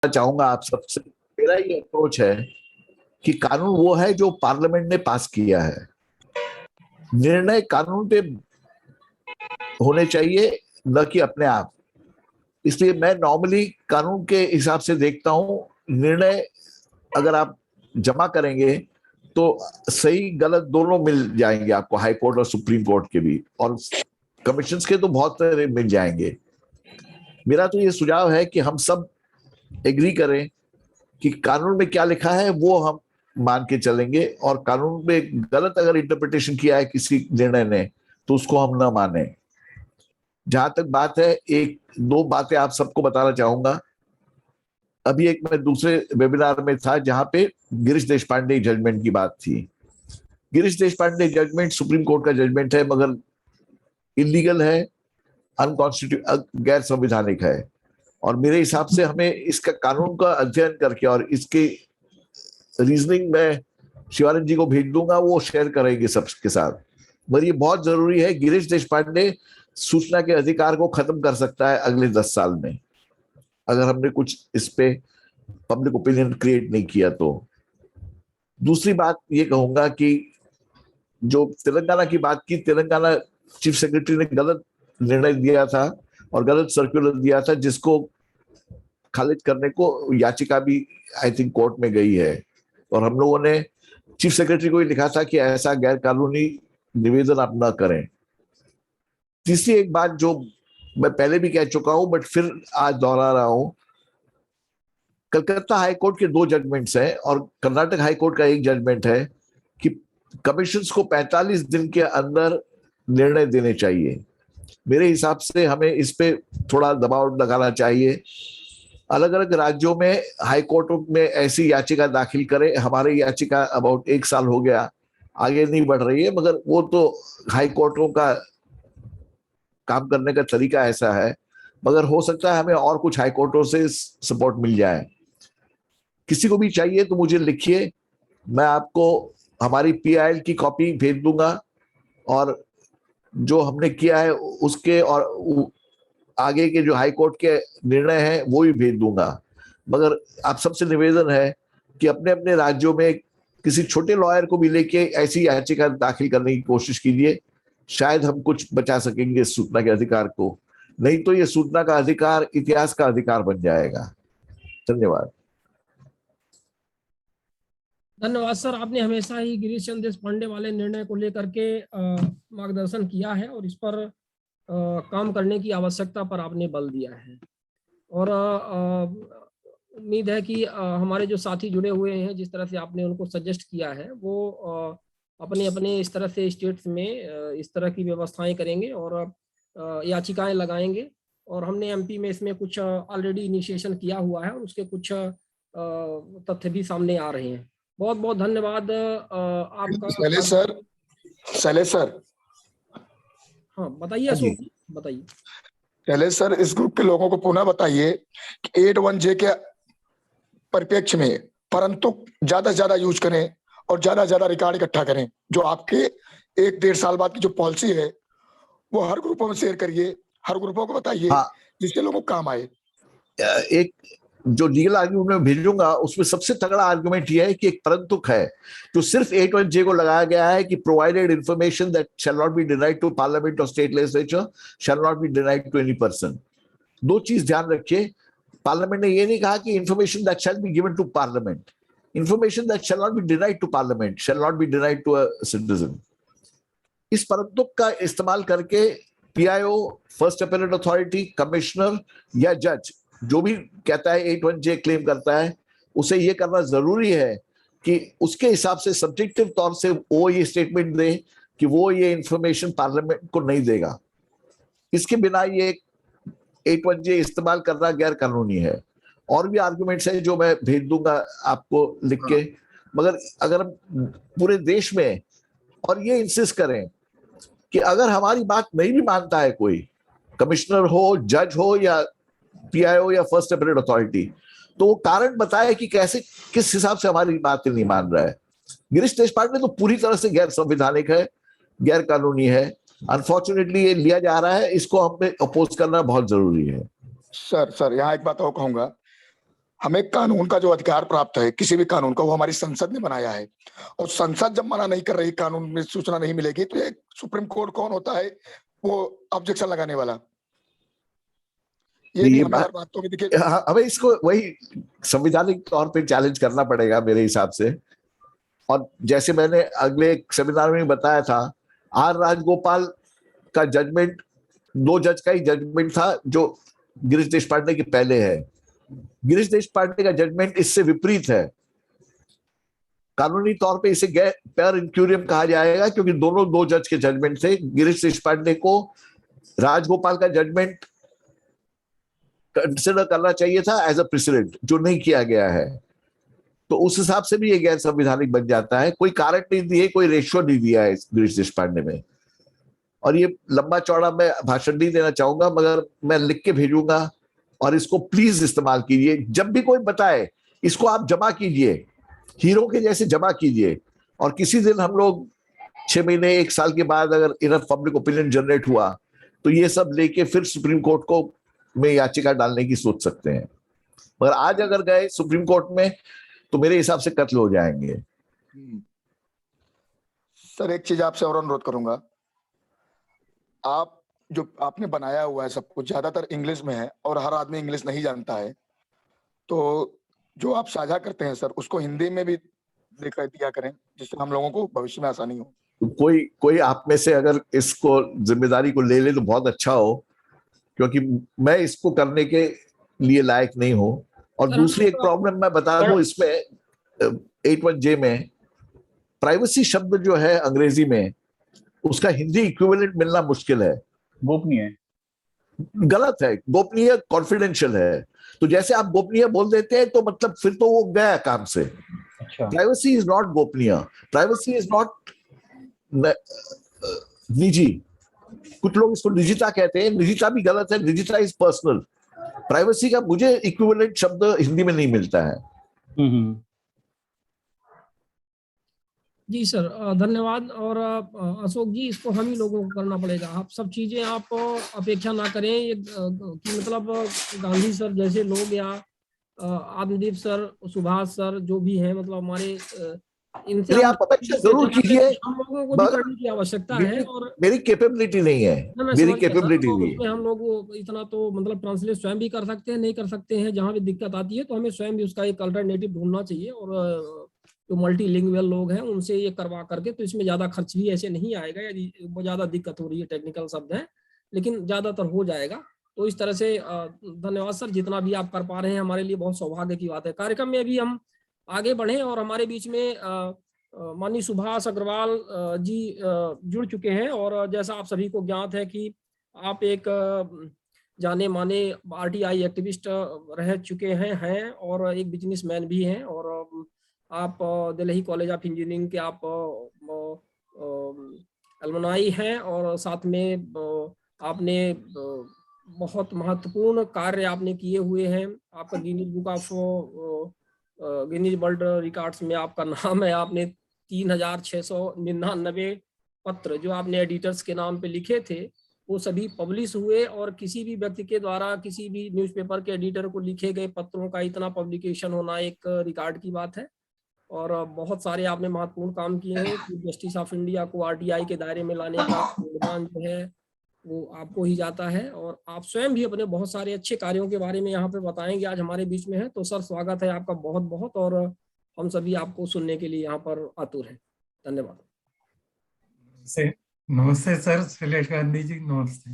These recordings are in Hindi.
चाहूंगा आप सबसे, मेरा ये अप्रोच है कि कानून वो है जो पार्लियामेंट ने पास किया है, निर्णय कानून पे होने चाहिए, न कि अपने आप। इसलिए मैं नॉर्मली कानून के हिसाब से देखता हूं, निर्णय अगर आप जमा करेंगे तो सही गलत दोनों मिल जाएंगे आपको, हाई कोर्ट और सुप्रीम कोर्ट के भी, और कमीशंस के तो बहुत सारे मिल जाएंगे। मेरा तो ये सुझाव है कि हम सब एग्री करें कि कानून में क्या लिखा है वो हम मान के चलेंगे, और कानून में गलत अगर इंटरप्रिटेशन किया है किसी निर्णय ने तो उसको हम ना माने। जहां तक बात है, एक दो बातें आप सबको बताना चाहूंगा। अभी एक मैं दूसरे वेबिनार में था जहां पे गिरीश देशपांडे जजमेंट की बात थी। Girish Deshpande judgement Supreme Court का जजमेंट है, मगर इलीगल है, गैर संवैधानिक है। और मेरे हिसाब से हमें इसका कानून का अध्ययन करके और इसके रीजनिंग में शिवानंद जी को भेज दूंगा, वो शेयर करेंगे सबके साथ। मगर ये बहुत जरूरी है, गिरीश देशपांडे सूचना के अधिकार को खत्म कर सकता है अगले 10 साल में, अगर हमने कुछ इस पे पब्लिक ओपिनियन क्रिएट नहीं किया तो। दूसरी बात ये कहूंगा कि जो तेलंगाना की बात की, तेलंगाना चीफ सेक्रेटरी ने गलत निर्णय दिया था और गलत सर्कुलर दिया था, जिसको खारिज करने को याचिका भी आई थिंक कोर्ट में गई है। और हम लोगों ने चीफ सेक्रेटरी को ही लिखा था कि ऐसा गैर कानूनी निवेदन आप न करें। तीसरी एक बात जो मैं पहले भी कह चुका हूं बट फिर आज दोहरा रहा हूं, कलकत्ता हाई कोर्ट के 2 जजमेंट्स हैं और कर्नाटक हाई कोर्ट का एक जजमेंट है कि कमीशंस को 45 दिन के अंदर निर्णय देने चाहिए। मेरे हिसाब से हमें इस पे थोड़ा दबाव लगाना चाहिए। अलग अलग राज्यों में हाई कोर्टों में ऐसी याचिका दाखिल करें। हमारी याचिका अबाउट 1 साल हो गया, आगे नहीं बढ़ रही है, मगर वो तो हाई कोर्टों का काम करने का तरीका ऐसा है। मगर हो सकता है हमें और कुछ हाई कोर्टों से सपोर्ट मिल जाए। किसी को भी चाहिए तो मुझे लिखिए, मैं आपको हमारी पीआईएल की कॉपी भेज दूंगा और जो हमने किया है उसके और आगे के जो हाई कोर्ट के निर्णय हैं वो भी भेज दूंगा। मगर आप सबसे निवेदन है कि अपने अपने राज्यों में किसी छोटे लॉयर को भी लेके ऐसी याचिका दाखिल करने की कोशिश कीजिए, शायद हम कुछ बचा सकेंगे सूचना के अधिकार को। नहीं तो ये सूचना का अधिकार इतिहास का अधिकार बन जाएगा। धन्यवाद। धन्यवाद सर, आपने हमेशा ही गिरीश चंद्र देशपांडे वाले निर्णय को लेकर के मार्गदर्शन किया है और इस पर काम करने की आवश्यकता पर आपने बल दिया है। और उम्मीद है कि हमारे जो साथी जुड़े हुए हैं, जिस तरह से आपने उनको सजेस्ट किया है, वो अपने अपने इस तरह से स्टेट्स में इस तरह की व्यवस्थाएं करेंगे और याचिकाएं लगाएंगे। और हमने एमपी में इसमें कुछ ऑलरेडी इनिशिएशन किया हुआ है और उसके कुछ तथ्य भी सामने आ रहे हैं। बहुत बहुत धन्यवाद आपका। शैलेश सर, हाँ बताइए अशोक जी, बताइए। शैलेश सर, इस ग्रुप के लोगों को पुनः बताइए कि 81J के परिप्रेक्ष्य में परंतु ज्यादा से ज्यादा यूज करें और ज्यादा से ज्यादा रिकॉर्ड इकट्ठा करें। जो आपके 1-1.5 साल बाद की जो पॉलिसी है वो हर ग्रुपों में शेयर करिए, हर ग्रुपों को बताइए, जिससे लोगों को काम आए। एक जो लीगल आर्ग्यूमेंट में भेजूंगा उसमें सबसे तगड़ा आर्ग्यूमेंट यह है कि एक परंतुक है जो सिर्फ 81J को लगाया गया है कि provided information that shall not be denied to parliament और state legislature shall not be denied to any person. 2 चीज ध्यान रखिए, पार्लियामेंट ने ये नहीं कहा कि information that shall be given to parliament, information that shall not be denied to parliament shall not be denied to a citizen. इस परंतुक का इस्तेमाल करके PIO, first appellate authority, commissioner या जज जो भी कहता है 81J क्लेम करता है, उसे ये करना जरूरी है कि उसके हिसाब से सब्जेक्टिव तौर से वो ये स्टेटमेंट दे कि वो ये इंफॉर्मेशन पार्लियामेंट को नहीं देगा। इसके बिना ये 81J इस्तेमाल करना गैर कानूनी है। और भी आर्गुमेंट्स है जो मैं भेज दूंगा आपको लिख के। मगर अगर पूरे देश में और ये इंसिस्ट करें कि अगर हमारी बात नहीं भी मानता है कोई, कमिश्नर हो, जज हो या पीआईओ या फर्स्ट अपीलेट अथॉरिटी, तो वो कारण बताए कि कैसे किस हिसाब से हमारी बातें नहीं मान रहा है। गिरीश देशपांडे तो पूरी तरह से गैर संवैधानिक है, गैर कानूनी है। अनफॉर्चुनेटली ये लिया जा रहा है, इसको हमें अपोज करना बहुत जरूरी है। सर यहाँ एक बात और कहूंगा, हमें कानून का जो अधिकार प्राप्त है, किसी भी कानून का, वो हमारी संसद ने बनाया है। और संसद जब मना नहीं कर रही, कानून में सूचना नहीं मिलेगी, तो ये सुप्रीम कोर्ट कौन होता है वो ऑब्जेक्शन लगाने वाला? ये भी ये हमें हर बातों में देखिए, हमें इसको वही संवैधानिक तौर पे चैलेंज करना पड़ेगा मेरे हिसाब से। और जैसे मैंने अगले सेमिनार में बताया था, आर राजगोपाल का जजमेंट 2 जज का ही जजमेंट था जो गिरीश देशपांडे के पहले है। गिरीश देशपांडे का जजमेंट इससे विपरीत है। कानूनी तौर पे इसे पेयर इंक्यूरियम कहा जाएगा क्योंकि दोनों 2 जज के जजमेंट थे। गिरीश देशपांडे को राजगोपाल का जजमेंट कंसिडर करना चाहिए था एज अ प्रेसिडेंट, जो नहीं किया गया है। तो उस हिसाब से भी ये गैर संवैधानिक बन जाता है। कोई कारण नहीं दिए, कोई रेशियो नहीं दिया है गिरीश देशपांडे में। और ये लंबा चौड़ा मैं भाषण नहीं देना चाहूंगा, मगर मैं लिख के भेजूंगा और इसको प्लीज इस्तेमाल कीजिए। जब भी कोई बताए, इसको आप जमा कीजिए, हीरो के जैसे जमा कीजिए। और किसी दिन हम लोग 6 महीने 1 साल के बाद अगर इनफ पब्लिक ओपिनियन जनरेट हुआ तो ये सब लेके फिर सुप्रीम कोर्ट को में याचिका डालने की सोच सकते हैं। मगर आज अगर गए सुप्रीम कोर्ट में तो मेरे हिसाब से कत्ल हो जाएंगे। सर एक चीज आपसे और अनुरोध करूंगा, आप जो आपने बनाया हुआ है सब कुछ ज्यादातर इंग्लिश में है और हर आदमी इंग्लिश नहीं जानता है, तो जो आप साझा करते हैं सर उसको हिंदी में भी लिख दिया करें, जिससे हम लोगों को भविष्य में आसानी हो। कोई आप में से अगर इसको जिम्मेदारी को ले ले तो बहुत अच्छा हो, क्योंकि मैं इसको करने के लिए लायक नहीं हूं। और दूसरी एक प्रॉब्लम मैं बता दूं इसमें 81J में प्राइवेसी शब्द जो है अंग्रेजी में, उसका हिंदी इक्विवेलेंट मिलना मुश्किल है। गोपनीय है, गलत है। गोपनीय कॉन्फिडेंशियल है। तो जैसे आप गोपनीय बोल देते हैं तो मतलब फिर तो वो गया काम से। अच्छा, प्राइवेसी इज नॉट गोपनीय, प्राइवेसी इज नॉट निजी। कुछ लोग इसको निजिता कहते हैं, निजिता भी गलत है। निजिता इज पर्सनल। प्राइवेसी का मुझे इक्विवेलेंट शब्द हिंदी में नहीं मिलता है। जी सर, धन्यवाद। और अशोक जी, इसको हम ही लोगों को करना पड़ेगा। आप सब चीजें आप अपेक्षा ना करें ये कि मतलब गांधी सर जैसे लोग या आत्मदीप सर, सुभाष सर जो भी हैं, मतलब हमारे इनसे आप अपेक्षा जरूर कीजिए, हम लोगों को भी करने की आवश्यकता है। और मेरी कैपेबिलिटी नहीं है, मेरी कैपेबिलिटी नहीं है। हम लोग इतना तो मतलब ट्रांसलेट स्वयं भी कर सकते हैं, नहीं कर सकते हैं। जहां भी दिक्कत आती है तो हमें स्वयं भी उसका एक अल्टरनेटिव ढूंढना चाहिए। और जो मल्टीलिंगुअल लोग हैं उनसे ये करवा करके, तो इसमें ज्यादा खर्च भी ऐसे नहीं आएगा। यदि बहुत ज्यादा दिक्कत हो रही है, टेक्निकल शब्द है, लेकिन ज्यादातर हो जाएगा। तो इस तरह से धन्यवाद सर, जितना भी आप कर पा रहे हैं हमारे लिए बहुत सौभाग्य की बात है। कार्यक्रम में अभी हम आगे बढ़े और हमारे बीच में माननीय सुभाष अग्रवाल जी जुड़ चुके हैं। और जैसा आप सभी को ज्ञात है कि आप एक जाने माने RTI एक्टिविस्ट रह चुके हैं और एक बिजनेसमैन भी हैं। और आप दिल्ली कॉलेज ऑफ इंजीनियरिंग के आप एलुमनाई हैं। और साथ में आपने बहुत महत्वपूर्ण कार्य आपने किए हुए हैं। आपका Guinness book of Guinness world records में आपका नाम है। आपने 3699 पत्र जो आपने एडिटर्स के नाम पे लिखे थे वो सभी पब्लिश हुए। और किसी भी व्यक्ति के द्वारा किसी भी न्यूज़पेपर के एडिटर को लिखे गए पत्रों का इतना पब्लिकेशन होना एक रिकॉर्ड की बात है। और बहुत सारे आपने महत्वपूर्ण काम किए हैं। चीफ जस्टिस ऑफ इंडिया को RTI के दायरे में लाने का योगदान जो है वो आपको ही जाता है। और आप स्वयं भी अपने बहुत सारे अच्छे कार्यों के बारे में यहाँ पे बताएंगे, आज हमारे बीच में है। तो सर स्वागत है आपका बहुत बहुत, और हम सभी आपको सुनने के लिए यहाँ पर आतुर हैं। धन्यवाद। नमस्ते सर, शैलेश गांधी जी नमस्ते।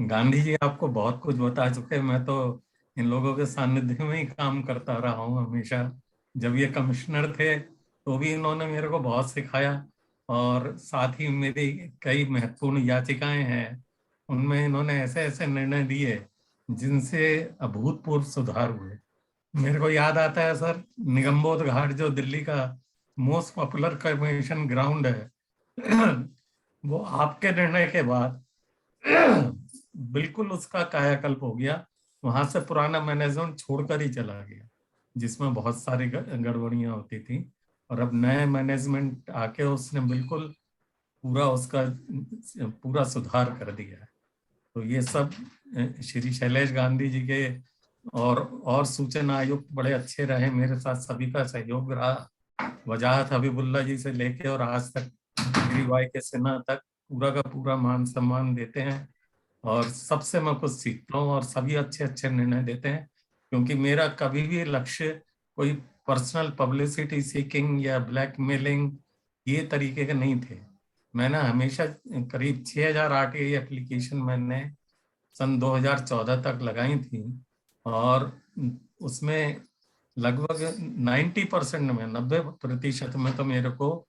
गांधी जी आपको बहुत कुछ बता चुके। मैं तो इन लोगों के सानिध्य में ही काम करता रहा हूँ हमेशा। जब ये कमिश्नर थे तो भी इन्होंने मेरे को बहुत सिखाया। और साथ ही मेरी कई महत्वपूर्ण याचिकाएं हैं, उनमें इन्होंने ऐसे ऐसे निर्णय दिए जिनसे अभूतपूर्व सुधार हुए। मेरे को याद आता है सर, निगमबोध घाट जो दिल्ली का मोस्ट पॉपुलर कन्वेंशन ग्राउंड है वो आपके निर्णय के बाद बिल्कुल उसका कायाकल्प हो गया। वहां से पुराना मैनेजमेंट छोड़कर ही चला गया, जिसमें बहुत सारी गड़बड़ियां होती थी। और अब नए मैनेजमेंट आके उसने बिल्कुल पूरा उसका पूरा सुधार कर दिया है। तो ये सब श्री शैलेश गांधी जी के और सूचना आयुक्त बड़े अच्छे रहे, मेरे साथ सभी का सहयोग रहा। वजाहत हबीबुल्ला जी से लेके और आज तक गिरी भाई के सिन्हा तक पूरा का पूरा मान सम्मान देते हैं, और सबसे मैं कुछ सीखता हूँ, और सभी अच्छे अच्छे निर्णय देते हैं। क्योंकि मेरा कभी भी लक्ष्य कोई पर्सनल पब्लिसिटी सीकिंग या ब्लैकमेलिंग ये तरीके के नहीं थे। मैंने हमेशा करीब 6000 RTI एप्लीकेशन मैंने सन 2014 तक लगाई थी, और उसमें लगभग 90% में 90% में तो मेरे को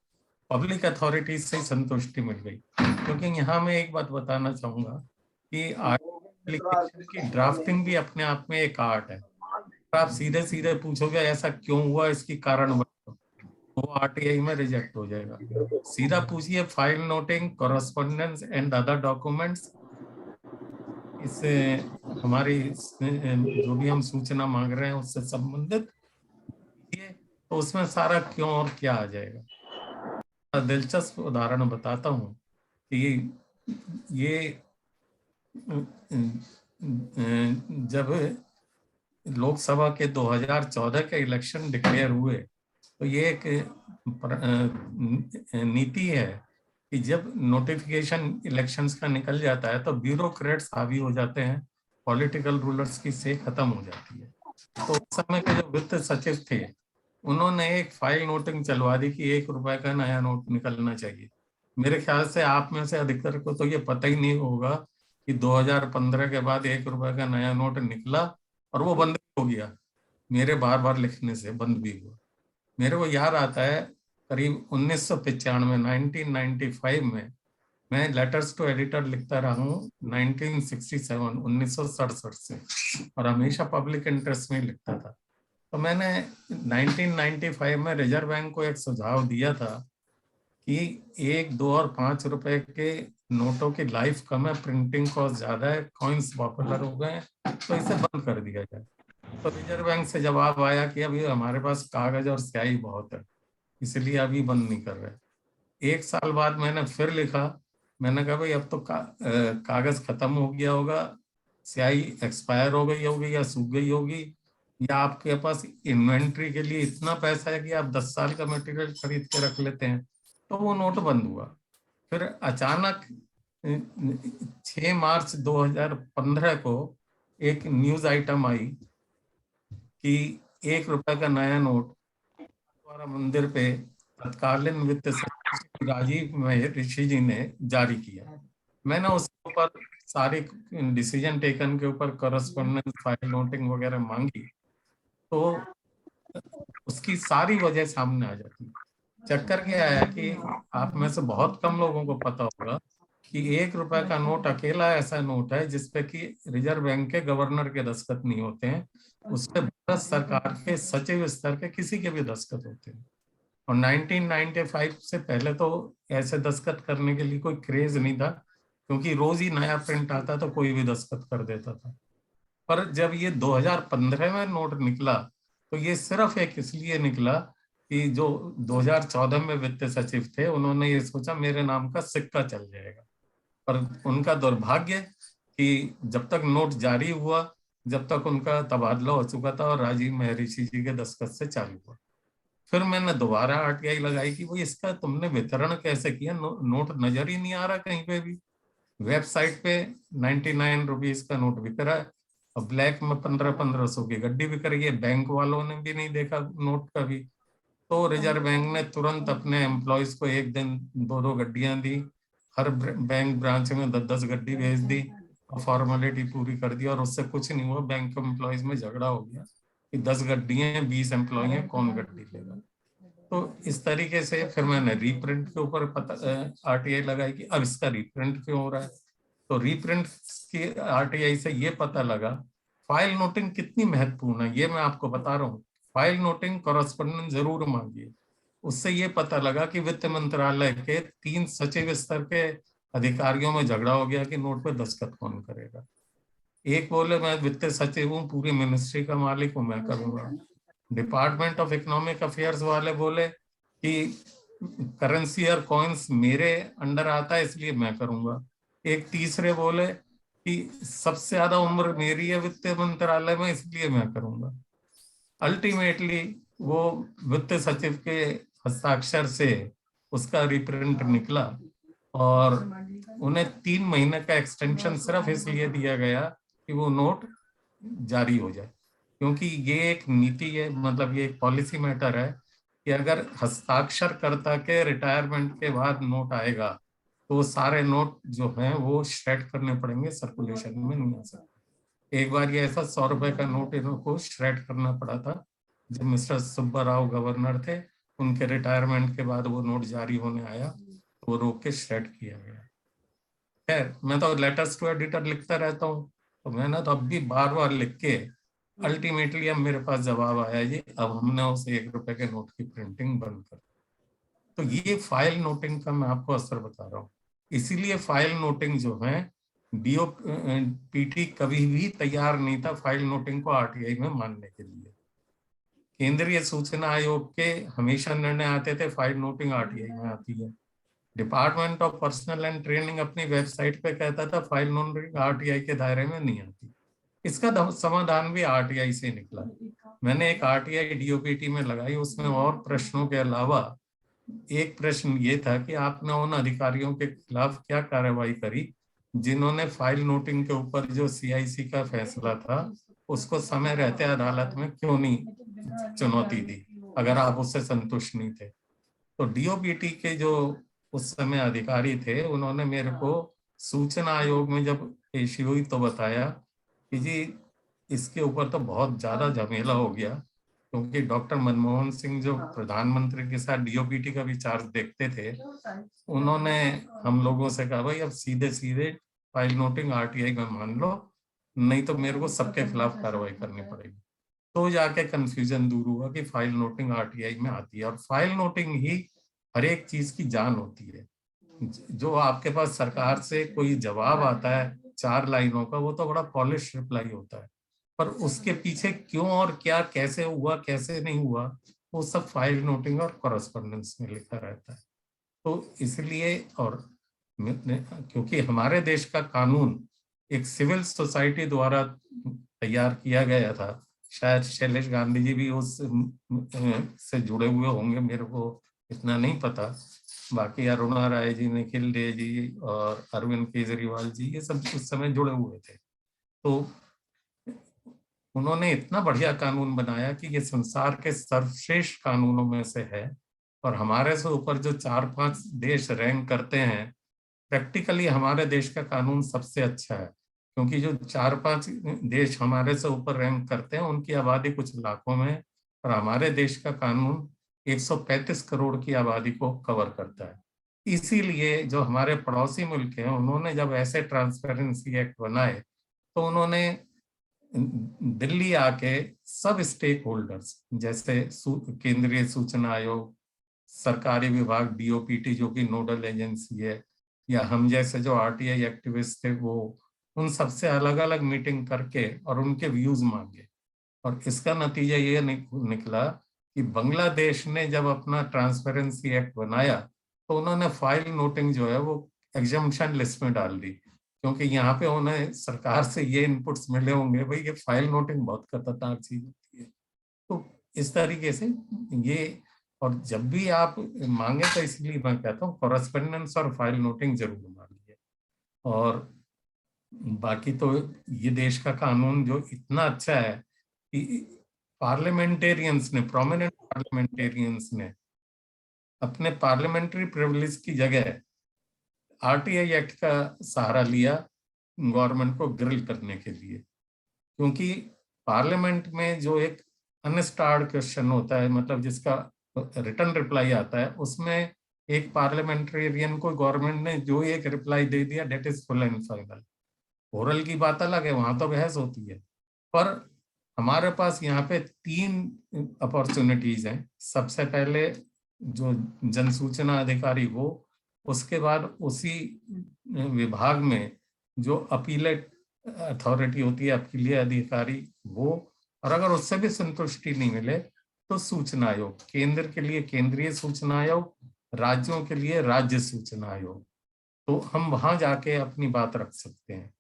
पब्लिक अथॉरिटीज से संतुष्टि मिल गई। क्योंकि यहाँ मैं एक बात बताना चाहूंगा कि एप्लीकेशन की ड्राफ्टिंग भी अपने आप में एक आर्ट है। आप सीधे सीधे पूछोगे ऐसा क्यों हुआ, इसकी कारण बताओ, वो RTI में रिजेक्ट हो जाएगा। सीधा पूछिए file noting, correspondence and other documents, इससे हमारी जो भी हम सूचना मांग रहे हैं उससे संबंधित, तो उसमें सारा क्यों और क्या आ जाएगा। दिलचस्प उदाहरण बताता हूँ कि ये जब लोकसभा के 2014 के इलेक्शन डिक्लेयर हुए, तो ये एक नीति है कि जब नोटिफिकेशन इलेक्शंस का निकल जाता है तो ब्यूरोक्रेट्स हावी हो जाते हैं, पॉलिटिकल रूलर्स की से खत्म हो जाती है। तो उस समय के जो वित्त सचिव थे उन्होंने एक फाइल नोटिंग चलवा दी कि ₹1 का नया नोट निकलना चाहिए। मेरे ख्याल से आप में से अधिकतर को तो ये पता ही नहीं होगा कि 2015 के बाद ₹1 का नया नोट निकला और वो बंद हो गया। मेरे बार बार लिखने से बंद भी हुआ। मेरे को याद आता है करीब 1995 1995 में मैं लेटर्स टू एडिटर लिखता रहा हूँ 1967 से, और हमेशा पब्लिक इंटरेस्ट में लिखता था। तो मैंने 1995 में रिजर्व बैंक को एक सुझाव दिया था कि 1, 2 और 5 रुपए के नोटों की लाइफ कम है, प्रिंटिंग कॉस्ट ज्यादा है, कॉइन्स पॉपुलर हो गए हैं, तो इसे बंद कर दिया जाए। तो रिजर्व बैंक से जवाब आया कि अभी हमारे पास कागज और स्याही बहुत है, इसलिए अभी बंद नहीं कर रहे। 1 साल बाद मैंने फिर लिखा, मैंने कहा भाई अब तो कागज खत्म हो गया होगा, स्याही एक्सपायर हो गई होगी या सूख गई होगी, या आपके पास इन्वेंट्री के लिए इतना पैसा है कि आप 10 साल का मटेरियल खरीद के रख लेते हैं। तो वो नोट बंद हुआ। फिर अचानक 6 मार्च 2015 को एक न्यूज आइटम आई कि ₹1 का नया नोट द्वारा मंदिर पे तत्कालीन वित्त सचिव राजीव महर्षि जी ने जारी किया। मैंने उसके ऊपर सारे डिसीजन टेकन के ऊपर करस्पॉन्डेंस फाइल नोटिंग वगैरह मांगी, तो उसकी सारी वजह सामने आ जाती। चक्कर क्या है कि आप में से बहुत कम लोगों को पता होगा कि ₹1 का नोट अकेला ऐसा नोट है जिसपे कि रिजर्व बैंक के गवर्नर के दस्तखत नहीं होते हैं, उसपे भारत सरकार के सचिव स्तर के किसी के भी दस्तखत होते हैं। और 1995 से पहले तो ऐसे दस्तखत करने के लिए कोई क्रेज नहीं था, क्योंकि रोज ही नया प्रिंट आता तो कोई भी दस्तखत कर देता था। पर जब ये 2015 में नोट निकला तो ये सिर्फ एक इसलिए निकला कि जो 2014 में वित्त सचिव थे उन्होंने ये सोचा मेरे नाम का सिक्का चल जाएगा। पर उनका दुर्भाग्य कि जब तक नोट जारी हुआ, जब तक उनका तबादला हो चुका था और राजीव महर्षि जी के दस्तखत से चालू हुआ। फिर मैंने दोबारा RTI लगाई कि वो इसका तुमने वितरण कैसे किया, नोट नजर ही नहीं आ रहा कहीं पे भी। वेबसाइट पे 99 रुपीज का नोट बिक रहा है और ब्लैक में 1500 की गड्डी बिक रही है, बैंक वालों ने भी नहीं देखा नोट का भी। तो रिजर्व बैंक ने तुरंत अपने एम्प्लॉयज को एक दिन 2-2 गड्डियां दी, हर बैंक ब्रांच में 10-10 गड्डी भेज दी और फॉर्मेलिटी पूरी कर दी, और उससे कुछ नहीं हुआ। बैंक एम्प्लॉयज में झगड़ा हो गया कि 10 गड्डियां 20 एम्प्लॉय हैं, कौन गड्डी लेगा। तो इस तरीके से फिर मैंने रीप्रिंट के ऊपर RTI लगाई कि अब इसका रीप्रिंट क्यों हो रहा है। तो रीप्रिंट की RTI से ये पता लगा फाइल नोटिंग कितनी महत्वपूर्ण है, ये मैं आपको बता रहा हूँ। फाइल नोटिंग कॉरेस्पॉन्डेंस जरूर मांगिए। उससे ये पता लगा कि वित्त मंत्रालय के 3 सचिव स्तर के अधिकारियों में झगड़ा हो गया कि नोट पे दस्तखत कौन करेगा। एक बोले मैं वित्त सचिव हूँ, पूरी मिनिस्ट्री का मालिक हूँ, मैं करूंगा। डिपार्टमेंट ऑफ इकोनॉमिक अफेयर्स वाले बोले कि करेंसी और कॉइन्स मेरे अंडर आता है इसलिए मैं करूंगा। एक तीसरे बोले कि सबसे ज्यादा उम्र मेरी है वित्त मंत्रालय में, इसलिए मैं करूंगा। अल्टीमेटली वो वित्त सचिव के हस्ताक्षर से उसका रिप्रिंट निकला और उन्हें 3 महीने का एक्सटेंशन सिर्फ इसलिए दिया गया कि वो नोट जारी हो जाए, क्योंकि ये एक नीति है, मतलब ये एक पॉलिसी मैटर है कि अगर हस्ताक्षरकर्ता के रिटायरमेंट के बाद नोट आएगा तो वो सारे नोट जो हैं वो श्रेड करने पड़ेंगे, सर्कुलेशन में नहीं आ सकते। एक बार ये ऐसा 100 रुपए का नोट इनको श्रेड करना पड़ा था जब मिस्टर सुब्बा राव गवर्नर थे, उनके रिटायरमेंट के बाद वो नोट जारी होने आया तो वो रोक के श्रेड किया गया। खैर, मैं तो लेटर्स टू एडिटर लिखता रहता हूँ, तो मैंने तो अब भी बार बार लिख के अल्टीमेटली अब मेरे पास जवाब आया जी, अब हमने उस 1 रुपए के नोट की प्रिंटिंग बंद कर। तो ये फाइल नोटिंग का मैं आपको असर बता रहा हूँ। इसीलिए फाइल नोटिंग जो है, डीओपीटी कभी भी तैयार नहीं था फाइल नोटिंग को आरटीआई में मानने के लिए। केंद्रीय सूचना आयोग के हमेशा निर्णय आते थे फाइल नोटिंग आरटीआई में आती है। Department of personal and training अपनी वेबसाइट पे कहता था फाइल नोटिंग आरटीआई के दायरे में नहीं आती। इसका समाधान भी आरटीआई से निकला। मैंने एक आरटीआई डीओपीटी में लगाई, उसमें और प्रश्नों के अलावा एक प्रश्न ये था कि आपने उन अधिकारियों के खिलाफ क्या कार्रवाई करी जिन्होंने फाइल नोटिंग के ऊपर जो सीआईसी का फैसला था उसको समय रहते अदालत में क्यों नहीं चुनौती दी, अगर आप उससे संतुष्ट नहीं थे। तो डीओपीटी के जो उस समय अधिकारी थे, उन्होंने मेरे को सूचना आयोग में जब पेशी हुई तो बताया कि जी इसके ऊपर तो बहुत ज्यादा झमेला हो गया, क्योंकि डॉक्टर मनमोहन सिंह जो प्रधानमंत्री के साथ डीओपीटी का भी चार्ज देखते थे, उन्होंने हम लोगों से कहा भाई अब सीधे सीधे फाइल नोटिंग आरटीआई में मान लो, नहीं तो मेरे को सबके खिलाफ कार्रवाई करनी पड़ेगी। तो जाके कंफ्यूजन दूर हुआ कि फाइल नोटिंग आरटीआई में आती है, और फाइल नोटिंग ही हर एक चीज की जान होती है। जो आपके पास सरकार से कोई जवाब आता है 4 लाइनों का, वो तो बड़ा पॉलिश रिप्लाई होता है, पर उसके पीछे क्यों और क्या कैसे हुआ कैसे नहीं हुआ वो सब फाइल नोटिंग और कॉरेस्पॉन्डेंस में लिखा रहता है। तो इसलिए, और क्योंकि हमारे देश का कानून एक सिविल सोसाइटी द्वारा तैयार किया गया था, शायद शैलेश गांधी जी भी उस से जुड़े हुए होंगे, मेरे को इतना नहीं पता। बाकी अरुणा राय जी, निखिल डे जी और अरविंद केजरीवाल जी, ये सब उस समय जुड़े हुए थे। तो उन्होंने इतना बढ़िया कानून बनाया कि ये संसार के सर्वश्रेष्ठ कानूनों में से है, और हमारे से ऊपर जो 4-5 देश रैंक करते हैं, प्रैक्टिकली हमारे देश का कानून सबसे अच्छा है, क्योंकि जो 4-5 देश हमारे से ऊपर रैंक करते हैं उनकी आबादी कुछ लाखों में, और हमारे देश का कानून 135 करोड़ की आबादी को कवर करता है। इसीलिए जो हमारे पड़ोसी मुल्क हैं, उन्होंने जब ऐसे ट्रांसपेरेंसी एक्ट बनाए तो उन्होंने दिल्ली आके सब स्टेक होल्डर्स जैसे केंद्रीय सूचना आयोग, सरकारी विभाग डीओपीटी जो कि नोडल एजेंसी है, या हम जैसे जो आरटीआई एक्टिविस्ट थे, वो उन सबसे अलग अलग मीटिंग करके और उनके व्यूज मांगे। और इसका नतीजा ये निकला कि बांग्लादेश ने जब अपना ट्रांसपेरेंसी एक्ट बनाया तो उन्होंने फाइल नोटिंग जो है वो एग्जम्पशन लिस्ट में डाल दी, क्योंकि यहाँ पे उन्हें सरकार से ये इनपुट्स मिले होंगे भाई ये फाइल नोटिंग बहुत खतरनाक चीज होती है। तो इस तरीके से ये, और जब भी आप मांगे तो इसलिए मैं कहता हूँ कॉरेस्पॉन्डेंस और फाइल नोटिंग जरूर मांगिए। और बाकी तो ये देश का कानून जो इतना अच्छा है कि पार्लियामेंटेरियंस ने, प्रोमिनेंट पार्लियामेंटेरियंस ने अपने पार्लियामेंट्री प्रिविलेज की जगह आरटीआई एक्ट का सहारा लिया गवर्नमेंट को ग्रिल करने के लिए, क्योंकि पार्लियामेंट में जो एक अनस्टार्ड क्वेश्चन होता है, मतलब जिसका रिटर्न रिप्लाई आता है, उसमें एक पार्लियामेंटेरियन को गवर्नमेंट ने जो एक रिप्लाई दे दिया that is full and final. Oral की बात अलग है, वहां तो बहस होती है, पर हमारे पास यहाँ पे 3 अपॉर्चुनिटीज हैं। सबसे पहले जो जनसूचना अधिकारी वो, उसके बाद उसी विभाग में जो अपीलेट अथॉरिटी होती है, अपीलीय अधिकारी वो, और अगर उससे भी संतुष्टि नहीं मिले तो सूचना आयोग, केंद्र के लिए केंद्रीय सूचना आयोग, राज्यों के लिए राज्य सूचना आयोग। तो हम वहां जाके अपनी बात रख सकते हैं।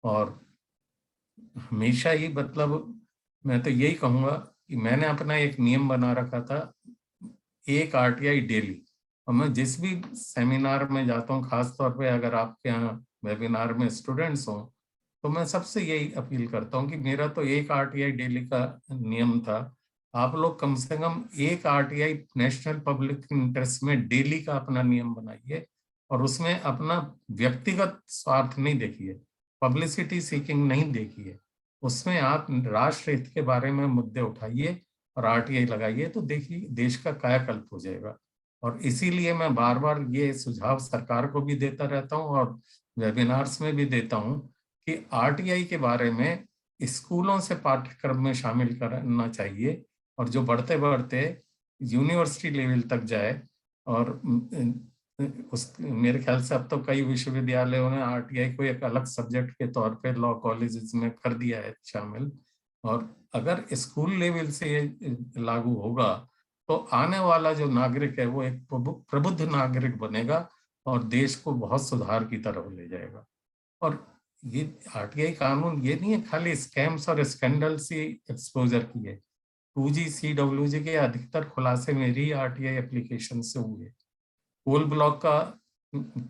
और हमेशा ही मतलब मैं तो यही कहूंगा कि मैंने अपना एक नियम बना रखा था, एक आरटीआई डेली। और मैं जिस भी सेमिनार में जाता हूँ, खासतौर पे अगर आपके यहाँ वेबिनार में स्टूडेंट्स हों, तो मैं सबसे यही अपील करता हूँ कि मेरा तो एक आरटीआई डेली का नियम था, आप लोग कम से कम एक आरटीआई नेशनल पब्लिक इंटरेस्ट में डेली का अपना नियम बनाइए, और उसमें अपना व्यक्तिगत स्वार्थ नहीं देखिए, पब्लिसिटी सीकिंग नहीं देखिए, उसमें आप राष्ट्र हित के बारे में मुद्दे उठाइए और आरटीआई लगाइए, तो देखिए देश का कायाकल्प हो जाएगा। और इसीलिए मैं बार बार ये सुझाव सरकार को भी देता रहता हूँ और वेबिनार्स में भी देता हूँ कि आरटीआई के बारे में स्कूलों से पाठ्यक्रम में शामिल करना चाहिए, और जो बढ़ते बढ़ते यूनिवर्सिटी लेवल तक जाए। और उस मेरे ख्याल से अब तो कई विश्वविद्यालयों ने आरटीआई को एक अलग सब्जेक्ट के तौर पे लॉ कॉलेजेस में कर दिया है शामिल। और अगर स्कूल लेवल से ये लागू होगा तो आने वाला जो नागरिक है वो एक प्रबुद्ध नागरिक बनेगा और देश को बहुत सुधार की तरफ ले जाएगा। और ये आरटीआई कानून ये नहीं है खाली स्कैम्स और स्कैंडल से एक्सपोजर की है। 2G CWG के अधिकतर खुलासे मेरी आरटीआई एप्लीकेशन से हुए। कोल ब्लॉक का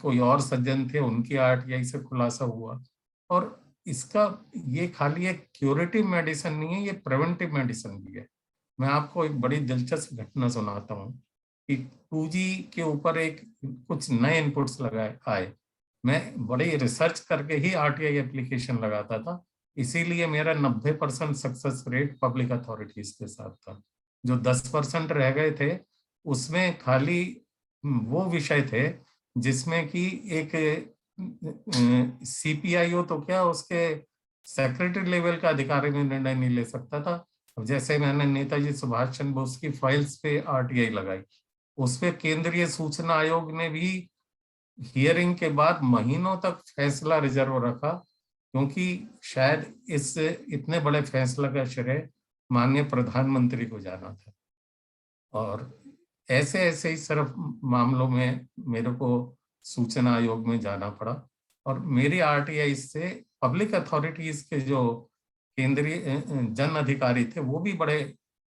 कोई और सज्जन थे, उनकी आरटीआई से खुलासा हुआ। और इसका ये खाली एक क्यूरेटिव मेडिसिन नहीं है, ये प्रिवेंटिव मेडिसिन भी है। मैं आपको एक बड़ी दिलचस्प घटना सुनाता हूँ कि 2G के ऊपर एक कुछ नए इनपुट्स लगाए आए। मैं बड़ी रिसर्च करके ही आरटीआई एप्लीकेशन लगाता था, इसीलिए मेरा 90% सक्सेस रेट पब्लिक अथॉरिटीज के साथ था। जो 10% रह गए थे उसमें खाली वो विषय थे जिसमें कि एक सीपीआईओ तो क्या उसके सेक्रेटरी लेवल का अधिकारी में निर्णय नहीं ले सकता था। अब जैसे मैंने नेताजी सुभाष चंद्र बोस की फाइल्स पे आरटीआई लगाई, उस पे केंद्रीय सूचना आयोग ने भी हियरिंग के बाद महीनों तक फैसला रिजर्व रखा, क्योंकि शायद इस इतने बड़े फैसला का श्रेय माननीय प्रधानमंत्री को जाना था। और ऐसे ऐसे ही सिर्फ मामलों में मेरे को सूचना आयोग में जाना पड़ा। और मेरी आरटीआई से पब्लिक अथॉरिटीज के जो केंद्रीय जन अधिकारी थे वो भी बड़े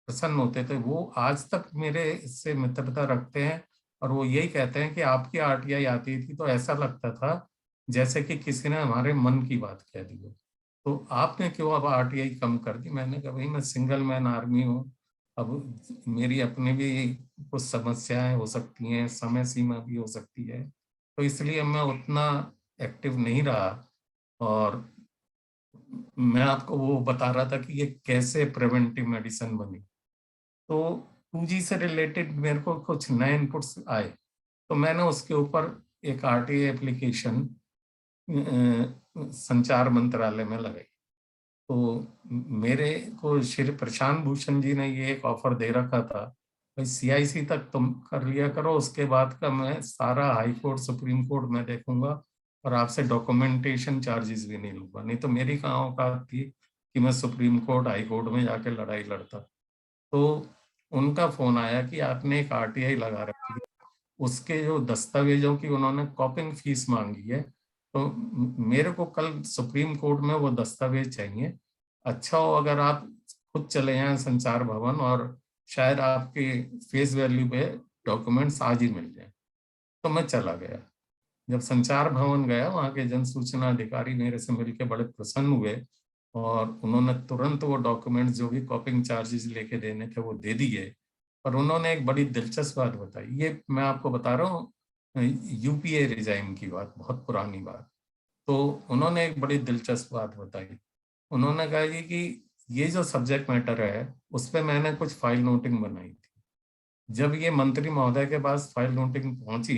प्रसन्न होते थे। वो आज तक मेरे से मित्रता रखते हैं और वो यही कहते हैं कि आपकी आरटीआई आती थी तो ऐसा लगता था जैसे कि किसी ने हमारे मन की बात कह दी हो। तो आपने क्यों अब आरटीआई कम कर दी? मैंने कहा भाई मैं सिंगल मैन आर्मी हूँ, अब मेरी अपनी भी कुछ समस्याएं हो सकती हैं, समय सीमा भी हो सकती है, तो इसलिए मैं उतना एक्टिव नहीं रहा। और मैं आपको वो बता रहा था कि ये कैसे प्रिवेंटिव मेडिसिन बनी। तो 2G से रिलेटेड मेरे को कुछ नए इनपुट्स आए, तो मैंने उसके ऊपर एक आरटीआई एप्लीकेशन संचार मंत्रालय में लगाई। तो मेरे को श्री प्रशांत भूषण जी ने ये एक ऑफर दे रखा था, भाई CIC तक तुम कर लिया करो, उसके बाद का मैं सारा हाई कोर्ट सुप्रीम कोर्ट में देखूंगा और आपसे डॉक्यूमेंटेशन चार्जेस भी नहीं लूंगा। नहीं तो मेरी कहाँ औकात थी कि मैं सुप्रीम कोर्ट हाई कोर्ट में जाके लड़ाई लड़ता। तो उनका फोन आया कि आपने एक आरटीआई लगा रखी है, उसके जो दस्तावेजों की उन्होंने कॉपिंग फीस मांगी है, तो मेरे को कल सुप्रीम कोर्ट में वो दस्तावेज चाहिए। अच्छा हो अगर आप खुद चले जाएं संचार भवन और शायद आपके फेस वैल्यू पे डॉक्यूमेंट्स आज ही मिल जाए। तो मैं चला गया। जब संचार भवन गया, वहाँ के जन सूचना अधिकारी मेरे से मिलकर बड़े प्रसन्न हुए और उन्होंने तुरंत वो डॉक्यूमेंट्स जो भी कॉपिंग चार्जेस लेके देने थे वो दे दिए। और उन्होंने एक बड़ी दिलचस्प बात बताई, ये मैं आपको बता रहा हूँ यूपीए रिजाइम की बात, बहुत पुरानी बात। तो उन्होंने एक बड़ी दिलचस्प बात बताई। उन्होंने कहा कि ये जो सब्जेक्ट मैटर है उस पर मैंने कुछ फाइल नोटिंग बनाई थी। जब ये मंत्री महोदय के पास फाइल नोटिंग पहुंची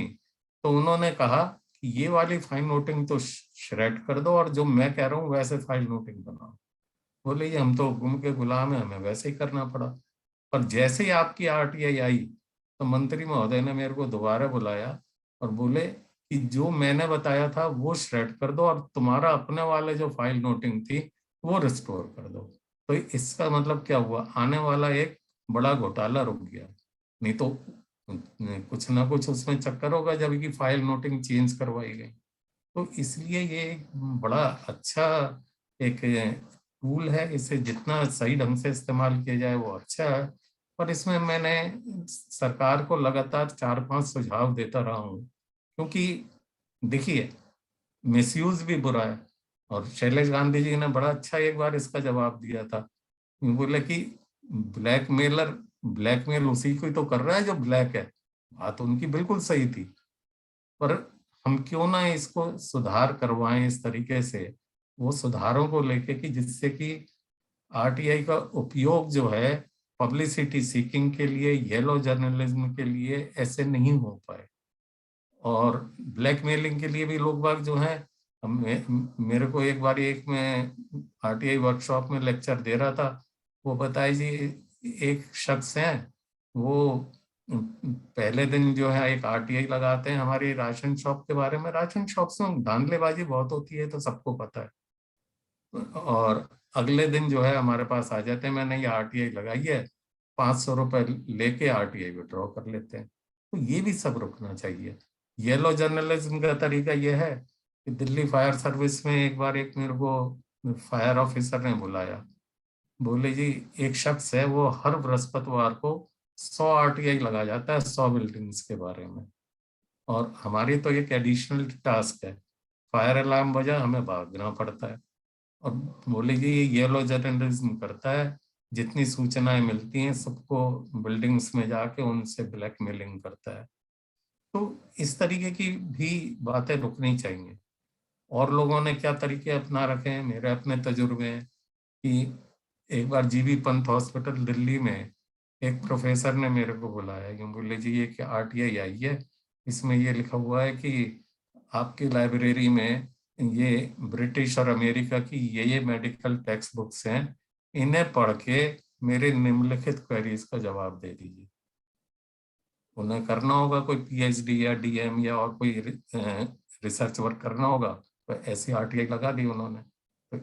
तो उन्होंने कहा कि ये वाली फाइल नोटिंग तो श्रेड कर दो और जो मैं कह रहा हूँ वैसे फाइल नोटिंग बनाओ। बोले ये हम तो हुक्म के गुलाम है, हमें वैसे ही करना पड़ा। पर जैसे ही आपकी आरटीआई आई तो मंत्री महोदय ने मेरे को दोबारा बुलाया और बोले कि जो मैंने बताया था वो श्रेड कर दो और तुम्हारा अपने वाले जो फाइल नोटिंग थी वो रिस्टोर कर दो। तो इसका मतलब क्या हुआ, आने वाला एक बड़ा घोटाला रुक गया। नहीं तो कुछ ना कुछ उसमें चक्कर होगा जब की फाइल नोटिंग चेंज करवाई गई। तो इसलिए ये एक बड़ा अच्छा एक टूल है, इसे जितना सही ढंग से इस्तेमाल किया जाए वो अच्छा है। और इसमें मैंने सरकार को लगातार 4-5 सुझाव देता रहा हूँ, क्योंकि देखिए मिसयूज भी बुरा है। और शैलेश गांधी जी ने बड़ा अच्छा एक बार इसका जवाब दिया था, बोले कि ब्लैकमेल उसी को तो कर रहा है जो ब्लैक है। बात उनकी बिल्कुल सही थी, पर हम क्यों ना इसको सुधार करवाएं इस तरीके से, वो सुधारों को लेके कि जिससे कि आरटीआई का उपयोग जो है पब्लिसिटी सीकिंग के लिए, येलो जर्नलिज्म के लिए ऐसे नहीं हो पाए। और ब्लैकमेलिंग के लिए भी लोग बाग जो है, मेरे को एक बार एक मैं आरटीआई वर्कशॉप में लेक्चर दे रहा था, वो बताए जी एक शख्स है, वो पहले दिन जो है एक आरटीआई लगाते हैं हमारी राशन शॉप के बारे में। राशन शॉप में धांधलेबाजी बहुत होती है तो सबको पता है। और अगले दिन जो है हमारे पास आ जाते हैं, मैंने ये आरटीआई लगाई है, 500 रुपए लेके आरटीआई विड्रॉ कर लेते हैं। तो ये भी सब रुकना चाहिए। येलो जर्नलिज्म का तरीका यह है कि दिल्ली फायर सर्विस में एक बार एक मेरे को फायर ऑफिसर ने बुलाया, बोले जी एक शख्स है वो हर बृहस्पतिवार को 100 आरटीआई लगा जाता है 100 बिल्डिंग्स के बारे में, और हमारी तो एक एडिशनल टास्क है, फायर अलार्म बजा हमें भागना पड़ता है। और बोले जी ये येलो जर्नलिज्म करता है, जितनी सूचनाएं मिलती हैं सबको बिल्डिंग्स में जाके उनसे ब्लैकमेलिंग करता है। तो इस तरीके की भी बातें रुकनी चाहिए। और लोगों ने क्या तरीके अपना रखे हैं, मेरे अपने तजुर्बे हैं कि एक बार जीबी पंत हॉस्पिटल दिल्ली में एक प्रोफेसर ने मेरे को बुलाया, यूं बोले जी ये क्या आरटीआई आई है, इसमें ये लिखा हुआ है कि आपकी लाइब्रेरी में ये ब्रिटिश और अमेरिका की ये मेडिकल टेक्स्ट बुक्स हैं, इन्हें पढ़ के मेरे निम्नलिखित क्वेरीज का जवाब दे दीजिए। उन्हें करना होगा कोई पीएचडी या डीएम या और कोई रिसर्च वर्क करना होगा, तो ऐसी आरटीआई लगा दी उन्होंने। तो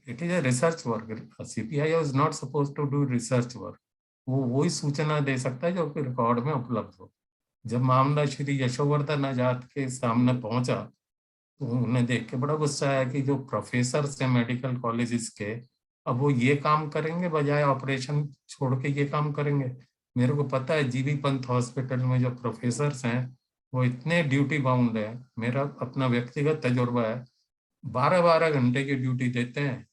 it is a research work, CPI is not suppose to do research work. वो वही सूचना दे सकता है जो कि रिकॉर्ड में उपलब्ध हो। जब मामला श्री यशोवर्धन आजाद के सामने पहुंचा तो उन्हें देख के बड़ा गुस्सा आया कि जो प्रोफेसर हैं मेडिकल कॉलेजेस के, अब वो ये काम करेंगे बजाय ऑपरेशन छोड़ के ये काम करेंगे। मेरे को पता है जीबी पंत हॉस्पिटल में जो प्रोफेसर हैं वो इतने ड्यूटी बाउंड है, मेरा अपना व्यक्तिगत तजुर्बा है, 12-12 घंटे की ड्यूटी देते हैं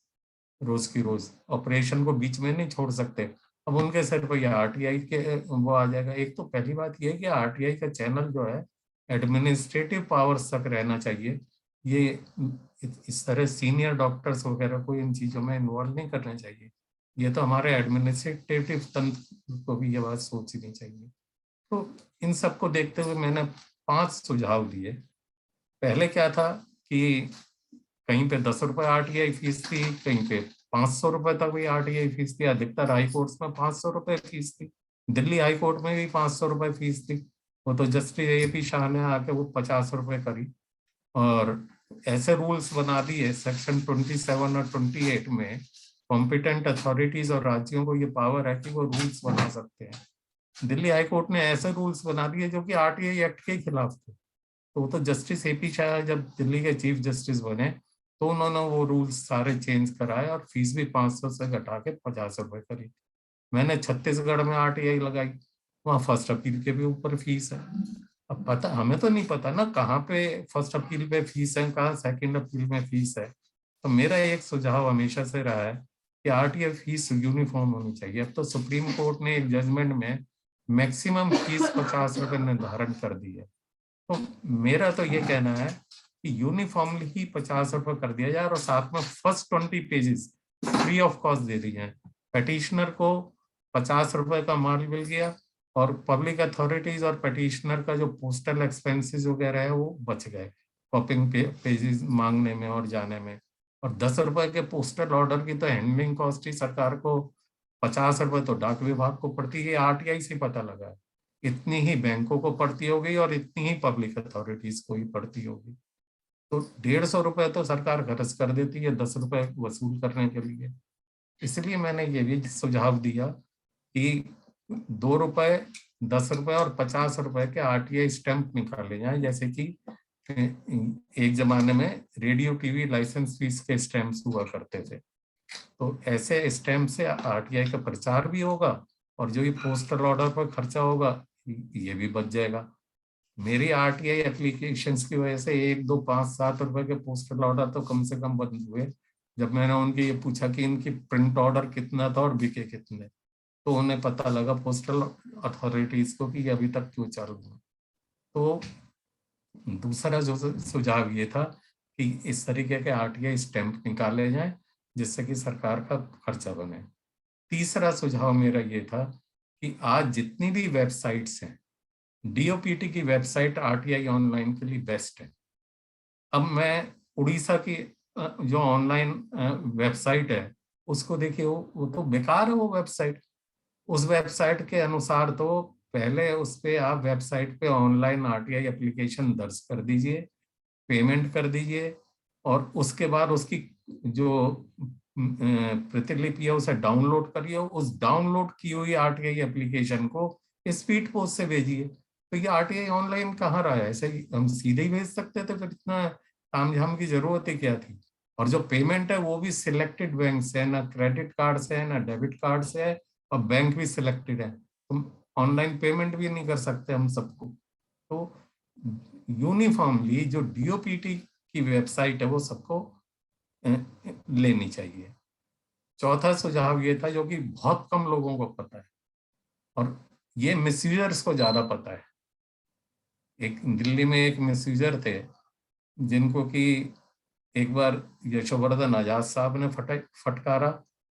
रोज की रोज, ऑपरेशन को बीच में नहीं छोड़ सकते। अब उनके सिर पर यह आरटीआई के वो आ जाएगा। एक तो पहली बात यह है कि आरटीआई का चैनल जो है एडमिनिस्ट्रेटिव पावर्स तक रहना चाहिए। ये इस तरह सीनियर डॉक्टर्स वगैरह को इन चीजों में इन्वॉल्व नहीं करना चाहिए। ये तो हमारे एडमिनिस्ट्रेटिव तंत्र को भी ये बात सोचनी चाहिए। तो इन सब को देखते हुए मैंने 5 सुझाव दिए। पहले क्या था कि कहीं पे 10 रुपए आरटीआई फीस थी, कहीं पे 500 रुपए तक भी आरटीआई फीस थी, अधिकतर हाई कोर्ट्स में 500 रुपए फीस थी, दिल्ली हाई कोर्ट में भी 500 रुपए फीस थी। वो तो जस्टिस एपी शाह ने आके वो 50 रुपए करी और ऐसे रूल्स बना दिए सेक्शन 27 और 28 में, कॉम्पिटेंट अथॉरिटीज और राज्यों को ये पावर है कि वो रूल्स बना सकते हैं। दिल्ली हाई कोर्ट ने ऐसे रूल्स बना दिए जो कि आरटीआई एक्ट के खिलाफ थे। तो वो तो जस्टिस एपी शाह जब दिल्ली के चीफ जस्टिस बने तो उन्होंने वो रूल्स सारे चेंज कराए और फीस भी 500 से घटा के 50 रुपए करी। मैंने छत्तीसगढ़ में आरटीआई लगाई, वहाँ फर्स्ट अपील के भी ऊपर फीस है। अब पता हमें तो नहीं पता ना कहाँ पे फर्स्ट अपील पे फीस है, कहाँ सेकंड अपील में फीस है। तो मेरा एक सुझाव हमेशा से रहा है कि आरटीआई फीस यूनिफॉर्म होनी चाहिए। अब तो सुप्रीम कोर्ट ने एक जजमेंट में मैक्सिमम फीस 50 रुपए निर्धारण कर दी है। तो मेरा तो ये कहना है कि यूनिफॉर्मली ही 50 रुपए कर दिया जाए और साथ में first 20 pages free of cost दे दी जाए। पेटिशनर को 50 रुपए का माल मिल गया और पब्लिक अथॉरिटीज और पेटिशनर का जो पोस्टल एक्सपेंसेस वगैरह है वो बच गए कॉपिंग पेजेस मांगने में और जाने में। और 10 रुपए के पोस्टल ऑर्डर की तो हैंडलिंग कॉस्ट ही सरकार को 50 रुपए तो डाक विभाग को पड़ती है, आरटीआई से पता लगा। इतनी ही बैंकों को पड़ती होगी और इतनी ही पब्लिक अथॉरिटीज को ही पड़ती होगी। तो 150 रुपए तो सरकार खर्च कर देती है 10 रुपए वसूल करने के लिए। इसलिए मैंने ये भी सुझाव दिया कि 2 रुपए, 10 रुपए और 50 रुपए के आरटीआई स्टैंप निकाले जाए, जैसे कि एक जमाने में रेडियो टीवी लाइसेंस फीस के स्टैम्प्स हुआ करते थे, तो ऐसे स्टैम्प से आरटीआई का प्रचार भी होगा और जो ये पोस्टल ऑर्डर पर खर्चा होगा ये भी बच जाएगा। मेरी आरटीआई एप्लीकेशंस की वजह से 1, 2, 5, 7 रुपए के पोस्टल ऑर्डर तो कम से कम बंद हुए जब मैंने उनके ये पूछा कि इनकी प्रिंट ऑर्डर कितना था और बिके कितने, तो उन्हें पता लगा पोस्टल अथॉरिटीज को कि अभी तक क्यों चालू है। तो दूसरा जो सुझाव ये था कि इस तरीके के आरटीआई स्टैंप निकाले जाएं जिससे कि सरकार का खर्चा बने। तीसरा सुझाव मेरा ये था कि आज जितनी भी वेबसाइट्स हैं, डीओपीटी की वेबसाइट आरटीआई ऑनलाइन के लिए बेस्ट है। अब मैं उड़ीसा की जो ऑनलाइन वेबसाइट है उसको देखिए, वो तो बेकार है वो वेबसाइट। उस वेबसाइट के अनुसार तो पहले उस पे आप वेबसाइट पे ऑनलाइन आरटीआई एप्लीकेशन दर्ज कर दीजिए, पेमेंट कर दीजिए और उसके बाद उसकी जो प्रतिलिपि है उसे डाउनलोड करिए। उस डाउनलोड की हुई आरटीआई एप्लीकेशन को स्पीड पोस्ट से भेजिए। तो ये आरटीआई ऑनलाइन कहाँ रहा है? ऐसे ही हम सीधे ही भेज सकते थे, फिर इतना तामझाम की जरूरत ही क्या थी? और जो पेमेंट है वो भी सिलेक्टेड बैंक से है, ना क्रेडिट कार्ड से है ना डेबिट कार्ड से है, और बैंक भी सिलेक्टेड है। तो ऑनलाइन पेमेंट भी नहीं कर सकते हम सबको। तो यूनिफॉर्मली जो डीओपीटी की वेबसाइट है वो सबको लेनी चाहिए। चौथा सुझाव ये था जो कि बहुत कम लोगों को पता है और ये मिसयूजर्स को ज्यादा पता है। एक दिल्ली में एक मिसयूजर थे जिनको कि एक बार यशोवर्धन आजाद साहब ने फटकारा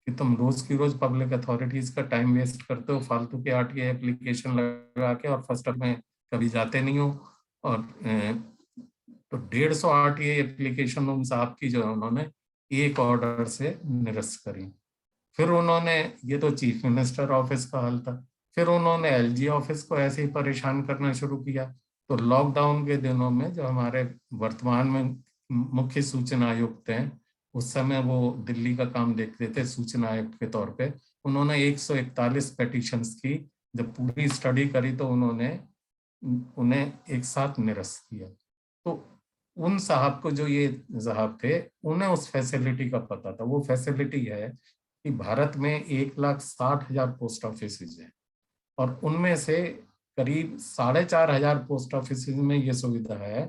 कि तुम रोज की रोज पब्लिक अथॉरिटीज का टाइम वेस्ट करते हो फालतू के आरटीआई एप्लीकेशन लगा के, और फर्स्ट में कभी जाते नहीं हो। और तो 150 आरटीआई एप्लीकेशन उन साहब की जो है उन्होंने एक ऑर्डर से निरस्त करी। फिर उन्होंने, ये तो चीफ मिनिस्टर ऑफिस का हाल था, फिर उन्होंने एलजी ऑफिस को ऐसे ही परेशान करना शुरू किया। तो लॉकडाउन के दिनों में जो हमारे वर्तमान में मुख्य सूचना आयुक्त हैं, उस समय वो दिल्ली का काम देखते थे सूचना आयुक्त के तौर पे, उन्होंने 141 पेटिशंस की। जब पूरी स्टडी करी तो उन्होंने उन्हें एक साथ निरस्त किया। तो उन साहब को, जो ये साहब थे, उन्हें उस फैसिलिटी का पता था। वो फैसिलिटी है कि भारत में 1,60,000 पोस्ट ऑफिस हैं और उनमें से करीब 4,500 पोस्ट ऑफिस में ये सुविधा है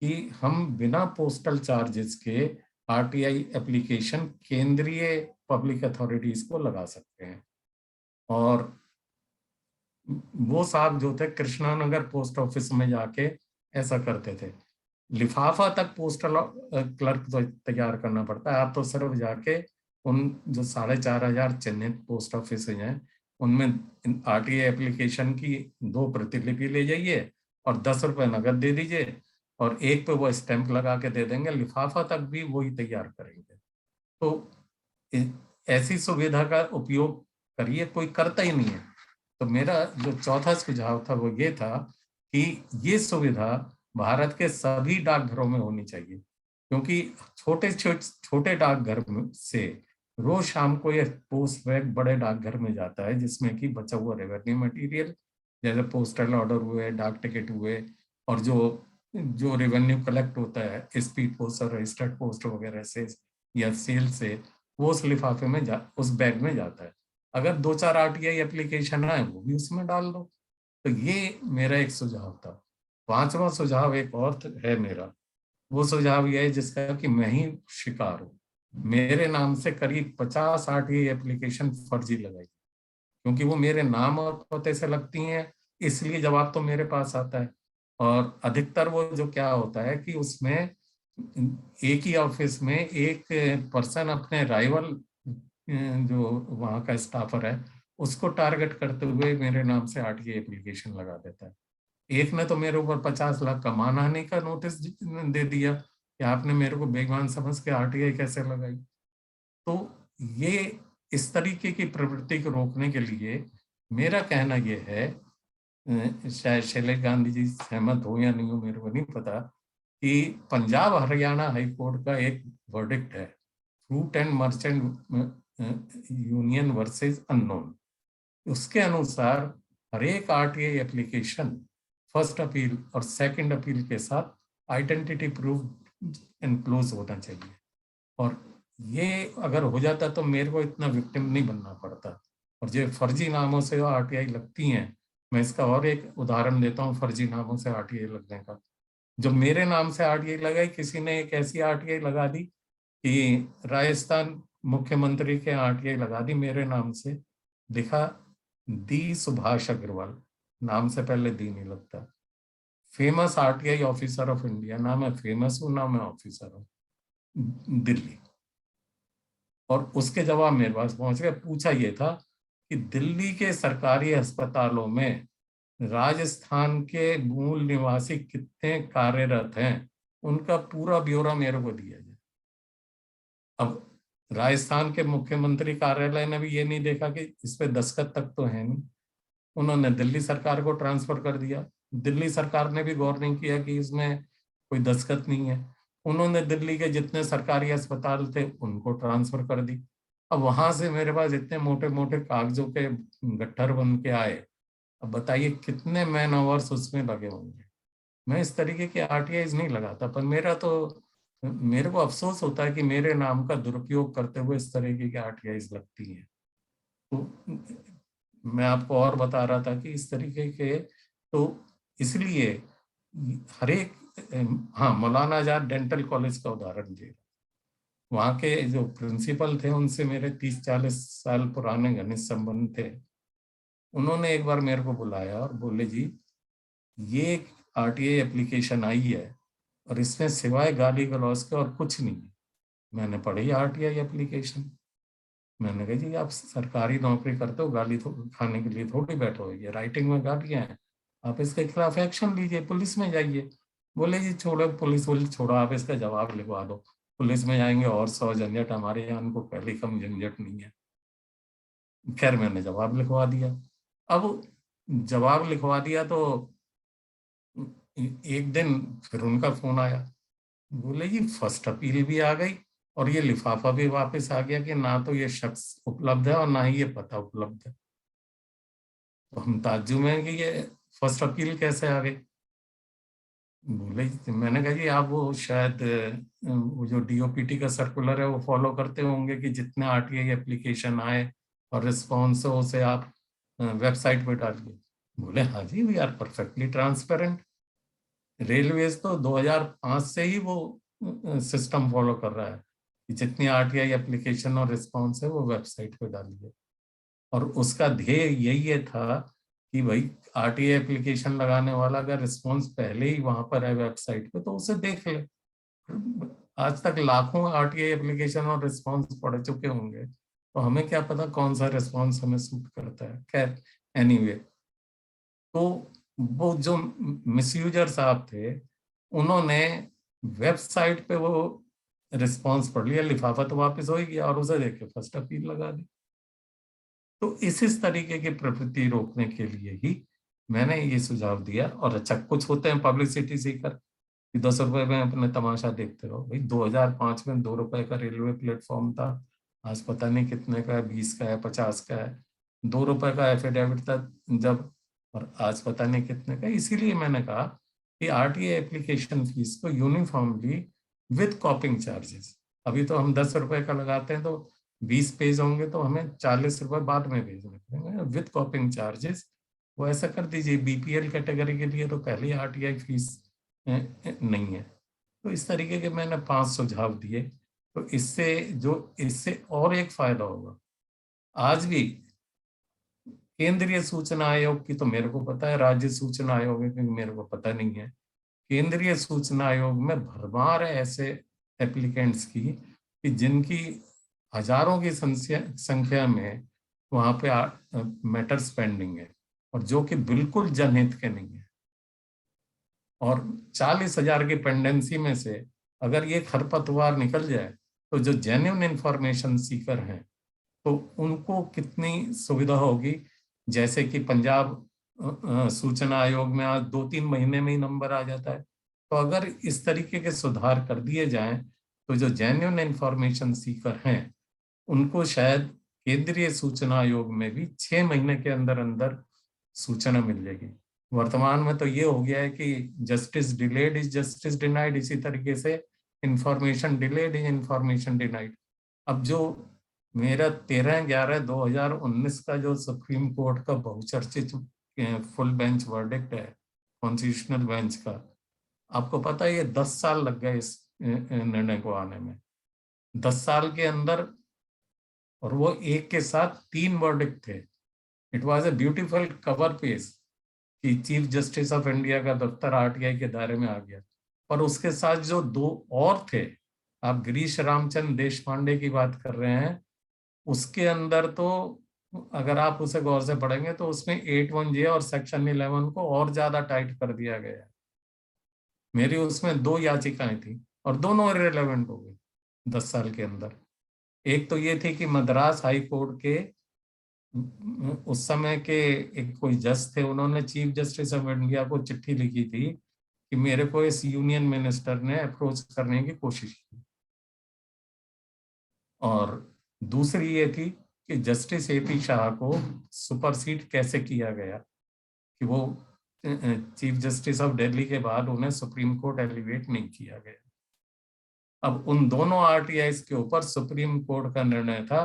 कि हम बिना पोस्टल चार्जेस के आरटीआई एप्लीकेशन केंद्रीय पब्लिक अथॉरिटीज को लगा सकते हैं। और वो साहब जो थे कृष्णानगर पोस्ट ऑफिस में जाके ऐसा करते थे। लिफाफा तक पोस्टल क्लर्क तो तैयार करना पड़ता है। आप तो सिर्फ जाके उन जो 4,500 चिन्हित पोस्ट ऑफिस हैं उनमें आरटीआई एप्लीकेशन की 2 प्रतिलिपि ले जाइए और 10 रुपए नगद दे दीजिए और एक पे वो स्टैंप लगा के दे देंगे। लिफाफा तक भी वही तैयार करेंगे। तो ऐसी सुविधा का उपयोग करिए, कोई करता ही नहीं है। तो मेरा जो चौथा सुझाव था वो ये था कि ये सुविधा भारत के सभी डाकघरों में होनी चाहिए, क्योंकि छोटे डाकघर से रोज शाम को ये पोस्ट बैग बड़े डाकघर में जाता है, जिसमें कि बचा हुआ रेवेन्यू मटेरियल जैसे पोस्टल ऑर्डर हुए, डाक टिकट हुए, और जो रेवेन्यू कलेक्ट होता है स्पीड पोस्ट और रजिस्टर्ड पोस्ट वगैरह से या सेल से, वो उस लिफाफे में उस बैग में जाता है। अगर 2-4 आरटीआई एप्लीकेशन आए वो भी उसमें डाल दो। तो ये मेरा एक सुझाव था। 5वां सुझाव एक और है मेरा। वो सुझाव ये है जिसका कि मैं ही शिकार हूँ। मेरे नाम से करीब 50 आरटीआई एप्लीकेशन फर्जी लगाई, क्योंकि वो मेरे नाम और पते से लगती हैं, इसलिए जवाब तो मेरे पास आता है। और अधिकतर वो जो क्या होता है कि उसमें एक ही ऑफिस में एक पर्सन अपने राइवल जो वहाँ का स्टाफर है उसको टारगेट करते हुए मेरे नाम से आरटीआई एप्लीकेशन लगा देता है। एक ने तो मेरे ऊपर 50 लाख का मानहानि का नोटिस दे दिया कि आपने मेरे को बेईमान समझ के आरटीआई कैसे लगाई। तो ये इस तरीके की प्रवृत्ति को रोकने के लिए मेरा कहना ये है, शायद शैलेश गांधी जी सहमत हो या नहीं हो मेरे को नहीं पता, कि पंजाब हरियाणा हाई कोर्ट का एक वर्डिक्ट है, fruit and merchant union versus unknown. उसके अनुसार हर एक आरटीआई एप्लीकेशन फर्स्ट अपील और सेकंड अपील के साथ आइडेंटिटी प्रूफ एनक्लोज होना चाहिए। और ये अगर हो जाता तो मेरे को इतना विक्टिम नहीं बनना पड़ता। और जो फर्जी नामों से आरटीआई लगती हैं, मैं इसका और एक उदाहरण देता हूँ फर्जी नामों से आरटीआई लगने का। जो मेरे नाम से आरटीआई लगाई, किसी ने एक ऐसी आरटीआई लगा दी कि राजस्थान मुख्यमंत्री के आरटीआई लगा दी मेरे नाम से, लिखा दी सुभाष अग्रवाल, नाम से पहले दी नहीं लगता, famous RTI officer of India, ना मैं फेमस हूं ना मैं ऑफिसर हूं, दिल्ली। और उसके जवाब मेरे पास पहुंच गया। पूछा ये था कि दिल्ली के सरकारी अस्पतालों में राजस्थान के मूल निवासी कितने कार्यरत हैं, उनका पूरा ब्यौरा मेरे को दिया जाए। अब राजस्थान के मुख्यमंत्री कार्यालय ने भी ये नहीं देखा कि इस पे दस्तखत तक तो है नहीं, उन्होंने दिल्ली सरकार को ट्रांसफर कर दिया। दिल्ली सरकार ने भी गौर नहीं किया कि इसमें कोई दस्तखत नहीं है, उन्होंने दिल्ली के जितने सरकारी अस्पताल थे उनको ट्रांसफर कर दी। अब वहां से मेरे पास इतने मोटे मोटे कागजों के गट्ठर बन के आए। अब बताइए कितने मैन आवर्स उसमें लगे होंगे। मैं इस तरीके के आरटीआईज नहीं लगाता, पर मेरे को अफसोस होता है कि मेरे नाम का दुरुपयोग करते हुए इस तरीके की आरटीआईज लगती हैं। तो मैं आपको और बता रहा था कि इस तरीके के, तो इसलिए हर एक, हाँ, मौलाना आजाद डेंटल कॉलेज का उदाहरण दे, वहाँ के जो प्रिंसिपल थे उनसे मेरे 30-40 साल पुराने घनिष्ठ संबंध थे। उन्होंने एक बार मेरे को बुलाया और बोले, जी ये आरटीआई एप्लीकेशन आई है और इसमें सिवाय गाली गलौज के और कुछ नहीं है। मैंने पढ़ी आरटीआई एप्लीकेशन। मैंने कहा, जी आप सरकारी नौकरी करते हो, गाली खाने के लिए थोड़ी बैठोगे, राइटिंग में गालियां हैं, आप इसके खिलाफ एक्शन लीजिए, पुलिस में जाइए। बोले, जी छोड़ो पुलिस छोड़ो, आप इसका जवाब लिखवा दो, पुलिस में जाएंगे और 100 झंझट, हमारे यहाँ उनको पहले कम झंझट नहीं है। खैर मैंने जवाब लिखवा दिया। अब जवाब लिखवा दिया तो एक दिन फिर उनका फोन आया, बोले, जी फर्स्ट अपील भी आ गई और ये लिफाफा भी वापस आ गया कि ना तो ये शख्स उपलब्ध है और ना ही ये पता उपलब्ध है। तो हम ताज्जुब में कि ये फर्स्ट अपील कैसे आ गई। बोले, मैंने कहा, जी आप वो शायद वो जो डीओपीटी का सर्कुलर है वो फॉलो करते होंगे कि जितने आरटीआई एप्लीकेशन आए और रिस्पॉन्स हो उसे आप वेबसाइट पर डालिए। बोले, हाँ जी, we are perfectly transparent. Railways तो 2005 से ही वो सिस्टम फॉलो कर रहा है कि जितनी आरटीआई एप्लीकेशन और रिस्पॉन्स है वो वेबसाइट पे डालिए। और उसका ध्येय यही था कि भाई आरटीआई एप्लीकेशन लगाने वाला अगर रिस्पॉन्स पहले ही वहां पर है वेबसाइट पे तो उसे देख ले। आज तक लाखों आरटीआई एप्लीकेशन और रिस्पॉन्स पढ़ चुके होंगे, तो हमें क्या पता कौन सा रिस्पॉन्स हमें सूट करता है। खैर एनीवे, तो वो जो मिसयूजर साहब थे उन्होंने वेबसाइट पे वो रिस्पांस पढ़ लिया, लिफाफा तो वापस हो ही गया और उसे देख के फर्स्ट अपील लगा दी। तो इस तरीके की प्रवृत्ति रोकने के लिए ही मैंने ये सुझाव दिया। और अच्छा, कुछ होते हैं पब्लिसिटी सीकर कि 10 रुपए में अपने तमाशा देखते रहो। भाई 2005 में 2 रुपए का रेलवे प्लेटफॉर्म था, आज पता नहीं कितने का है, 20 का है, 50 का है। 2 रुपए का एफिडेविट था जब, और आज पता नहीं कितने का। इसीलिए मैंने कहा कि आरटीआई एप्लीकेशन फीस को यूनिफॉर्मली विद कॉपिंग चार्जेस, अभी तो हम 10 रुपए का लगाते हैं तो 20 पेज होंगे तो हमें 40 रुपए बाद में भेजने पड़ेंगे विद कॉपिंग चार्जेस, वो ऐसा कर दीजिए। बीपीएल कैटेगरी के लिए तो पहले आरटीआई फीस नहीं है। तो इस तरीके के मैंने 5 सुझाव दिए। तो इससे और एक फायदा होगा। आज भी केंद्रीय सूचना आयोग की तो मेरे को पता है, राज्य सूचना आयोग की मेरे को पता नहीं है। केंद्रीय सूचना आयोग में भरमार है ऐसे एप्लीकेंट्स की कि जिनकी हजारों की संख्या में वहां पे मैटर्स पेंडिंग है और जो कि बिल्कुल जनहित के नहीं है। और 40,000 की पेंडेंसी में से अगर ये खरपतवार निकल जाए तो जो जेन्युइन इंफॉर्मेशन सीकर हैं तो उनको कितनी सुविधा होगी। जैसे कि पंजाब सूचना आयोग में आज 2-3 महीने में ही नंबर आ जाता है। तो अगर इस तरीके के सुधार कर दिए जाएं तो जो जेन्युइन इंफॉर्मेशन सीकर हैं उनको शायद केंद्रीय सूचना आयोग में भी 6 महीने के अंदर अंदर सूचना मिल जाएगी। वर्तमान में तो ये हो गया है कि justice delayed is justice denied, इसी तरीके से information delayed is information denied. अब जो मेरा 13/11/2019 का जो सुप्रीम कोर्ट का बहुचर्चित फुल बेंच वर्डिक्ट है कॉन्स्टिट्यूशनल बेंच का, आपको पता है ये 10 साल लग गए इस निर्णय को आने में। 10 साल के अंदर, और वो एक के साथ 3 वर्डिक्ट थे। It was a beautiful cover page कि चीफ जस्टिस ऑफ इंडिया का दफ्तर आरटीआई के दायरे में आ गया, और उसके साथ जो 2 और थे, आप गिरीश रामचंद्र देशपांडे की बात कर रहे हैं, उसके अंदर तो अगर आप उसे गौर से पढ़ेंगे तो उसमें 81J और सेक्शन 11 को और ज्यादा टाइट कर दिया गया है। मेरी उसमें 2 याचिकाएं थी और दोनों इररिलेवेंट हो गई 10 साल के अंदर। एक तो ये थी कि मद्रास हाई कोर्ट के उस समय के एक कोई जज थे, उन्होंने चीफ जस्टिस ऑफ इंडिया को चिट्ठी लिखी थी कि मेरे को इस यूनियन मिनिस्टर ने अप्रोच करने की कोशिश की। और दूसरी ये थी कि जस्टिस एपी शाह को सुपरसीड कैसे किया गया, कि वो चीफ जस्टिस ऑफ दिल्ली के बाद उन्हें सुप्रीम कोर्ट एलिवेट नहीं किया गया। अब उन दोनों आरटीआईज के ऊपर सुप्रीम कोर्ट का निर्णय था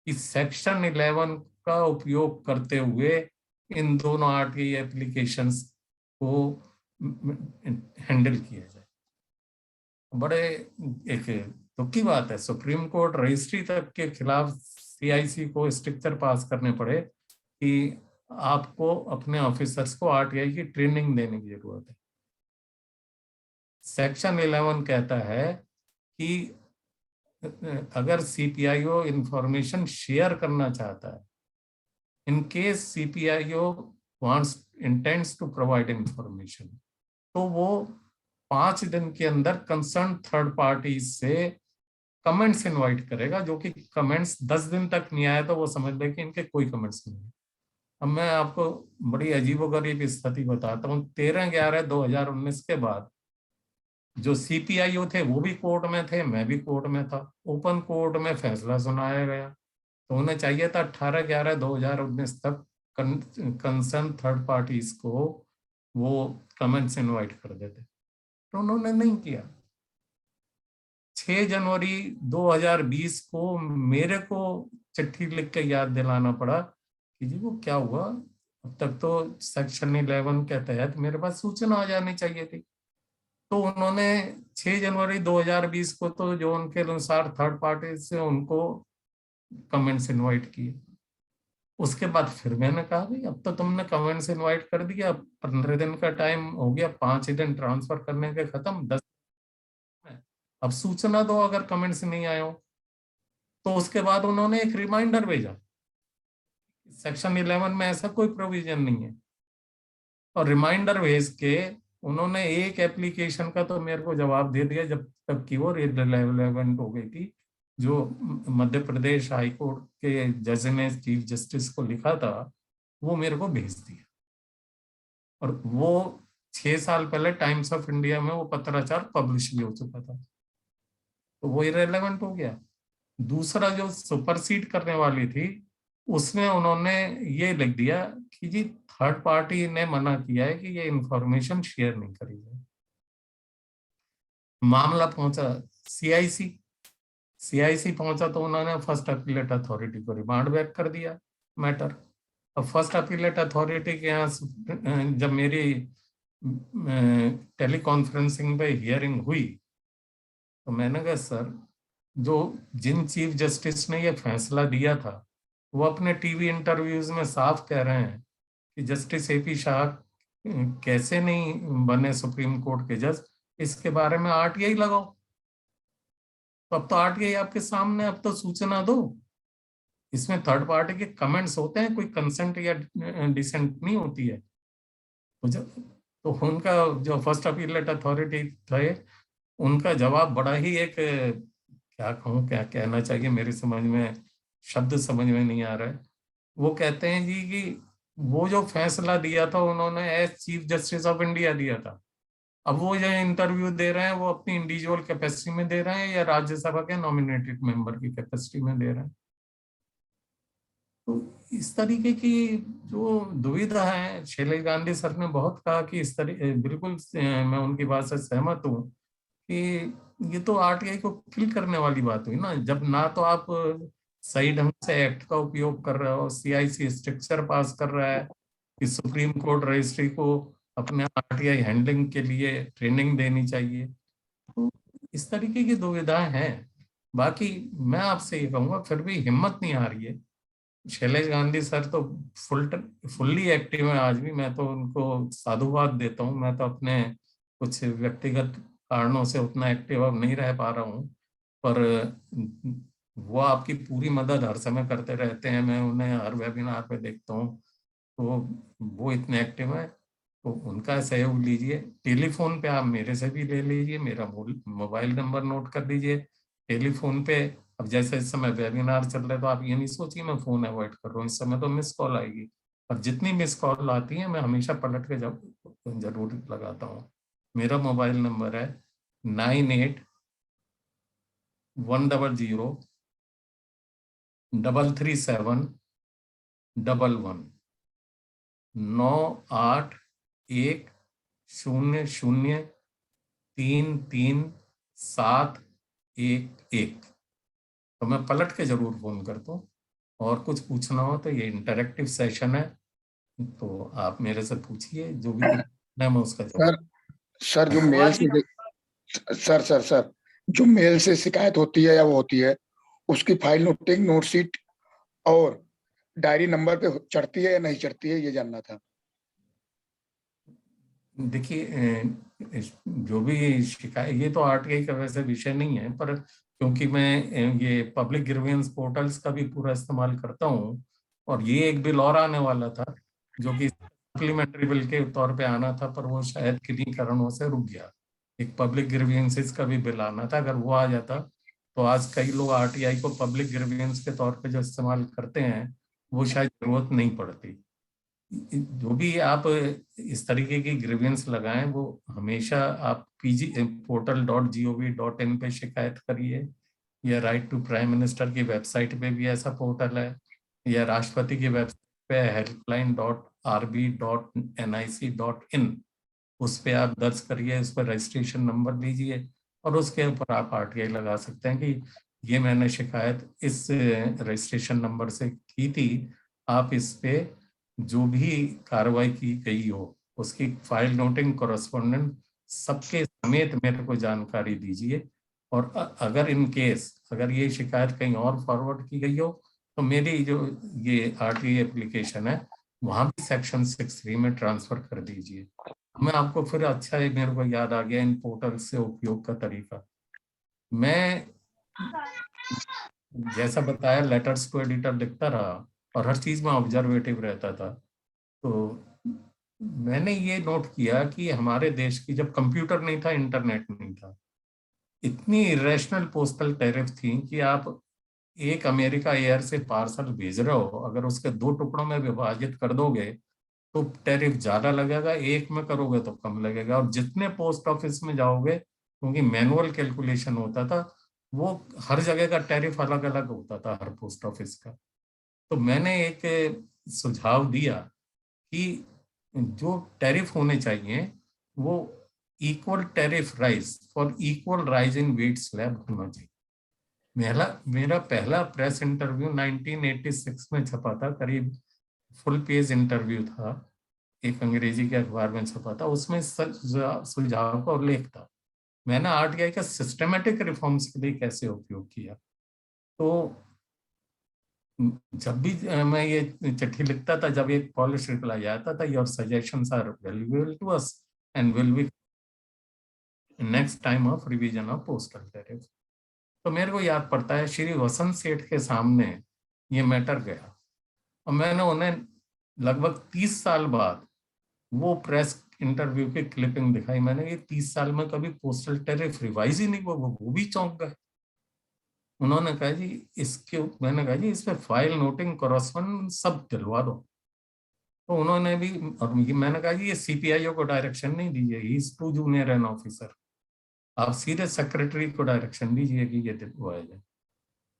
कि सेक्शन 11 का उपयोग करते हुए इन दोनों आरटीआई एप्लीकेशंस को हैंडल किया जाए। बड़े एक दुख की बात है, सुप्रीम कोर्ट रजिस्ट्री तक के खिलाफ सीआईसी को स्ट्रिक्चर पास करने पड़े कि आपको अपने ऑफिसर्स को आरटीआई की ट्रेनिंग देने की जरूरत है। सेक्शन 11 कहता है कि अगर सीपीआईओ इंफॉर्मेशन शेयर करना चाहता है, in case CPIO wants intends to provide information, तो वो 5 दिन के अंदर कंसर्न थर्ड पार्टी से कमेंट्स इनवाइट करेगा, जो कि कमेंट्स 10 दिन तक नहीं आए तो वो समझ ले कि इनके कोई कमेंट्स नहीं है। अब मैं आपको बड़ी अजीबोगरीब स्थिति बताता हूँ। 13/11/2019 के बाद जो सीपीआईओ थे वो भी कोर्ट में थे, मैं भी कोर्ट में था, ओपन कोर्ट में फैसला सुनाया गया, तो उन्हें चाहिए था 18/11/2019 तक कंसर्न थर्ड पार्टीज को वो कमेंट्स इनवाइट कर देते, तो उन्होंने नहीं किया। 6 जनवरी 2020 को मेरे को चिट्ठी लिख के याद दिलाना पड़ा कि जी वो क्या हुआ, अब तक तो सेक्शन 11 के तहत मेरे पास सूचना आ जानी चाहिए थी। तो उन्होंने 6 जनवरी 2020 को तो जो उनके अनुसार थर्ड पार्टी से उनको कमेंट्स इनवाइट किए। उसके बाद फिर मैंने कहा भाई अब तो तुमने कमेंट्स इनवाइट कर दिया, 15 दिन का टाइम हो गया, 5 दिन ट्रांसफर करने के खत्म, 10 अब सूचना दो अगर कमेंट्स नहीं आए हो। तो उसके बाद उन्होंने एक रिमाइंडर भेजा, सेक्शन 11 में ऐसा कोई प्रोविजन नहीं है, और रिमाइंडर भेज के उन्होंने एक एप्लीकेशन का तो मेरे को जवाब दे दिया जब तक कि वो रिलेवेंट हो गई थी। जो मध्य प्रदेश हाई कोर्ट के जज ने चीफ जस्टिस को लिखा था वो मेरे को भेज दिया, और वो 6 साल पहले टाइम्स ऑफ इंडिया में वो पत्राचार पब्लिश भी हो चुका था, तो वो इरेलेवेंट हो गया। दूसरा जो सुपरसीड करने वाली थी उसमें उन्होंने ये लिख दिया कि जी थर्ड पार्टी ने मना किया है कि ये इंफॉर्मेशन शेयर नहीं करी जाए। मामला पहुंचा सीआईसी पहुंचा तो उन्होंने फर्स्ट अपीलेट अथॉरिटी को रिमांड बैक कर दिया मैटर। अब फर्स्ट अपीलेट अथॉरिटी के यहाँ जब मेरी टेलीकॉन्फ्रेंसिंग पे हियरिंग हुई तो मैंने कहा सर, जो जिन चीफ जस्टिस ने ये फैसला दिया था वो अपने टीवी इंटरव्यूज में साफ कह रहे हैं कि जस्टिस एपी शाह कैसे नहीं बने सुप्रीम कोर्ट के जज, इसके बारे में आरटीआई लगाओ। तो अब तो आरटीआई आपके सामने, अब तो सूचना दो। इसमें थर्ड पार्टी के कमेंट्स होते हैं, कोई कंसेंट या डिसेंट नहीं होती है। तो उनका जो फर्स्ट अपीलेट अथॉरिटी थे उनका जवाब बड़ा ही एक, क्या कहूँ, क्या कहना चाहिए, मेरी समझ में शब्द समझ में नहीं आ रहा है। वो कहते हैं जी कि वो जो फैसला दिया था उन्होंने as chief justice of India दिया था, अब वो जो इंटरव्यू दे रहे हैं वो अपनी इंडिविजुअल कैपेसिटी में दे रहे हैं या राज्यसभा के नॉमिनेटेड मेंबर की कैपेसिटी में दे रहे हैं। तो इस तरीके की जो दुविधा है, शैलेश गांधी सर ने बहुत कहा कि इस तरीके, बिल्कुल मैं उनकी बात से सहमत हूँ कि ये तो आरटीआई को किल करने वाली बात हुई ना, जब ना तो आप सही ढंग से एक्ट का उपयोग कर रहे हो, सीआईसी स्ट्रक्चर पास कर रहा है कि सुप्रीम कोर्ट रजिस्ट्री को अपने आरटीआई हैंडलिंग के लिए ट्रेनिंग देनी चाहिए। तो इस तरीके की दुविधाएं हैं। बाकी मैं आपसे ये कहूंगा, फिर भी हिम्मत नहीं आ रही है। शैलेश गांधी सर तो फुल्ली एक्टिव है आज भी, मैं तो उनको साधुवाद देता हूँ। मैं तो अपने कुछ व्यक्तिगत कारणों से उतना एक्टिव अब नहीं रह पा रहा हूँ, पर वो आपकी पूरी मदद हर समय करते रहते हैं। मैं उन्हें हर वेबिनार पे देखता हूँ, तो वो इतने एक्टिव है, तो उनका सहयोग लीजिए। टेलीफोन पे आप मेरे से भी ले लीजिए, मेरा मोबाइल नंबर नोट कर लीजिए। टेलीफोन पे अब जैसे इस समय वेबिनार चल रहा है, तो आप ये नहीं सोचिए मैं फोन अवॉइड कर रहा हूँ, इस समय तो मिस कॉल आएगी, और जितनी मिस कॉल आती है मैं हमेशा पलट के जरूर लगाता हूँ। मेरा मोबाइल नंबर है 9811033711 9810033711। तो मैं पलट के जरूर फोन करता हूँ, और कुछ पूछना हो तो ये इंटरेक्टिव सेशन है, तो आप मेरे से पूछिए, जो भी पूछना है मैं उसका जवाब। सर जो मेल से सर जो मेल से शिकायत होती है या वो होती है, उसकी फाइल नोटिंग, नोटशीट और डायरी नंबर पे चढ़ती है या नहीं चढ़ती है, ये जानना था। देखिए, जो भी शिकायत, ये तो आरटीआई का वैसे विषय नहीं है, पर क्योंकि मैं ये पब्लिक ग्रीवेंस पोर्टल्स का भी पूरा इस्तेमाल करता हूँ, और ये एक बिल और आने वाला था जो कि सप्लीमेंट्री बिल के तौर पे आना था, पर वो शायद किन्हीं कारणों से रुक गया। एक पब्लिक ग्रीवेंसेस का भी बिल आना था, अगर वो आ जाता तो आज कई लोग आरटीआई को पब्लिक ग्रीवेंस के तौर पे जो इस्तेमाल करते हैं, वो शायद जरूरत नहीं पड़ती। जो भी आप इस तरीके की ग्रीवेंस लगाएं, वो हमेशा आप pg portal.gov.in पे शिकायत करिए, या राइट टू प्राइम मिनिस्टर की वेबसाइट पे भी ऐसा पोर्टल है, या राष्ट्रपति की वेबसाइट पे helpline.rb.nic.in, उस पे आप दर्ज करिए, उस पर रजिस्ट्रेशन नंबर लीजिए, और उसके ऊपर आप आरटीआई लगा सकते हैं कि ये मैंने शिकायत इस रजिस्ट्रेशन नंबर से की थी, आप इस पे जो भी कार्रवाई की गई हो उसकी फाइल नोटिंग कॉरेस्पॉन्डेंट सबके समेत मेरे को जानकारी दीजिए। और अगर इन केस अगर ये शिकायत कहीं और फॉरवर्ड की गई हो, तो मेरी जो ये आरटीआई एप्लीकेशन है वहां भी सेक्शन 6(3) में ट्रांसफर कर दीजिए। मैं आपको फिर, अच्छा है मेरे को याद आ गया इन पोर्टल से उपयोग का तरीका। मैं जैसा बताया लेटर्स टू एडिटर लिखता रहा, और हर चीज में ऑब्जर्वेटिव रहता था। तो मैंने ये नोट किया कि हमारे देश की, जब कंप्यूटर नहीं था, इंटरनेट नहीं था, इतनी इरेशनल पोस्टल टैरिफ थी कि आप एक अमेरिका एयर से पार्सल भेज रहे हो, अगर उसके 2 टुकड़ों में विभाजित कर दोगे तो टैरिफ ज्यादा लगेगा, एक में करोगे तो कम लगेगा। और जितने पोस्ट ऑफिस में जाओगे, क्योंकि मैनुअल कैलकुलेशन होता था, वो हर जगह का टैरिफ अलग अलग होता था हर पोस्ट ऑफिस का। तो मैंने एक सुझाव दिया कि जो टैरिफ होने चाहिए वो equal tariff rise for equal rise in weight slab होना चाहिए। मेरा पहला प्रेस इंटरव्यू 1986 में छपा था, करीब फुल पेज इंटरव्यू था, एक अंग्रेजी के अखबार में छपा था, उसमें सुझाव का उल्लेख था। मैंने आरटीआई का सिस्टमेटिक रिफॉर्म्स के लिए कैसे उपयोग किया। तो जब भी मैं ये चिट्ठी लिखता था, जब एक पॉलिश रिप्लाई आता था, your suggestions are valuable to us and will be next time of revision of postal tariff. तो मेरे को याद पड़ता है श्री वसंत सेठ के सामने ये मैटर गया, और मैंने उन्हें लगभग 30 साल बाद वो प्रेस इंटरव्यू की क्लिपिंग दिखाई। मैंने ये 30 साल में कभी पोस्टल टैरिफ रिवाइज ही नहीं हुआ, वो भी चौंक गए। उन्होंने कहा जी मैंने कहा जी इसमें फाइल नोटिंग कॉरेस्पॉन्डेंट सब दिलवा दो। तो उन्होंने भी, और मैंने कहा जी ये सीपीआईओ को डायरेक्शन नहीं दीजिए, he is too junior an officer, आप सीधे सेक्रेटरी को डायरेक्शन दीजिए कि ये दिलवाया जाए।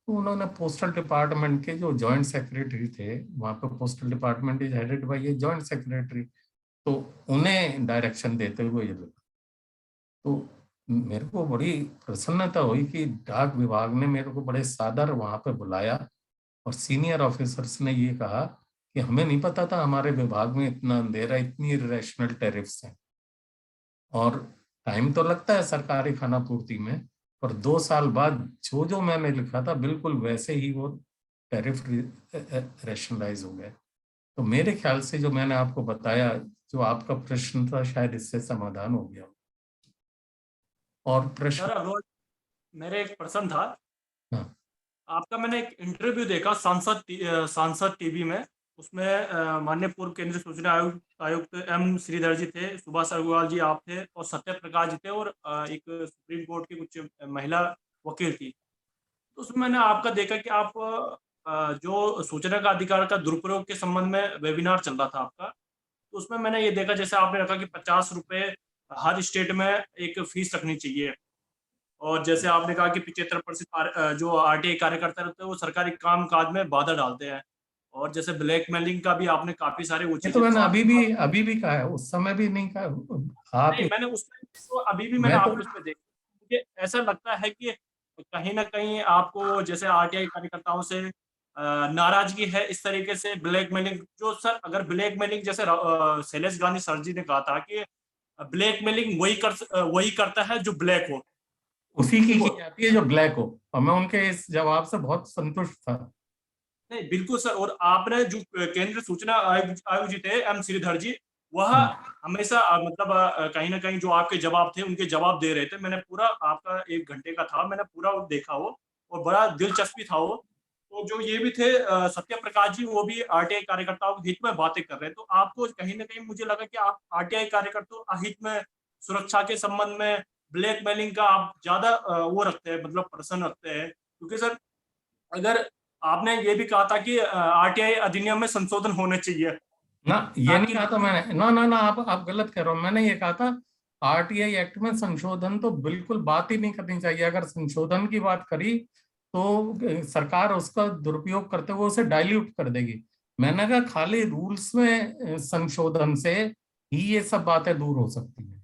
तो उन्होंने पोस्टल डिपार्टमेंट के जो जॉइंट सेक्रेटरी थे, वहां पे postal department is headed by ये जॉइंट सेक्रेटरी, तो उन्हें डायरेक्शन देते हुए ये लिखा। तो मेरे को बड़ी प्रसन्नता हुई कि डाक विभाग ने मेरे को बड़े सादर वहां पे बुलाया और सीनियर ऑफिसर्स ने ये कहा कि हमें नहीं पता था हमारे विभाग में इतना अंधेरा, इतनी इरेशनल टैरिफ्स हैं। और टाइम तो लगता है सरकारी खाना पूर्ति में, पर 2 साल बाद जो जो मैंने लिखा था बिल्कुल वैसे ही वो टैरिफ रेशनलाइज हो गए। तो मेरे ख्याल से जो मैंने आपको बताया, जो आपका प्रश्न था, शायद इससे समाधान हो गया। और प्रश्न सर अग्रवाल, मेरे एक प्रश्न था। हाँ। आपका मैंने एक इंटरव्यू देखा सांसद टीवी में, उसमें माननीय पूर्व केंद्रीय सूचना आयुक्त एम श्रीधर जी थे, सुभाष अग्रवाल जी आप थे और सत्य प्रकाश जी थे, और एक सुप्रीम कोर्ट की कुछ महिला वकील थी। तो उसमें मैंने आपका देखा कि आप जो सूचना का अधिकार का दुरुपयोग के संबंध में वेबिनार चल रहा था आपका, तो उसमें मैंने ये देखा, जैसे आपने रखा कि 50 रुपए हर स्टेट में एक फीस रखनी चाहिए, और जैसे आपने कहा कि 75% जो आरटीआई कार्यकर्ता रहते हैं वो सरकारी काम काज में बाधा डालते हैं, और जैसे ब्लैकमेलिंग का भी आपने काफी सारे वो ये चीजें, तो मैंने अभी भी कहा है, उस समय भी नहीं कहा। आप नहीं, मैंने उसमें तो अभी भी मैंने मैं तो आपको उसमें देखा, मुझे ऐसा लगता है कि कहीं ना कहीं आपको जैसे आरटीआई कार्यकर्ताओं से नाराजगी है इस तरीके से ब्लैकमेलिंग। जो सर अगर ब्लैकमेलिंग, जैसे शैलेश गांधी सर जी ने कहा था कि ब्लैकमेलिंग वही करता है जो ब्लैक हो, उसी की जाती है जो ब्लैक हो, और मैं उनके इस जवाब से बहुत संतुष्ट था। नहीं बिल्कुल सर, और आपने जो केंद्रीय सूचना आयोग जी थे एम श्रीधर जी, वह हमेशा मतलब कहीं ना कहीं जो आपके जवाब थे उनके जवाब दे रहे थे। मैंने पूरा आपका 1 घंटे का था, मैंने पूरा वो देखा वो, और बड़ा दिलचस्पी था वो। तो जो ये भी थे सत्य प्रकाश जी, वो भी आरटीआई कार्यकर्ताओं के हित में बातें कर रहे हैं। तो आपको कहीं ना कहीं मुझे लगा कि आप आरटीआई कार्यकर्ताओं हित में, सुरक्षा के संबंध में, ब्लैकमेलिंग का आप ज्यादा वो रखते हैं, मतलब प्रश्न रखते हैं। क्योंकि सर अगर आपने ये भी कहा था कि आरटीआई अधिनियम में संशोधन होने चाहिए ना, ये नहीं कहा था मैंने, ना ना ना, आप गलत कह रहे हो। मैंने ये कहा था आरटीआई एक्ट में संशोधन तो बिल्कुल बात ही नहीं करनी चाहिए। अगर संशोधन की बात करी तो सरकार उसका दुरुपयोग करते हुए उसे डाइल्यूट कर देगी। मैंने कहा खाली रूल्स में संशोधन से ही ये सब बातें दूर हो सकती है।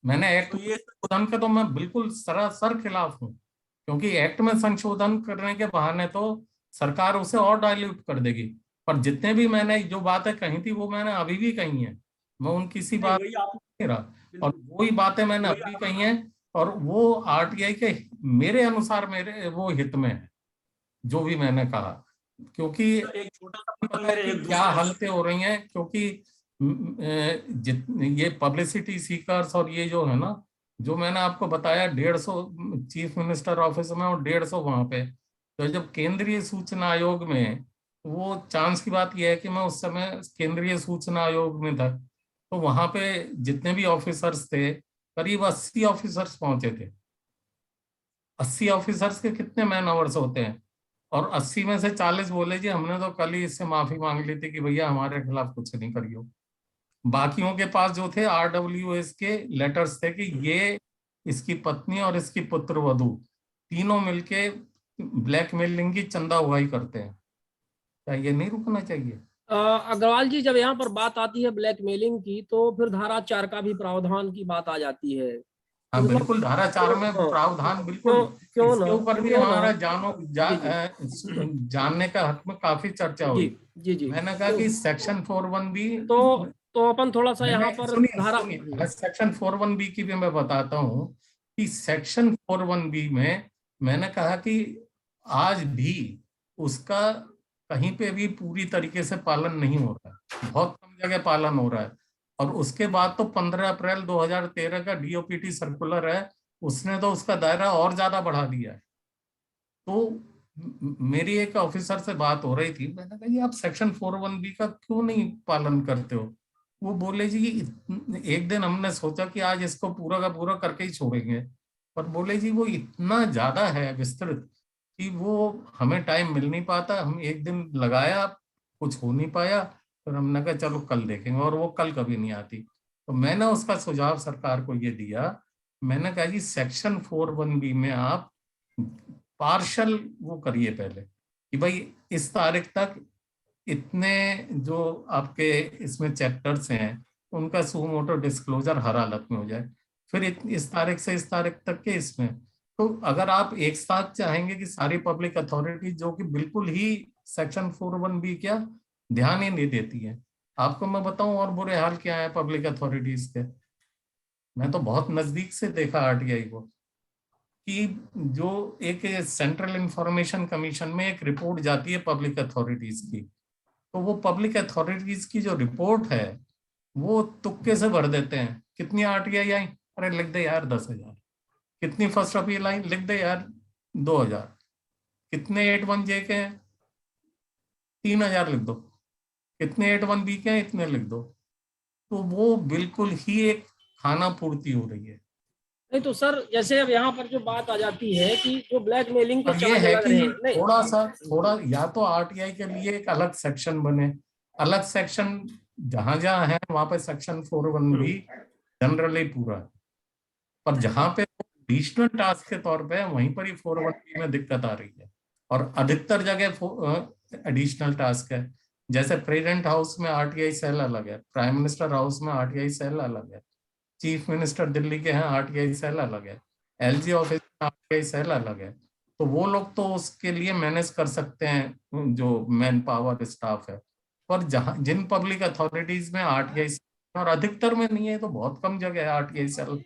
मैंने एक्ट में संशोधन के तो मैं बिल्कुल सरासर खिलाफ हूँ, क्योंकि एक्ट में संशोधन करने के बहाने तो सरकार उसे और डाइल्यूट कर देगी। पर जितने भी मैंने जो बातें कही थी वो मैंने अभी भी कही है, मैं उन किसी बात नहीं रहा, और वही बातें मैंने अभी कही है, और वो आरटीआई के मेरे अनुसार मेरे वो हित में है जो भी मैंने कहा। क्योंकि एक छोटा सा क्या हालतें हो रही हैं, क्योंकि ये पब्लिसिटी सीकर्स और ये जो है ना, जो मैंने आपको बताया 150 चीफ मिनिस्टर ऑफिस में और 150 वहां पे, तो जब केंद्रीय सूचना आयोग में, वो चांस की बात यह है कि मैं उस समय केंद्रीय सूचना आयोग में था, तो वहां पे जितने भी ऑफिसर्स थे करीब 80 ऑफिसर्स पहुंचे थे। 80 ऑफिसर्स के कितने मैन आवर्स होते हैं, और 80 में से 40 बोले जी हमने तो कल ही इससे माफी मांग ली थी कि भैया हमारे खिलाफ कुछ नहीं करियो। बाकियों के पास जो थे आरडब्ल्यूएस के लेटर्स थे कि ये इसकी पत्नी और इसकी पुत्र वधू तीनों मिलके ब्लैकमेलिंग की चंदा उगाही करते हैं। क्या ये नहीं रुकना चाहिए? अग्रवाल जी, जब यहाँ पर बात आती है ब्लैकमेलिंग की, तो फिर धारा 4 का भी प्रावधान की बात आ जाती है। हाँ बिल्कुल, धारा 4 में प्रावधान बिल्कुल, क्यों इसके ना, ऊपर भी क्यों ना? हमारा जानने का हक में काफी चर्चा हुई। जी जी। मैंने कहा कि सेक्शन 41 भी, तो अपन थोड़ा सा यहाँ पर धारा, सेक्शन 41 बी की भी मैं बताता हूँ कि सेक्शन 41 बी में मैंने कहा कि आज भी उसका कहीं पे भी पूरी तरीके से पालन नहीं हो रहा है, बहुत कम जगह पालन हो रहा है। और उसके बाद तो 15 अप्रैल 2013 का डीओपीटी सर्कुलर है, उसने तो उसका दायरा और ज्यादा बढ़ा दिया है। तो मेरी एक ऑफिसर से बात हो रही थी, मैंने कहा जी आप सेक्शन 41 बी का क्यों नहीं पालन करते हो? वो बोले जी एक दिन हमने सोचा कि आज इसको पूरा का पूरा करके ही छोड़ेंगे, पर बोले जी वो इतना ज्यादा है विस्तृत कि वो हमें टाइम मिल नहीं पाता। हम एक दिन लगाया, कुछ हो नहीं पाया, फिर हमने कहा चलो कल देखेंगे, और वो कल कभी नहीं आती। तो मैंने उसका सुझाव सरकार को ये दिया, मैंने कहा जी सेक्शन 41 बी में आप पार्शल वो करिए पहले कि भाई इस तारीख तक इतने जो आपके इसमें चैप्टर्स हैं उनका सुमोटो डिस्क्लोजर हर हालत में हो जाए, फिर इस तारीख से इस तारीख तक के इसमें। तो अगर आप एक साथ चाहेंगे कि सारी पब्लिक अथॉरिटी जो कि बिल्कुल ही सेक्शन 4(1)(b क्या ध्यान ही नहीं देती है, आपको मैं बताऊं और बुरे हाल क्या है पब्लिक अथॉरिटीज के। मैं तो बहुत नजदीक से देखा आरटीआई को कि जो एक सेंट्रल इंफॉर्मेशन कमीशन में एक रिपोर्ट जाती है पब्लिक अथॉरिटीज की, तो वो पब्लिक अथॉरिटीज की जो रिपोर्ट है वो तुक्के से भर देते हैं। कितनी आरटीआई आई, अरे लिख दे यार 10,000। कितनी फर्स्ट अपील आई, लिख दे यार 2,000। कितने 8(1)(j के हैं, 3,000 लिख दो। कितने 8(1)(b के हैं, इतने लिख दो। तो वो बिल्कुल ही एक खाना पूर्ति हो रही है। नहीं तो सर जैसे अब यहाँ पर जो बात आ जाती है कि जो ब्लैकमेलिंग के अब ये चार्ज है लग कि रहे हैं, नहीं थोड़ा या तो आरटीआई के लिए एक अलग सेक्शन बने, अलग सेक्शन जहां जहां है वहां पे सेक्शन 4(1)(b जनरली पूरा है, पर जहां पे एडिशनल टास्क के तौर पे वहीं पर ही 4(1)(b में दिक्कत आ रही है। और अधिकतर जगह एडिशनल टास्क है, जैसे प्रेसिडेंट हाउस में आरटीआई सेल अलग है, प्राइम मिनिस्टर हाउस में आरटीआई सेल अलग है, चीफ मिनिस्टर दिल्ली के हैं आरटीआई सेल अलग है, एलजी ऑफिस में आरटीआई सेल अलग है। तो वो लोग तो उसके लिए मैनेज कर सकते हैं जो मैन पावर स्टाफ है, पर जहां जिन पब्लिक अथॉरिटीज में आरटीआई और अधिकतर में नहीं है तो बहुत कम जगह है आरटीआई सेल।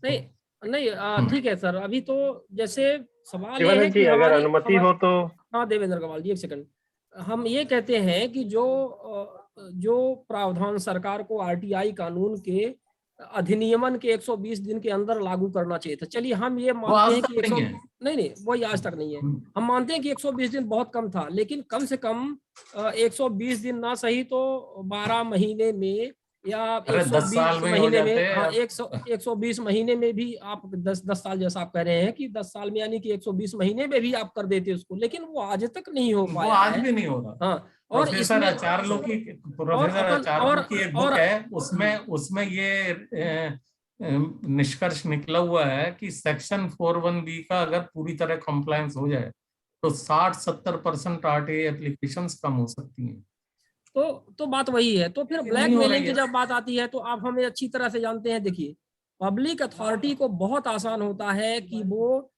नहीं नहीं ठीक है सर। अभी तो जैसे सवाल ये है शिवानंद जी, कि अगर अनुमति हो तो। हाँ देवेंद्र गवाल जी, एक सेकंड। हम ये कहते हैं कि जो प्रावधान सरकार को आरटीआई कानून के अधिनियमन के 120 दिन के अंदर लागू करना चाहिए था। चलिए हम ये वो मानते आज हैं तक कि 100 नहीं है। नहीं वही आज तक नहीं है। हम मानते हैं कि 120 दिन बहुत कम था, लेकिन कम से कम 120 दिन ना सही तो 12 महीने में या अरे 10 साल 120 में हो महीने में, जाते हाँ हैं। 120 महीने में भी आप 10 साल जैसा आप कह रहे हैं कि 10 साल में यानी कि 120 महीने में भी आप कर देते उसको, लेकिन वो आज तक नहीं हो वो पाया आज है। भी नहीं हो रहा। हाँ और प्रोफेसर इसमें आचार्य की एक बुक है, उसमें ये निष्कर्ष निकला हुआ है कि सेक्शन 4(1)(b का अगर पूरी तरह कंप्लायंस हो जाए तो 60-70% आरटीआई एप्लीकेशंस कम हो सकती हैं। तो बात वही है। तो फिर नहीं हो ब्लैकमेलिंग रही की है। जब बात आती है तो आप हमें अच्छी तरह से जानते हैं। देखिए पब्लिक अथॉरिटी को बहुत आसान होता है कि वो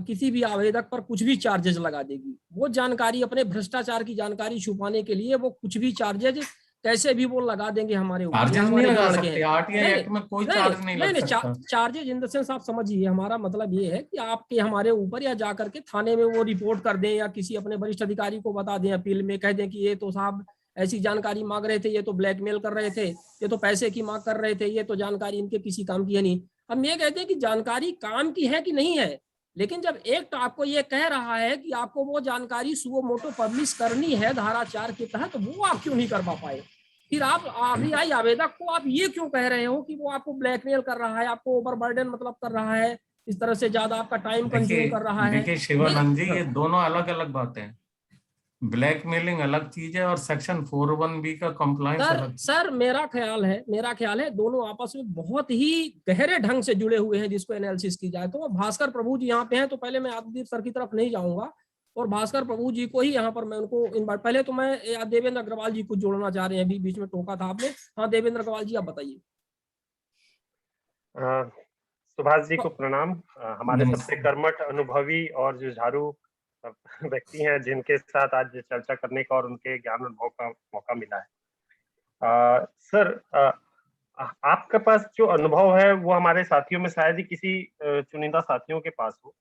किसी भी आवेदक पर कुछ भी चार्जेस लगा देगी। वो जानकारी अपने भ्रष्टाचार की जानकारी छुपाने के लिए वो कुछ भी चार्जेस कैसे भी वो लगा देंगे हमारे ऊपर। चार्जेस नहीं हमारे जो लगा लड़के सकते, हैं आरटीआई एक्ट में कोई चार्ज नहीं लग सकता। चार्जेस इन द सेंस आप समझिए, हमारा मतलब ये है कि आपके हमारे ऊपर या जाकर के थाने में वो रिपोर्ट कर दें या किसी अपने वरिष्ठ अधिकारी को बता दें, अपील में कह दें कि ये तो साहब ऐसी जानकारी मांग रहे थे, ये तो ब्लैकमेल कर रहे थे, ये तो पैसे की मांग कर रहे थे, ये तो जानकारी इनके किसी काम की है नहीं। हम ये कहते हैं कि जानकारी काम की है कि नहीं है, लेकिन जब एक्ट आपको ये कह रहा है कि आपको वो जानकारी सुओ मोटो पब्लिश करनी है धारा 4 के तहत, वो आप क्यों नहीं करवा पाए? फिर आप आरटीआई आवेदक को आप ये क्यों कह रहे हो कि वो आपको ब्लैकमेल कर रहा है, आपको ओवरबर्डन मतलब कर रहा है, इस तरह से ज्यादा आपका टाइम कंज्यूम कर रहा है? देखिए शिवानंद जी, ये दोनों अलग अलग बातें हैं। ब्लैकमेलिंग अलग चीज है और सेक्शन 4(1)(b का कंप्लायंस अलग। सर मेरा ख्याल है दोनों आपस में बहुत ही गहरे ढंग से जुड़े हुए हैं जिसको एनालिसिस की जाए तो। भास्कर प्रभु जी यहाँ पे हैं, तो पहले मैं आदित्य सर की तरफ नहीं जाऊंगा और भास्कर प्रभु जी को ही यहाँ पर मैं उनको इनवाइट, पहले तो मैं देवेंद्र अग्रवाल जी को जोड़ना चाह रहे हैं, अभी बीच में टोका था आपने। हाँ देवेंद्र अग्रवाल जी आप बताइए। सुभाष जी को प्रणाम। हमारे सबसे कर्मठ, अनुभवी और जुझारू व्यक्ति हैं जिनके साथ आज चर्चा करने का और उनके ज्ञान अनुभव का मौका मिला है। सर, आपके पास जो अनुभव है वो हमारे साथियों में शायद ही किसी चुनिंदा साथियों के पास हो,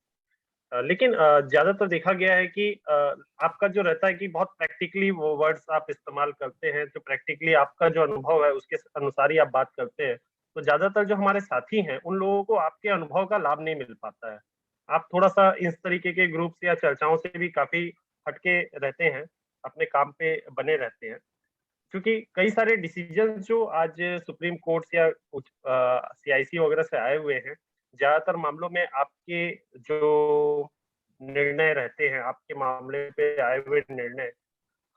लेकिन ज्यादातर देखा गया है कि आपका जो रहता है कि बहुत प्रैक्टिकली वो वर्ड्स आप इस्तेमाल करते हैं, जो प्रैक्टिकली आपका जो अनुभव है उसके अनुसार ही आप बात करते हैं। तो ज्यादातर जो हमारे साथी हैं उन लोगों को आपके अनुभव का लाभ नहीं मिल पाता है। आप थोड़ा सा इस तरीके के ग्रुप्स या चर्चाओं से भी काफी हटके रहते हैं, अपने काम पे बने रहते हैं, क्योंकि कई सारे डिसीजन जो आज सुप्रीम कोर्ट या सीआईसी वगैरह से आए हुए हैं, ज्यादातर मामलों में आपके जो निर्णय रहते हैं, आपके मामले पे आए हुए निर्णय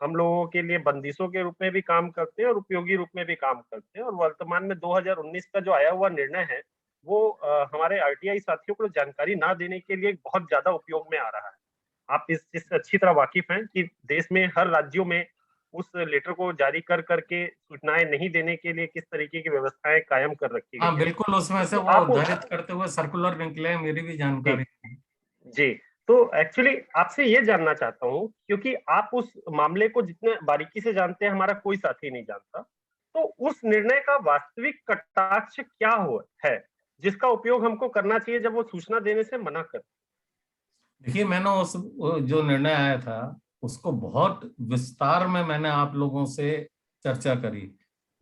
हम लोगों के लिए बंदिशों के रूप में भी काम करते हैं और उपयोगी रूप में भी काम करते हैं। और वर्तमान में 2019 का जो आया हुआ निर्णय है वो हमारे आरटीआई साथियों को जानकारी ना देने के लिए बहुत ज्यादा उपयोग में आ रहा है। आप इससे अच्छी तरह वाकिफ हैं कि देश में हर राज्यों में उस लेटर को जारी कर करके सूचनाएं नहीं देने के लिए किस तरीके की व्यवस्थाएं कायम कर रखी गई हाँ हैं। बिल्कुल, उसमें से तो वो आप उद्धृत करते हुए सर्कुलर निकले, मेरी भी जानकारी थी। जी, तो एक्चुअली आपसे ये जानना चाहता हूँ, क्योंकि आप उस मामले को जितने बारीकी से जानते हैं हमारा कोई साथी नहीं जानता, तो उस निर्णय का वास्तविक कटाक्ष क्या है जिसका उपयोग हमको करना चाहिए जब वो सूचना देने से मना कर। देखिए, मैंने वो जो निर्णय आया था उसको बहुत विस्तार में मैंने आप लोगों से चर्चा करी।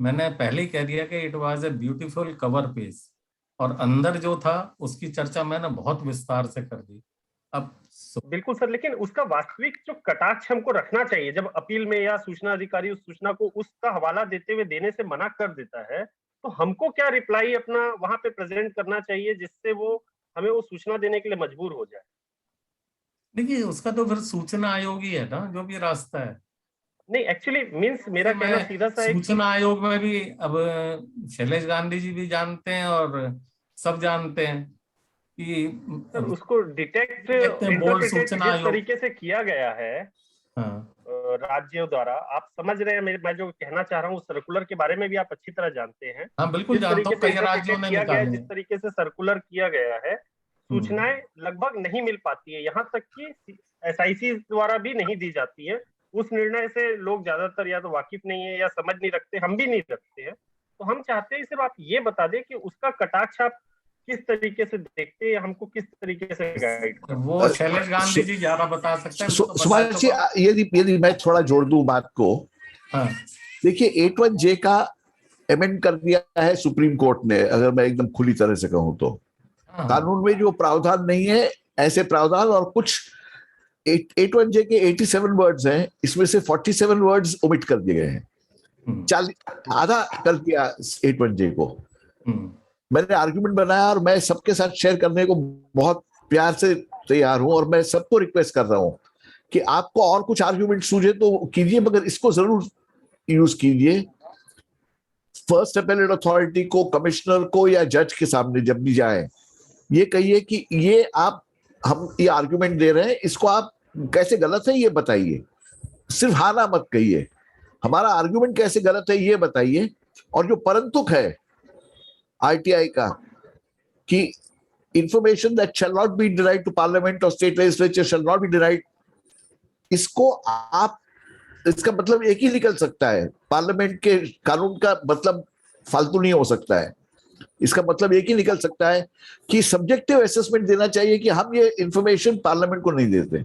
मैंने पहले ही कह दिया कि it was a beautiful cover page, और अंदर जो था उसकी चर्चा मैंने बहुत विस्तार से कर दी। अब बिल्कुल सर, लेकिन उसका वास्तविक जो कटाक्ष हमको रखना चाहिए जब अपील में या सूचना अधिकारी उस सूचना को उसका हवाला देते हुए देने से मना कर देता है, तो हमको क्या रिप्लाई अपना वहां पे प्रेजेंट करना चाहिए जिससे वो हमें वो सूचना देने के लिए मजबूर हो जाए। देखिए, उसका तो फिर सूचना आयोग ही है ना, जो भी रास्ता है। नहीं, एक्चुअली मीन्स मेरा कहना सीधा सा है सूचना आयोग में भी अब शैलेश गांधी जी भी जानते हैं और सब जानते हैं कि सर उसको डिटेक्ट बोर्ड इंटरप्रेटेड सूचना जिस तरीके से किया गया है राज्यों द्वारा, आप समझ रहे हैं मैं जो कहना चाह रहा हूँ। सर्कुलर के बारे में भी आप अच्छी तरह जानते हैं। हाँ बिल्कुल जानता हूँ, कई राज्यों ने निकाले। जिस तरीके से सर्कुलर किया गया है, सूचनाएं लगभग नहीं मिल पाती है, यहाँ तक कि SIC द्वारा भी नहीं दी जाती है। उस निर्णय से लोग ज्यादातर या तो वाकिफ नहीं है या समझ नहीं रखते, हम भी नहीं रखते हैं। तो हम चाहते हैं सिर्फ आप ये बता दें कि उसका कटाक्ष आप किस तरीके से देखते हैं, हमको किस तरीके से गाइड। वो शैलेश गांधी जी ज्यादा बता सकते हैं। सुभाष जी, यदि मैं थोड़ा जोड़ दूं बात को। हाँ। देखिए, 81J का अमेंड कर दिया है सुप्रीम कोर्ट ने, अगर मैं एकदम खुली तरह से कहूं तो। कानून में जो प्रावधान नहीं है ऐसे प्रावधान, और कुछ 81J के 87 वर्ड्स हैं, इसमें से 47 वर्ड्स ओमिट कर दिए गए हैं। आधा कर दिया 81J को। मैंने आर्गुमेंट बनाया और मैं सबके साथ शेयर करने को बहुत प्यार से तैयार हूं, और मैं सबको रिक्वेस्ट कर रहा हूं कि आपको और कुछ आर्गुमेंट सूझे तो कीजिए, मगर इसको जरूर यूज कीजिए। फर्स्ट अपेलेट अथॉरिटी को, कमिश्नर को या जज के सामने जब भी जाए, ये कहिए कि ये हम ये आर्गुमेंट दे रहे हैं, इसको आप कैसे गलत है ये बताइए। सिर्फ हाँ ना मत कहिए, हमारा आर्गुमेंट कैसे गलत है ये बताइए। और जो परंतुक है RTI का कि information that shall not be denied to parliament और state legislature shall not be denied, इसको आप, इसका मतलब एक ही निकल सकता है, पार्लियामेंट के कानून का मतलब फालतू नहीं हो सकता है। इसका मतलब एक ही निकल सकता है कि सब्जेक्टिव असेसमेंट देना चाहिए कि हम ये इंफॉर्मेशन पार्लियामेंट को नहीं देते।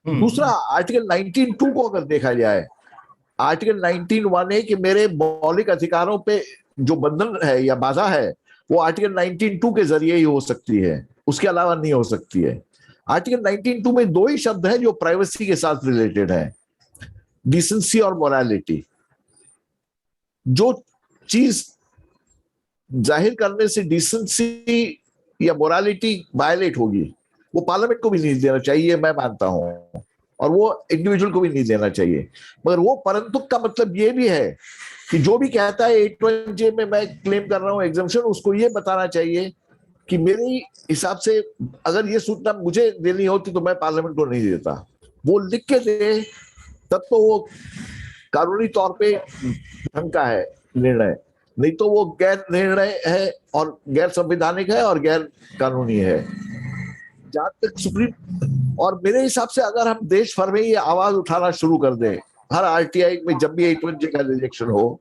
दूसरा, आर्टिकल 19(2) को अगर देखा जाए, आर्टिकल 19(1) है कि मेरे मौलिक अधिकारों पे जो बंधन है या बाधा है वो आर्टिकल 19(2) के जरिए ही हो सकती है, उसके अलावा नहीं हो सकती है। आर्टिकल 19(2) में दो ही शब्द हैं जो प्राइवेसी के साथ रिलेटेड है, डिसेंसी और मोरालिटी। जो चीज जाहिर करने से डिसेंसी या मोरालिटी वायलेट होगी वो पार्लियामेंट को भी नहीं देना चाहिए, मैं मानता हूं, और वो इंडिविजुअल को भी नहीं देना चाहिए। मगर वो परंतुक का मतलब ये भी है कि जो भी कहता है 81J में मैं क्लेम कर रहा हूं एग्जम्पशन, उसको ये बताना चाहिए कि मेरे हिसाब से अगर ये सूचना मुझे देनी होती तो मैं पार्लियामेंट को नहीं देता। वो लिख के दे, तब तो वो कानूनी तौर पे ढंग का है निर्णय, नहीं तो वो गैर निर्णय है और गैर संवैधानिक है और गैर कानूनी है। जहां तक सुप्रीम, और मेरे हिसाब से अगर हम देश भर में ये आवाज उठाना शुरू कर दें, हर RTI में जब भी 81J का रिजेक्शन हो,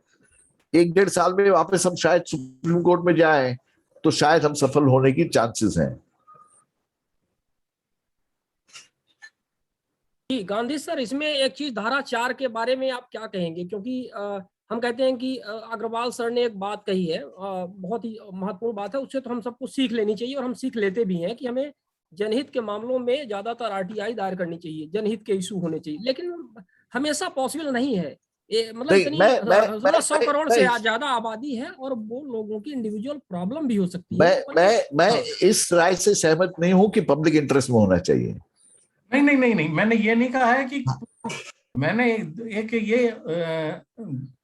1-1.5 साल में वापस हम शायद सुप्रीम कोर्ट में जाएं तो शायद हम सफल होने की चांसेस हैं। जी गांधी सर, इसमें एक चीज धारा 4 के बारे में आप क्या कहेंगे? क्योंकि हम कहते हैं कि अग्रवाल सर ने एक बात कही है, बहुत ही महत्वपूर्ण बात है, उससे तो हम सबको सीख लेनी चाहिए और हम सीख लेते भी हैं कि हमें जनहित के मामलों में ज्यादातर RTI दायर करनी चाहिए, जनहित के इशू होने चाहिए, लेकिन हमेशा पॉसिबल नहीं है। मतलब इतनी 1600 करोड़ से ज्यादा आबादी है और वो लोगों की इंडिविजुअल प्रॉब्लम भी हो सकती है। मैं इस राय से सहमत नहीं हूं कि पब्लिक इंटरेस्ट में होना चाहिए। नहीं, मैंने ये नहीं कहा है कि, मैंने एक ये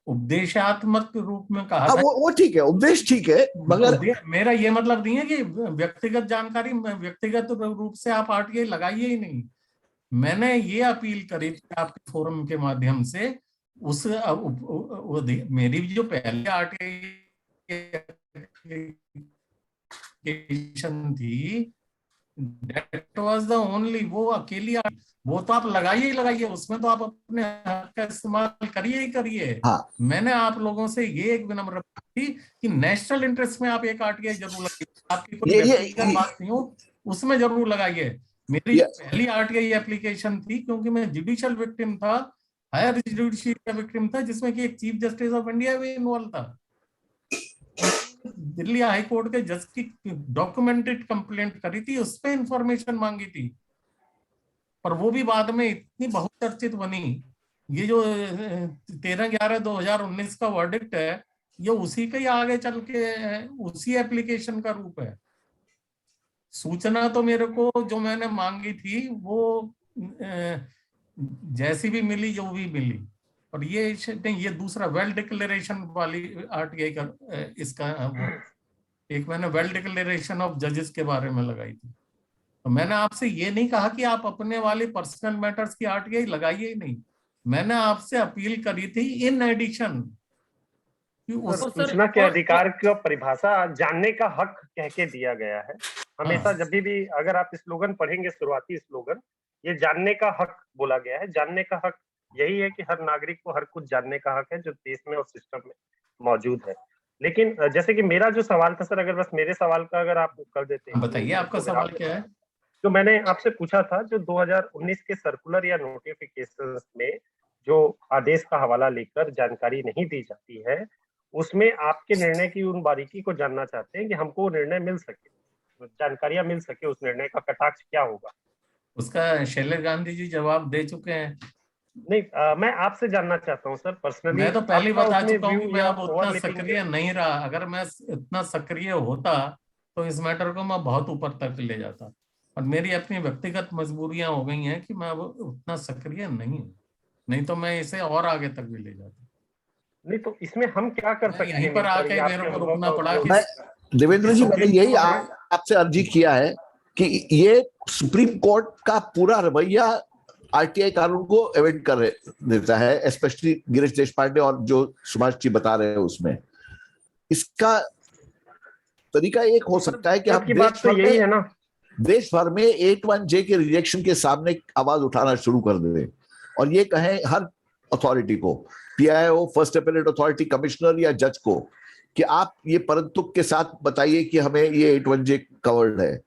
उपदेशात्मक रूप में कहा था। वो ठीक है, उपदेश ठीक है, मगर मेरा ये मतलब नहीं है कि व्यक्तिगत जानकारी व्यक्तिगत रूप से आप RTI लगाइए ही नहीं। मैंने ये अपील करी थी आपके फोरम के माध्यम से, मेरी जो पहले एप्लीकेशन थी, that was the only, वो अकेली, वो तो आप लगाइए ही लगाइए, उसमें तो आप अपने हक का इस्तेमाल करिए ही करिए। हाँ। मैंने आप लोगों से ये एक विनम्र थी कि नेशनल इंटरेस्ट में आप एक आरटीआई जरूर लगाइए, आपकी कोई व्यक्तिगत बात नहीं हो, उसमें जरूर लगाइए। मेरी पहली आरटीआई एप्लीकेशन थी, क्योंकि मैं जुडिशियल विक्टिम था, हायर जुडिशियल विक्टिम था, जिसमें कि एक चीफ जस्टिस ऑफ इंडिया भी इन्वॉल्व था। दिल्ली हाई कोर्ट के जज की डॉक्यूमेंटेड कंप्लेंट करी थी, उस पर इंफॉर्मेशन मांगी थी, पर वो भी बाद में इतनी बहुचर्चित बनी। ये जो 13/11/2019 का वर्डिक्ट है, ये उसी के ही आगे चल के उसी एप्लीकेशन का रूप है। सूचना तो मेरे को जो मैंने मांगी थी वो जैसी भी मिली, जो भी मिली, और ये नहीं, ये दूसरा वेल डिक्लेरेशन वाली आरटीआई का इसका एक मैंने वेल डिक्लेरेशन ऑफ जजेस के बारे में लगाई थी। तो मैंने आपसे ये नहीं कहा कि आप अपने वाले पर्सनल मैटर्स की आरटीआई लगाइए ही नहीं, मैंने आपसे अपील करी थी इन एडिशन सूचना के अधिकार की परिभाषा जानने का हक कह के दिया गया है। हमेशा जब भी अगर आप स्लोगन पढ़ेंगे, शुरुआती स्लोगन, ये जानने का हक बोला गया है। जानने का हक यही है कि हर नागरिक को हर कुछ जानने का हक है जो देश में और सिस्टम में मौजूद है। लेकिन जैसे कि मेरा जो सवाल था सर, अगर बस मेरे सवाल का अगर आप कर देते हैं। बताइए आपका सवाल क्या है? जो मैंने आपसे पूछा था, जो 2019 के सर्कुलर या नोटिफिकेशन में जो आदेश का हवाला लेकर जानकारी नहीं दी जाती है, उसमें आपके निर्णय की उन बारीकी को जानना चाहते हैं कि हमको निर्णय मिल सके, जानकारियां मिल सके, उस निर्णय का कटाक्ष क्या होगा। उसका शैलेश गांधी जी जवाब दे चुके हैं। नहीं, मैं आपसे जानना चाहता हूँ सर पर्सनली। मैं तो पहले बता चुका हूँ कि मैं अब उतना सक्रिय नहीं रहा। अगर मैं इतना सक्रिय होता तो इस मैटर को मैं बहुत ऊपर तक ले जाता, और मेरी अपनी व्यक्तिगत मजबूरियां हो गई हैं कि मैं अब उतना सक्रिय नहीं हूँ, नहीं तो मैं इसे और आगे तक भी ले जाता। नहीं तो इसमें हम क्या कर सकते हैं? यहीं पर आके मेरे को रुकना पड़ा कि देवेंद्र जी, मैंने यही आपसे अर्जी किया है कि ये सुप्रीम कोर्ट का पूरा रवैया आरटीआई कानून को एवेंट कर देता है, स्पेशली गिरीश देशपांडे और जो सुभाष जी बता रहे हैं उसमें। इसका तरीका एक हो सकता है कि हम देश भर में 81J के रिजेक्शन के सामने आवाज उठाना शुरू कर दें और ये कहें हर अथॉरिटी को, PIO, first appellate authority, commissioner या जज को, कि आप ये परंतुक के साथ बताइए कि हमें ये 81J कवर्ड है,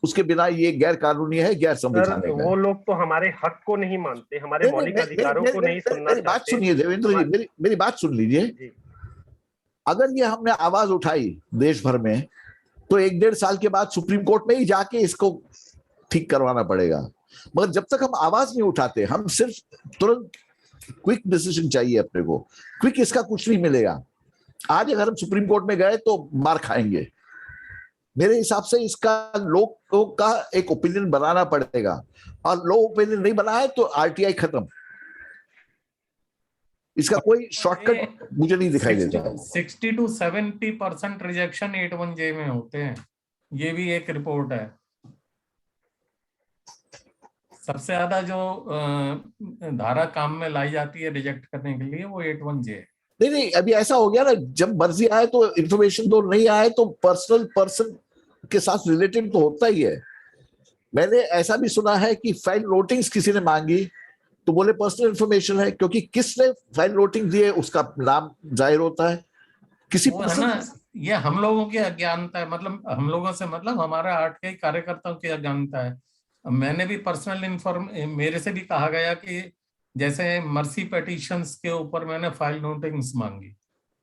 उसके बिना ये गैर कानूनी है, गैर संवैधानिक है। वो लोग तो हमारे हक को नहीं मानते, हमारे मौलिक अधिकारों को नहीं सुनना चाहते। बात सुनिए देवेंद्र जी, मेरी बात सुन लीजिए। अगर ये हमने आवाज उठाई देश भर में तो 1-1.5 साल के बाद सुप्रीम कोर्ट में ही जाके इसको ठीक करवाना पड़ेगा। मगर जब तक हम आवाज नहीं उठाते, हम सिर्फ तुरंत क्विक डिसीजन चाहिए अपने को, क्विक इसका कुछ नहीं मिलेगा। आज अगर हम सुप्रीम कोर्ट में गए तो मार खाएंगे। मेरे हिसाब से इसका लोगों का एक ओपिनियन बनाना पड़ेगा, और लोग ओपिनियन नहीं बना है तो आरटीआई खत्म। इसका कोई शॉर्टकट मुझे नहीं दिखाई देता। 60 to 70% रिजेक्शन 81J में होते हैं, ये भी एक रिपोर्ट है। सबसे ज्यादा जो धारा काम में लाई जाती है रिजेक्ट करने के लिए वो 81J है। नहीं, अभी ऐसा हो गया ना, जब मर्जी आए तो इंफॉर्मेशन दो, नहीं आए तो पर्सन के साथ रिलेटेड तो होता ही है। मैंने ऐसा भी सुना है कि फाइल नोटिंग्स किसी ने मांगी तो बोले पर्सनल इंफॉर्मेशन है, क्योंकि किसने फाइल नोटिंग दिए उसका नाम जाहिर होता है। किसी ये हम लोगों की अज्ञानता है, मतलब हम लोगों से मतलब हमारा आरटीआई कार्यकर्ताओं की अज्ञानता है। मैंने भी पर्सनल मेरे से भी कहा गया कि जैसे मर्सी पिटीशंस के ऊपर मैंने फाइल नोटिंग्स मांगी।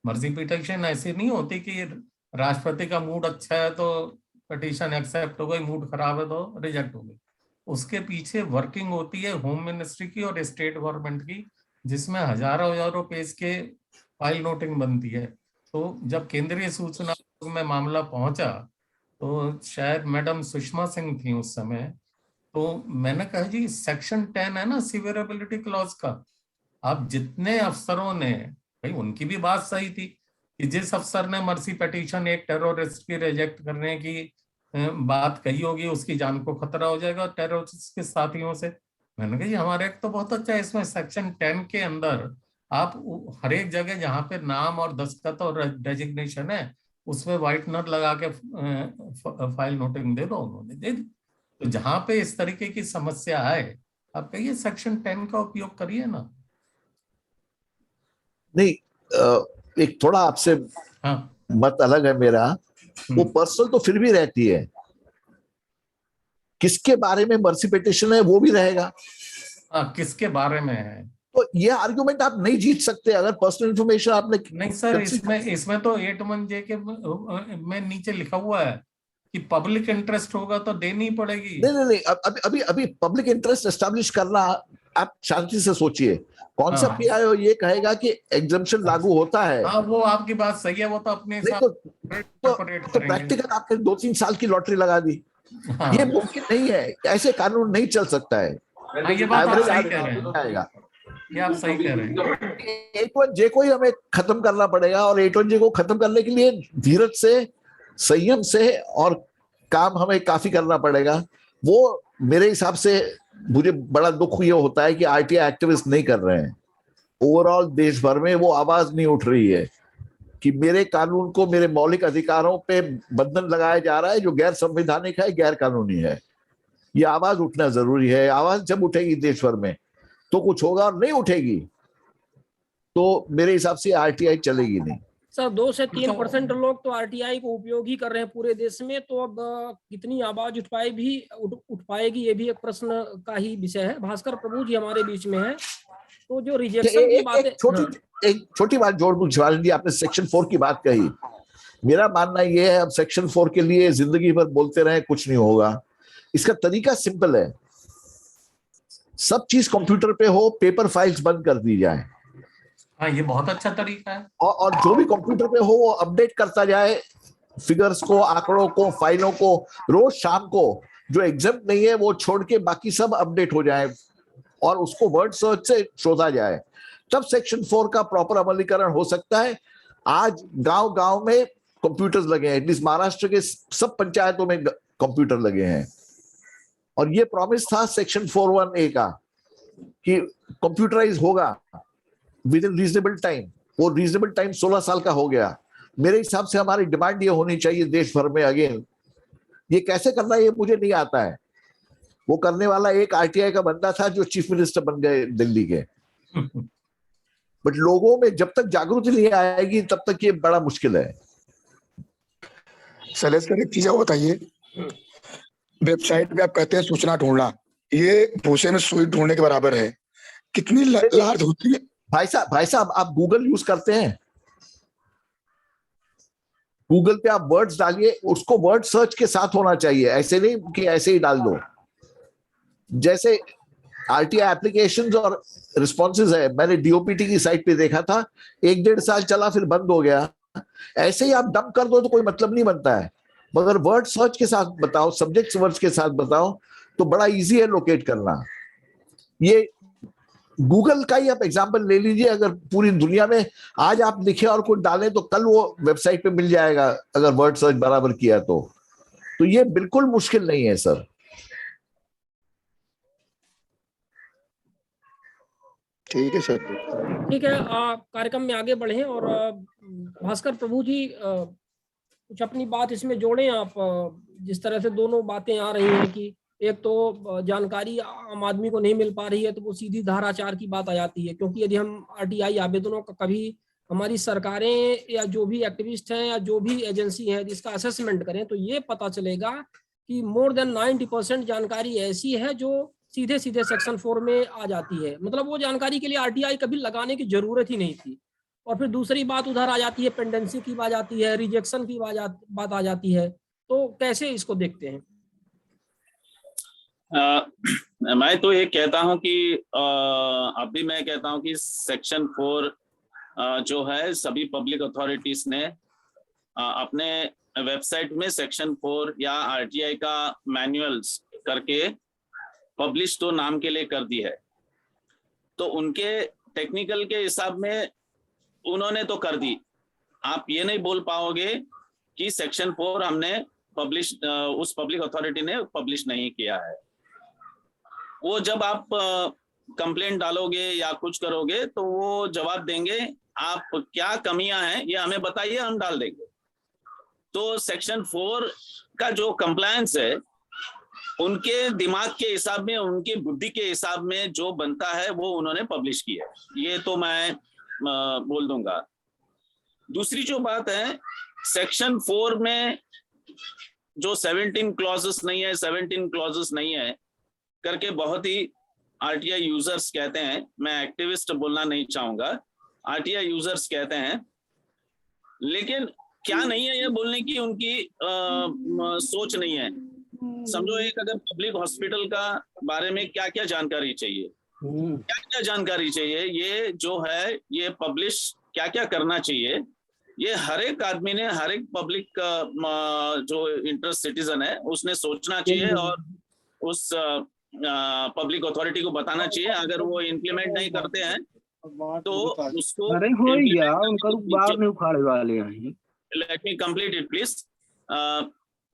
मर्सी पिटीशन ऐसी नहीं होती कि राष्ट्रपति का मूड अच्छा है तो पिटीशन एक्सेप्ट हो गई, मूड खराब है तो रिजेक्ट हो गई। उसके पीछे वर्किंग होती है होम मिनिस्ट्री की और स्टेट गवर्नमेंट की, जिसमें हजारों पेज के फाइल नोटिंग बनती है। तो जब केंद्रीय सूचना में मामला पहुंचा तो शायद मैडम सुषमा सिंह थी उस समय, तो मैंने कहा जी सेक्शन 10 है ना सिवियरेबिलिटी क्लॉज का, आप जितने अफसरों ने, भाई उनकी भी बात सही थी कि जिस अफसर ने मर्सी पिटीशन एक टेररिस्ट की रिजेक्ट करने की बात कही होगी उसकी जान को खतरा हो जाएगा टेररिस्ट के साथियों से। मैंने कहा ये हमारे एक्ट तो बहुत अच्छा है, इसमें सेक्शन 10 के अंदर आप हर एक जगह जहाँ पे नाम और दस्तखत और डेजिग्नेशन है उसमें व्हाइटनर लगा के फाइल नोटिंग दे दो, उन्होंने दे दी। तो जहाँ पे इस तरीके की समस्या है आप कहिए सेक्शन 10 का उपयोग करिए ना। नहीं, एक थोड़ा आपसे हाँ मत अलग है मेरा। वो पर्सनल तो फिर भी रहती है, किसके बारे में मर्सी पिटिशन है वो भी रहेगा। हाँ, किसके बारे में है तो ये आर्गुमेंट आप नहीं जीत सकते अगर पर्सनल इंफॉर्मेशन आपने नहीं सर, इसमें तो 8(1)J के में नीचे लिखा हुआ है कि पब्लिक इंटरेस्ट होगा तो देनी पड़ेगी। नहीं, अभी पब्लिक इंटरेस्ट एस्टैब्लिश करना, आप शांति से सोचिए। कौन सा पीआईओ ये कहेगा कि एग्जम्पशन लागू होता है? हाँ, वो आपकी बात सही है, वो तो अपने हिसाब तो प्रैक्टिकल आपके 2-3 साल की लॉटरी लगा दी। हाँ। ये मुमकिन नहीं है, ऐसे कानून नहीं चल सकता है। ये बात आप सही कह रहे हैं, ये आप सही कह रहे हैं। 8(1)J को ही हमें खत्म करना पड़ेगा, और 8(1)J को खत्म करने के लिए धीरज से, संयम से और काम हमें काफी करना पड़ेगा। वो मेरे हिसाब से मुझे बड़ा दुख ये होता है कि आरटीआई एक्टिविस्ट नहीं कर रहे हैं। ओवरऑल देश भर में वो आवाज नहीं उठ रही है कि मेरे कानून को, मेरे मौलिक अधिकारों पे बंधन लगाया जा रहा है जो गैर संवैधानिक है, गैर कानूनी है। ये आवाज उठना जरूरी है। आवाज जब उठेगी देश भर में तो कुछ होगा, और नहीं उठेगी तो मेरे हिसाब से आरटीआई चलेगी नहीं। सर 2 से 3% लोग तो आरटीआई को उपयोग ही कर रहे हैं पूरे देश में, तो अब कितनी आवाज उठ पाएगी ये भी एक प्रश्न का ही विषय है। भास्कर प्रभु जी हमारे बीच में है, तो जो रिजेक्शन की बात है, एक छोटी बात जोड़ दूं शिवानंद जी, आपने सेक्शन 4 की बात कही। मेरा मानना ये है, अब सेक्शन 4 के लिए जिंदगी भर बोलते रहे कुछ नहीं होगा। इसका तरीका सिंपल है, सब चीज कंप्यूटर पे हो, पेपर फाइल्स बंद कर दी जाए। हाँ, ये बहुत अच्छा तरीका है। और जो भी कंप्यूटर पे हो वो अपडेट करता जाए, फिगर्स को, आंकड़ों को, फाइलों को। रोज शाम को जो एग्जाम नहीं है वो छोड़ के बाकी सब अपडेट हो जाए और उसको वर्ड सर्च से शोधा जाए, तब सेक्शन 4 का प्रॉपर अमलीकरण हो सकता है। आज गांव गांव में कंप्यूटर्स लगे हैं, एटलीस्ट महाराष्ट्र के सब पंचायतों में कंप्यूटर लगे हैं। और ये प्रॉमिस था सेक्शन 4(1)A का कि कंप्यूटराइज होगा विद इन रीजनेबल टाइम। वो रीजनेबल टाइम 16 साल का हो गया। मेरे हिसाब से हमारी डिमांड ये होनी चाहिए देश भर में, अगेन ये कैसे करना है ये मुझे नहीं आता है। वो करने वाला एक आरटीआई का बंदा था जो चीफ मिनिस्टर बन गए दिल्ली के। बट लोगों में जब तक जागृति नहीं आएगी तब तक ये बड़ा मुश्किल है। शैलेश सर, एक चीज और बताइए, वेबसाइट पे आप कहते हैं सूचना ढूंढना, ये भूसे में सुई ढूंढने के बराबर है। कितनी लार्ज होती है? भाई साहब आप गूगल यूज करते हैं? गूगल पे आप वर्ड्स डालिए, उसको वर्ड सर्च के साथ होना चाहिए, ऐसे नहीं कि ऐसे ही डाल दो। जैसे आरटीआई एप्लीकेशंस और रिस्पॉन्सेज है, मैंने डीओपीटी की साइट पे देखा था, 1-1.5 साल चला फिर बंद हो गया। ऐसे ही आप डंप कर दो तो कोई मतलब नहीं बनता है, मगर वर्ड सर्च के साथ बताओ, सब्जेक्ट वर्ड्स के साथ बताओ तो बड़ा इजी है लोकेट करना। ये गूगल का ही आप एग्जांपल ले लीजिए, अगर पूरी दुनिया में आज आप लिखे और कुछ डालें तो कल वो वेबसाइट पे मिल जाएगा अगर वर्ड सर्च बराबर किया तो ये बिल्कुल मुश्किल नहीं है सर। ठीक है सर, ठीक है। कार्यक्रम में आगे बढ़े और भास्कर प्रभु जी कुछ अपनी बात इसमें जोड़ें आप। जिस तरह से दोनों बातें आ रही हैं कि एक तो जानकारी आम आदमी को नहीं मिल पा रही है, तो वो सीधी धारा 4 की बात आ जाती है, क्योंकि यदि हम आरटीआई आवेदनों का कभी हमारी सरकारें या जो भी एक्टिविस्ट हैं या जो भी एजेंसी है जिसका असेसमेंट करें तो ये पता चलेगा कि मोर देन 90% जानकारी ऐसी है जो सीधे सीधे सेक्शन 4 में आ जाती है। मतलब वो जानकारी के लिए आरटीआई कभी लगाने की जरूरत ही नहीं थी। और फिर दूसरी बात उधर आ जाती है, पेंडेंसी की बात आती है, रिजेक्शन की बात आ जाती है। तो कैसे इसको देखते हैं? मैं तो ये कहता हूं कि अभी मैं कहता हूं कि सेक्शन 4 जो है सभी पब्लिक अथॉरिटीज ने अपने वेबसाइट में सेक्शन 4 या आरटीआई का मैनुअल्स करके पब्लिश तो नाम के लिए कर दी है, तो उनके टेक्निकल के हिसाब में उन्होंने तो कर दी। आप ये नहीं बोल पाओगे कि सेक्शन 4 हमने पब्लिश, उस पब्लिक अथॉरिटी ने पब्लिश नहीं किया है। वो जब आप कंप्लेंट डालोगे या कुछ करोगे तो वो जवाब देंगे आप क्या कमियां हैं ये हमें बताइए, हम डाल देंगे। तो सेक्शन 4 का जो कंप्लायंस है उनके दिमाग के हिसाब में, उनकी बुद्धि के हिसाब में जो बनता है वो उन्होंने पब्लिश किया है, ये तो मैं बोल दूंगा। दूसरी जो बात है, सेक्शन 4 में जो 17 क्लॉजेस नहीं है, 17 क्लॉजेस नहीं है करके बहुत ही आरटीआई यूजर्स कहते हैं, मैं एक्टिविस्ट बोलना नहीं चाहूंगा, आरटीआई यूजर्स कहते हैं, लेकिन क्या नहीं है ये बोलने की उनकी सोच नहीं है। समझो एक अगर पब्लिक हॉस्पिटल का बारे में क्या क्या जानकारी चाहिए, क्या क्या जानकारी चाहिए, ये जो है ये पब्लिश क्या क्या करना चाहिए, ये हर एक आदमी ने, हर एक पब्लिक जो इंटरेस्ट सिटीजन है उसने सोचना चाहिए और उस पब्लिक अथॉरिटी को बताना चाहिए। अगर वो इम्प्लीमेंट नहीं करते हैं तो उसको let me complete it please,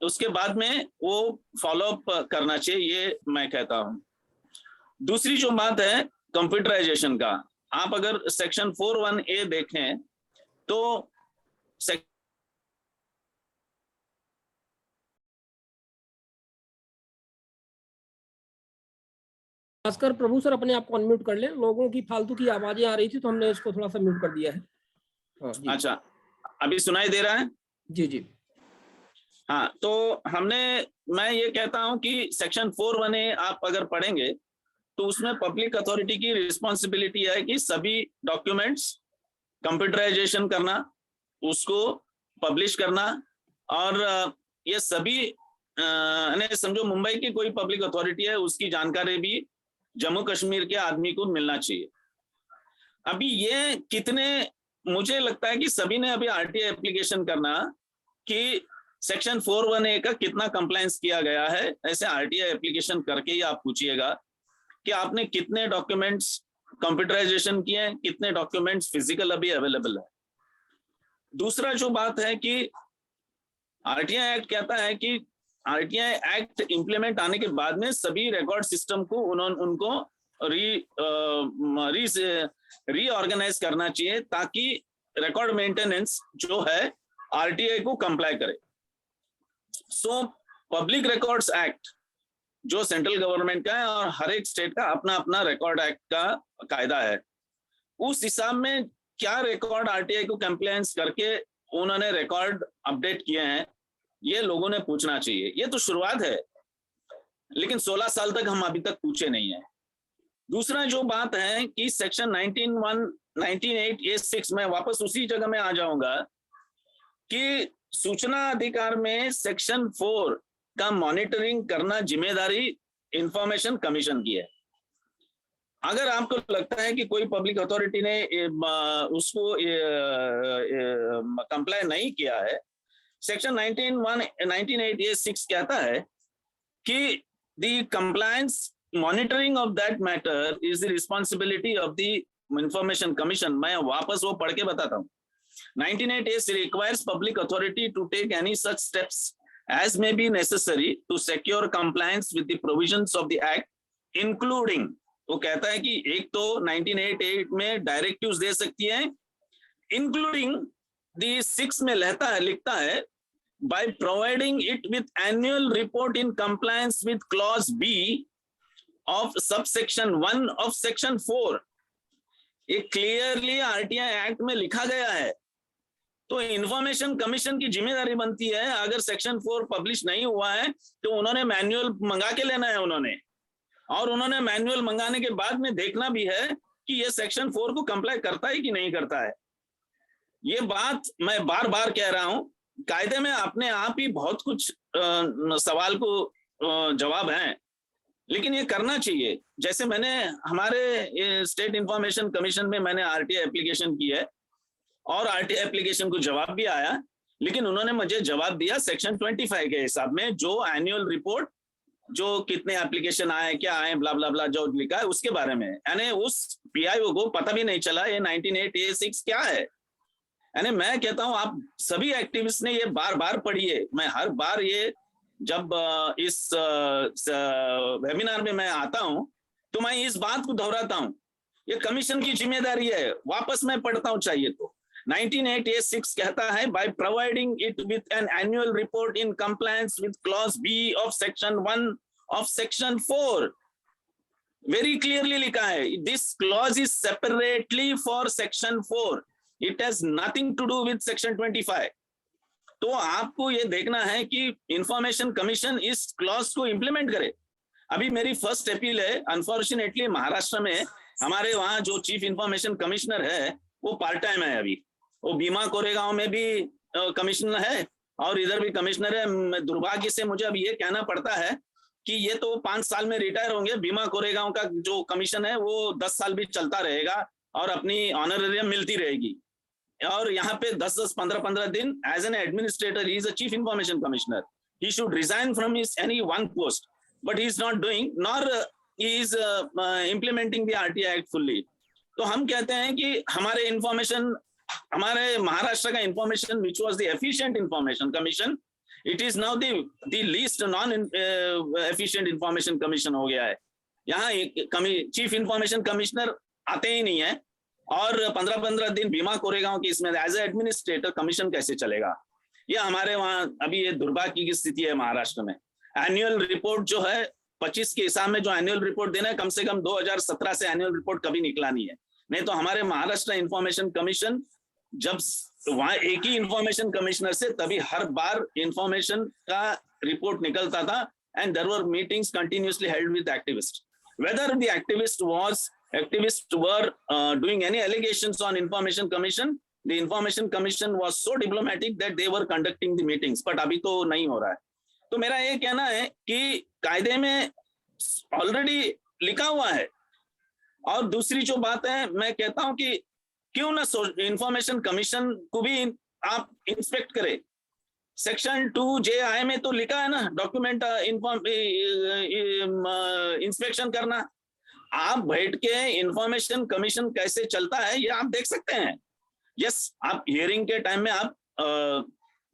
उसके बाद में वो फॉलो अप करना चाहिए, ये मैं कहता हूं। दूसरी जो बात है कंप्यूटराइजेशन का, आप अगर सेक्शन 4(1)A देखें तो खासकर प्रभु सर अपने आप को अनम्यूट कर लें, लोगों की फालतू की आवाजें आ रही थी तो हमने इसको थोड़ा सा म्यूट कर दिया है। अच्छा, अभी सुनाई दे रहा है? जी जी हाँ, तो मैं ये कहता हूं कि सेक्शन 4(1)A आप अगर पढ़ेंगे तो उसमें पब्लिक अथॉरिटी की रिस्पॉन्सिबिलिटी है कि सभी डॉक्यूमेंट्स कंप्यूटराइजेशन करना, उसको पब्लिश करना, और ये सभी समझो मुंबई की कोई पब्लिक अथॉरिटी है उसकी जानकारी भी जम्मू कश्मीर के आदमी को मिलना चाहिए। अभी ये कितने, मुझे लगता है कि सभी ने अभी आरटीआई एप्लीकेशन करना कि सेक्शन 4(1)A का कितना कंप्लायंस किया गया है, ऐसे आरटीआई एप्लीकेशन करके ही आप पूछिएगा कि आपने कितने डॉक्यूमेंट्स कंप्यूटराइजेशन किए हैं, कितने डॉक्यूमेंट्स फिजिकल अभी अवेलेबल है। दूसरा जो बात है कि आरटीआई एक्ट कहता है कि आरटीआई एक्ट इंप्लीमेंट आने के बाद में सभी रिकॉर्ड सिस्टम को उनको रीऑर्गेनाइज करना चाहिए ताकि रिकॉर्ड मेंटेनेंस जो है आरटीआई को कंप्लाई करे। सो पब्लिक रिकॉर्ड्स एक्ट जो सेंट्रल गवर्नमेंट का है और हर एक स्टेट का अपना अपना रिकॉर्ड एक्ट का कायदा है, उस हिसाब में क्या रिकॉर्ड आरटीआई को कंप्लायंस करके उन्होंने रिकॉर्ड अपडेट किए हैं, ये लोगों ने पूछना चाहिए। ये तो शुरुआत है, लेकिन 16 साल तक हम अभी तक पूछे नहीं है। दूसरा जो बात है कि सेक्शन 19(1)19(8)(A)(6) में वापस उसी जगह में आ जाऊंगा कि सूचना अधिकार में सेक्शन 4 का मॉनिटरिंग करना जिम्मेदारी इंफॉर्मेशन कमीशन की है। अगर आपको लगता है कि कोई पब्लिक अथॉरिटी ने उसको कंप्लाई नहीं किया है, सेक्शन 19(8)(A)(6) कहता है कि the compliance monitoring of that matter is the responsibility of the information commission. मैं वापस वो पढ़ के बताता हूँ। 19(8)A requires public authority to take any such steps as may be necessary to secure compliance with the provisions of the act, including, वो कहता है कि एक तो 19(8)(A) में डायरेक्टिव्स दे सकती है, इंक्लूडिंग दी 6 में लिखता है by providing it with annual report in compliance with clause B of subsection 1 of section 4। ये क्लियरली आरटीआई एक्ट में लिखा गया है। तो इंफॉर्मेशन कमीशन की जिम्मेदारी बनती है, अगर सेक्शन 4 पब्लिश नहीं हुआ है तो उन्होंने मैनुअल मंगा के लेना है और उन्होंने मैनुअल मंगाने के बाद में देखना भी है कि ये सेक्शन 4 को कंप्लाई करता है कि नहीं करता है। ये बात मैं बार बार कह रहा हूं, कायदे में अपने आप ही बहुत कुछ सवाल को जवाब है, लेकिन ये करना चाहिए। जैसे मैंने हमारे स्टेट इंफॉर्मेशन कमीशन में मैंने आरटीआई एप्लीकेशन की है और आरटीआई एप्लीकेशन को जवाब भी आया, लेकिन उन्होंने मुझे जवाब दिया सेक्शन 25 के हिसाब में, जो एनुअल रिपोर्ट जो कितने एप्लीकेशन आए, क्या आए, ब्ला ब्ला ब्ला जो लिखा है उसके बारे में। यानी उस पीआईओ को पता भी नहीं चला ये 19(8)(A)(6) क्या है। यानी मैं कहता हूं आप सभी एक्टिविस्ट ने ये बार बार पढ़िए। मैं हर बार ये जब इस वेबिनार में मैं आता हूं तो मैं इस बात को दोहराता हूं, ये कमीशन की जिम्मेदारी है। वापस मैं पढ़ता हूं चाहिए तो 1986 कहता है, by providing it with an annual report in compliance with clause B of section 1 of section 4, very clearly लिखा है, this clause is separately for section 4, it has nothing to do with section 25। तो आपको ये देखना है कि इंफॉर्मेशन कमीशन इस क्लॉज को इंप्लीमेंट करे। अभी मेरी फर्स्ट अपील है, अनफॉर्चुनेटली महाराष्ट्र में हमारे वहाँ जो चीफ इंफॉर्मेशन कमिश्नर है वो पार्ट टाइम है। अभी वो भीमा कोरेगांव में भी कमिश्नर है और इधर भी कमिश्नर है। दुर्भाग्य से मुझे अब ये कहना पड़ता है कि ये तो 5 साल में रिटायर होंगे। भीमा कोरेगांव का जो कमीशन है वो 10 साल भी चलता रहेगा और अपनी ऑनरेरियम मिलती रहेगी। और यहाँ पे 10-10, 15-15 दिन as an administrator, he is a chief information commissioner, he should resign from his any one post, but he is not doing, nor he is implementing the RTI act fully. तो हम कहते हैं कि हमारे इंफॉर्मेशन, हमारे महाराष्ट्र का information which was the efficient information commission, it is now the least non efficient information commission हो गया है। यहाँ चीफ इंफॉर्मेशन कमिश्नर आते ही नहीं है और 15-15 दिन भीमा कोरेगांव की इसमें एज ए एडमिनिस्ट्रेटर कमीशन कैसे चलेगा? ये हमारे वहाँ अभी ये दुर्भाग्य की स्थिति है महाराष्ट्र में। एनुअल रिपोर्ट जो है 25 के हिसाब में जो एनुअल रिपोर्ट देना है, कम से कम 2017 से एनुअल रिपोर्ट कभी निकला नहीं है। नहीं तो हमारे महाराष्ट्र इंफॉर्मेशन कमीशन, जब वहाँ एक ही इंफॉर्मेशन कमिश्नर से तभी हर बार इंफॉर्मेशन का रिपोर्ट निकलता था and there were meetings continuously held with activist, whether the activists were doing any allegations on information commission, the information commission was so diplomatic that they were conducting the meetings, but अभी तो नहीं हो रहा है। तो मेरा ये कहना है कि कायदे में ऑलरेडी लिखा हुआ है। और दूसरी जो बात है, मैं कहता हूं कि क्यों ना इंफॉर्मेशन कमीशन को भी आप इंस्पेक्ट करें। सेक्शन 2JI में तो लिखा है ना, डॉक्यूमेंट इंस्पेक्शन करना। आप बैठ के इंफॉर्मेशन कमीशन कैसे चलता है ये आप देख सकते हैं। यस, आप हियरिंग के टाइम में आप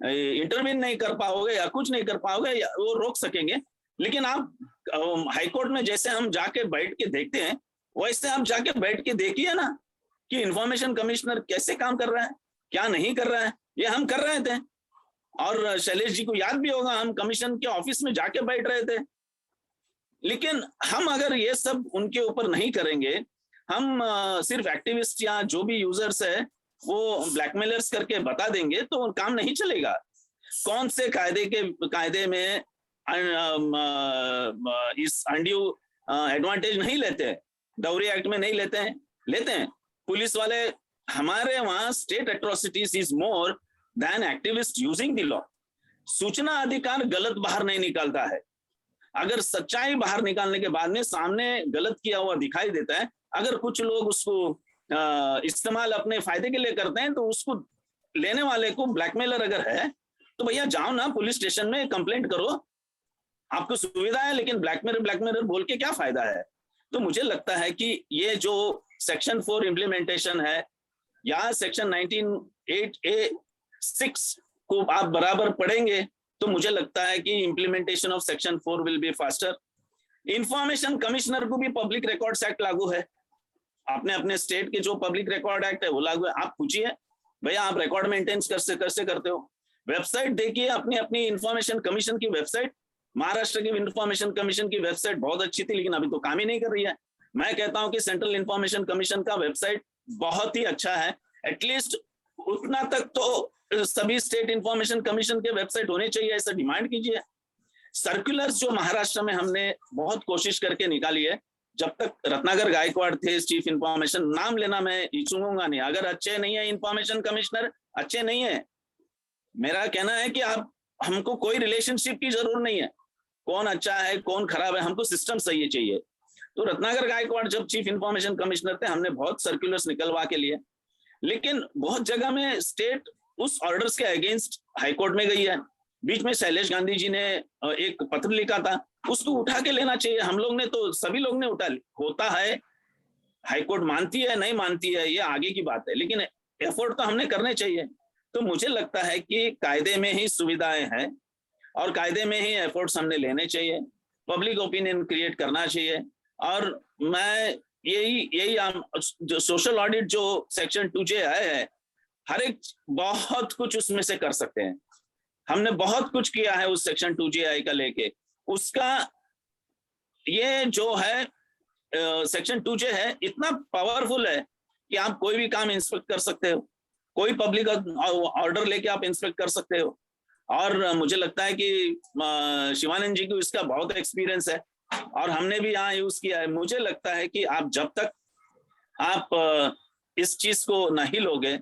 इंटरव्यू नहीं कर पाओगे या कुछ नहीं कर पाओगे, वो रोक सकेंगे, लेकिन आप हाईकोर्ट में जैसे हम जाके बैठ के देखते हैं वैसे आप जाके बैठ के देखिए ना कि इंफॉर्मेशन कमिश्नर कैसे काम कर रहा है, क्या नहीं कर रहा है। ये हम कर रहे थे और शैलेश जी को याद भी होगा, हम कमीशन के ऑफिस में जाके बैठ रहे थे। लेकिन हम अगर ये सब उनके ऊपर नहीं करेंगे, हम सिर्फ एक्टिविस्ट या जो भी यूजर्स है वो ब्लैकमेलर्स करके बता देंगे तो काम नहीं चलेगा। कौन से कायदे में इस अनड्यू एडवांटेज नहीं लेते हैं, डाउरी एक्ट में नहीं लेते हैं पुलिस वाले। हमारे वहाँ state atrocities is more than activist using the law. सूचना अधिकार गलत बाहर नहीं निकालता है। अगर सच्चाई बाहर निकालने के बाद में सामने गलत किया हुआ दिखाई देता है, अगर कुछ लोग उसको इस्तेमाल अपने फायदे के लिए करते हैं तो उसको लेने वाले को ब्लैकमेलर अगर है तो भैया जाओ ना पुलिस स्टेशन में कंप्लेंट करो, आपको सुविधा है, लेकिन ब्लैकमेलर बोल के क्या फायदा है। तो मुझे लगता है कि ये जो सेक्शन 4 इम्प्लीमेंटेशन है या सेक्शन 19(8)(a)(6) को आप बराबर पढ़ेंगे तो मुझे लगता है कि implementation of section 4 will be faster. Information commissioner को भी पब्लिक रिकॉर्ड्स एक्ट लागू है, अपने अपने स्टेट के जो पब्लिक रिकॉर्ड एक्ट है वो लागू है। आप पूछिए भैया आप रिकॉर्ड मेंटेन कैसे करते हो? वेबसाइट देखिए, अपनी अपनी इंफॉर्मेशन कमीशन की वेबसाइट। महाराष्ट्र की इंफॉर्मेशन कमीशन की वेबसाइट बहुत अच्छी थी लेकिन अभी तो काम ही नहीं कर रही है। मैं कहता हूं कि सेंट्रल इंफॉर्मेशन कमीशन का वेबसाइट बहुत ही अच्छा है, एटलीस्ट उतना तक तो सभी स्टेट इंफॉर्मेशन कमीशन के वेबसाइट होने चाहिए, ऐसा डिमांड कीजिए। सर्कुलर्स जो महाराष्ट्र में हमने बहुत कोशिश करके निकाली है, जब तक रत्नाकर गायकवाड़ थे चीफ इंफॉर्मेशन, नाम लेना मैं चूंगा नहीं, अगर अच्छे नहीं है इंफॉर्मेशन कमिश्नर, अच्छे नहीं है, मेरा कहना है कि आप हमको कोई रिलेशनशिप की जरूरत नहीं है, कौन अच्छा है कौन खराब है, हमको सिस्टम सही चाहिए। तो रत्नाकर गायकवाड़ जब चीफ इंफॉर्मेशन कमिश्नर थे हमने बहुत सर्कुलर्स निकलवा के लिए, लेकिन बहुत जगह में स्टेट उस ऑर्डर्स के अगेंस्ट हाईकोर्ट में गई है। बीच में शैलेश गांधी जी ने एक पत्र लिखा था, उसको उठा के लेना चाहिए। हम लोग ने तो सभी लोग ने उठा, होता है हाईकोर्ट मानती है नहीं मानती है ये आगे की बात है, लेकिन एफर्ट तो हमने करने चाहिए। तो मुझे लगता है कि कायदे में ही सुविधाएं हैं और कायदे में ही एफर्ट्स हमने लेने चाहिए, पब्लिक ओपिनियन क्रिएट करना चाहिए। और मैं यही जो सोशल ऑडिट जो सेक्शन 2J है, हर एक बहुत कुछ उसमें से कर सकते हैं। हमने बहुत कुछ किया है उस सेक्शन 2JI का लेके। उसका ये जो है सेक्शन 2J है, इतना पावरफुल है कि आप कोई भी काम इंस्पेक्ट कर सकते हो, कोई पब्लिक ऑर्डर लेके आप इंस्पेक्ट कर सकते हो। और मुझे लगता है कि शिवानंद जी को इसका बहुत एक्सपीरियंस है और हमने भी यहाँ यूज किया है। मुझे लगता है कि आप जब तक आप इस चीज को नहीं लोगे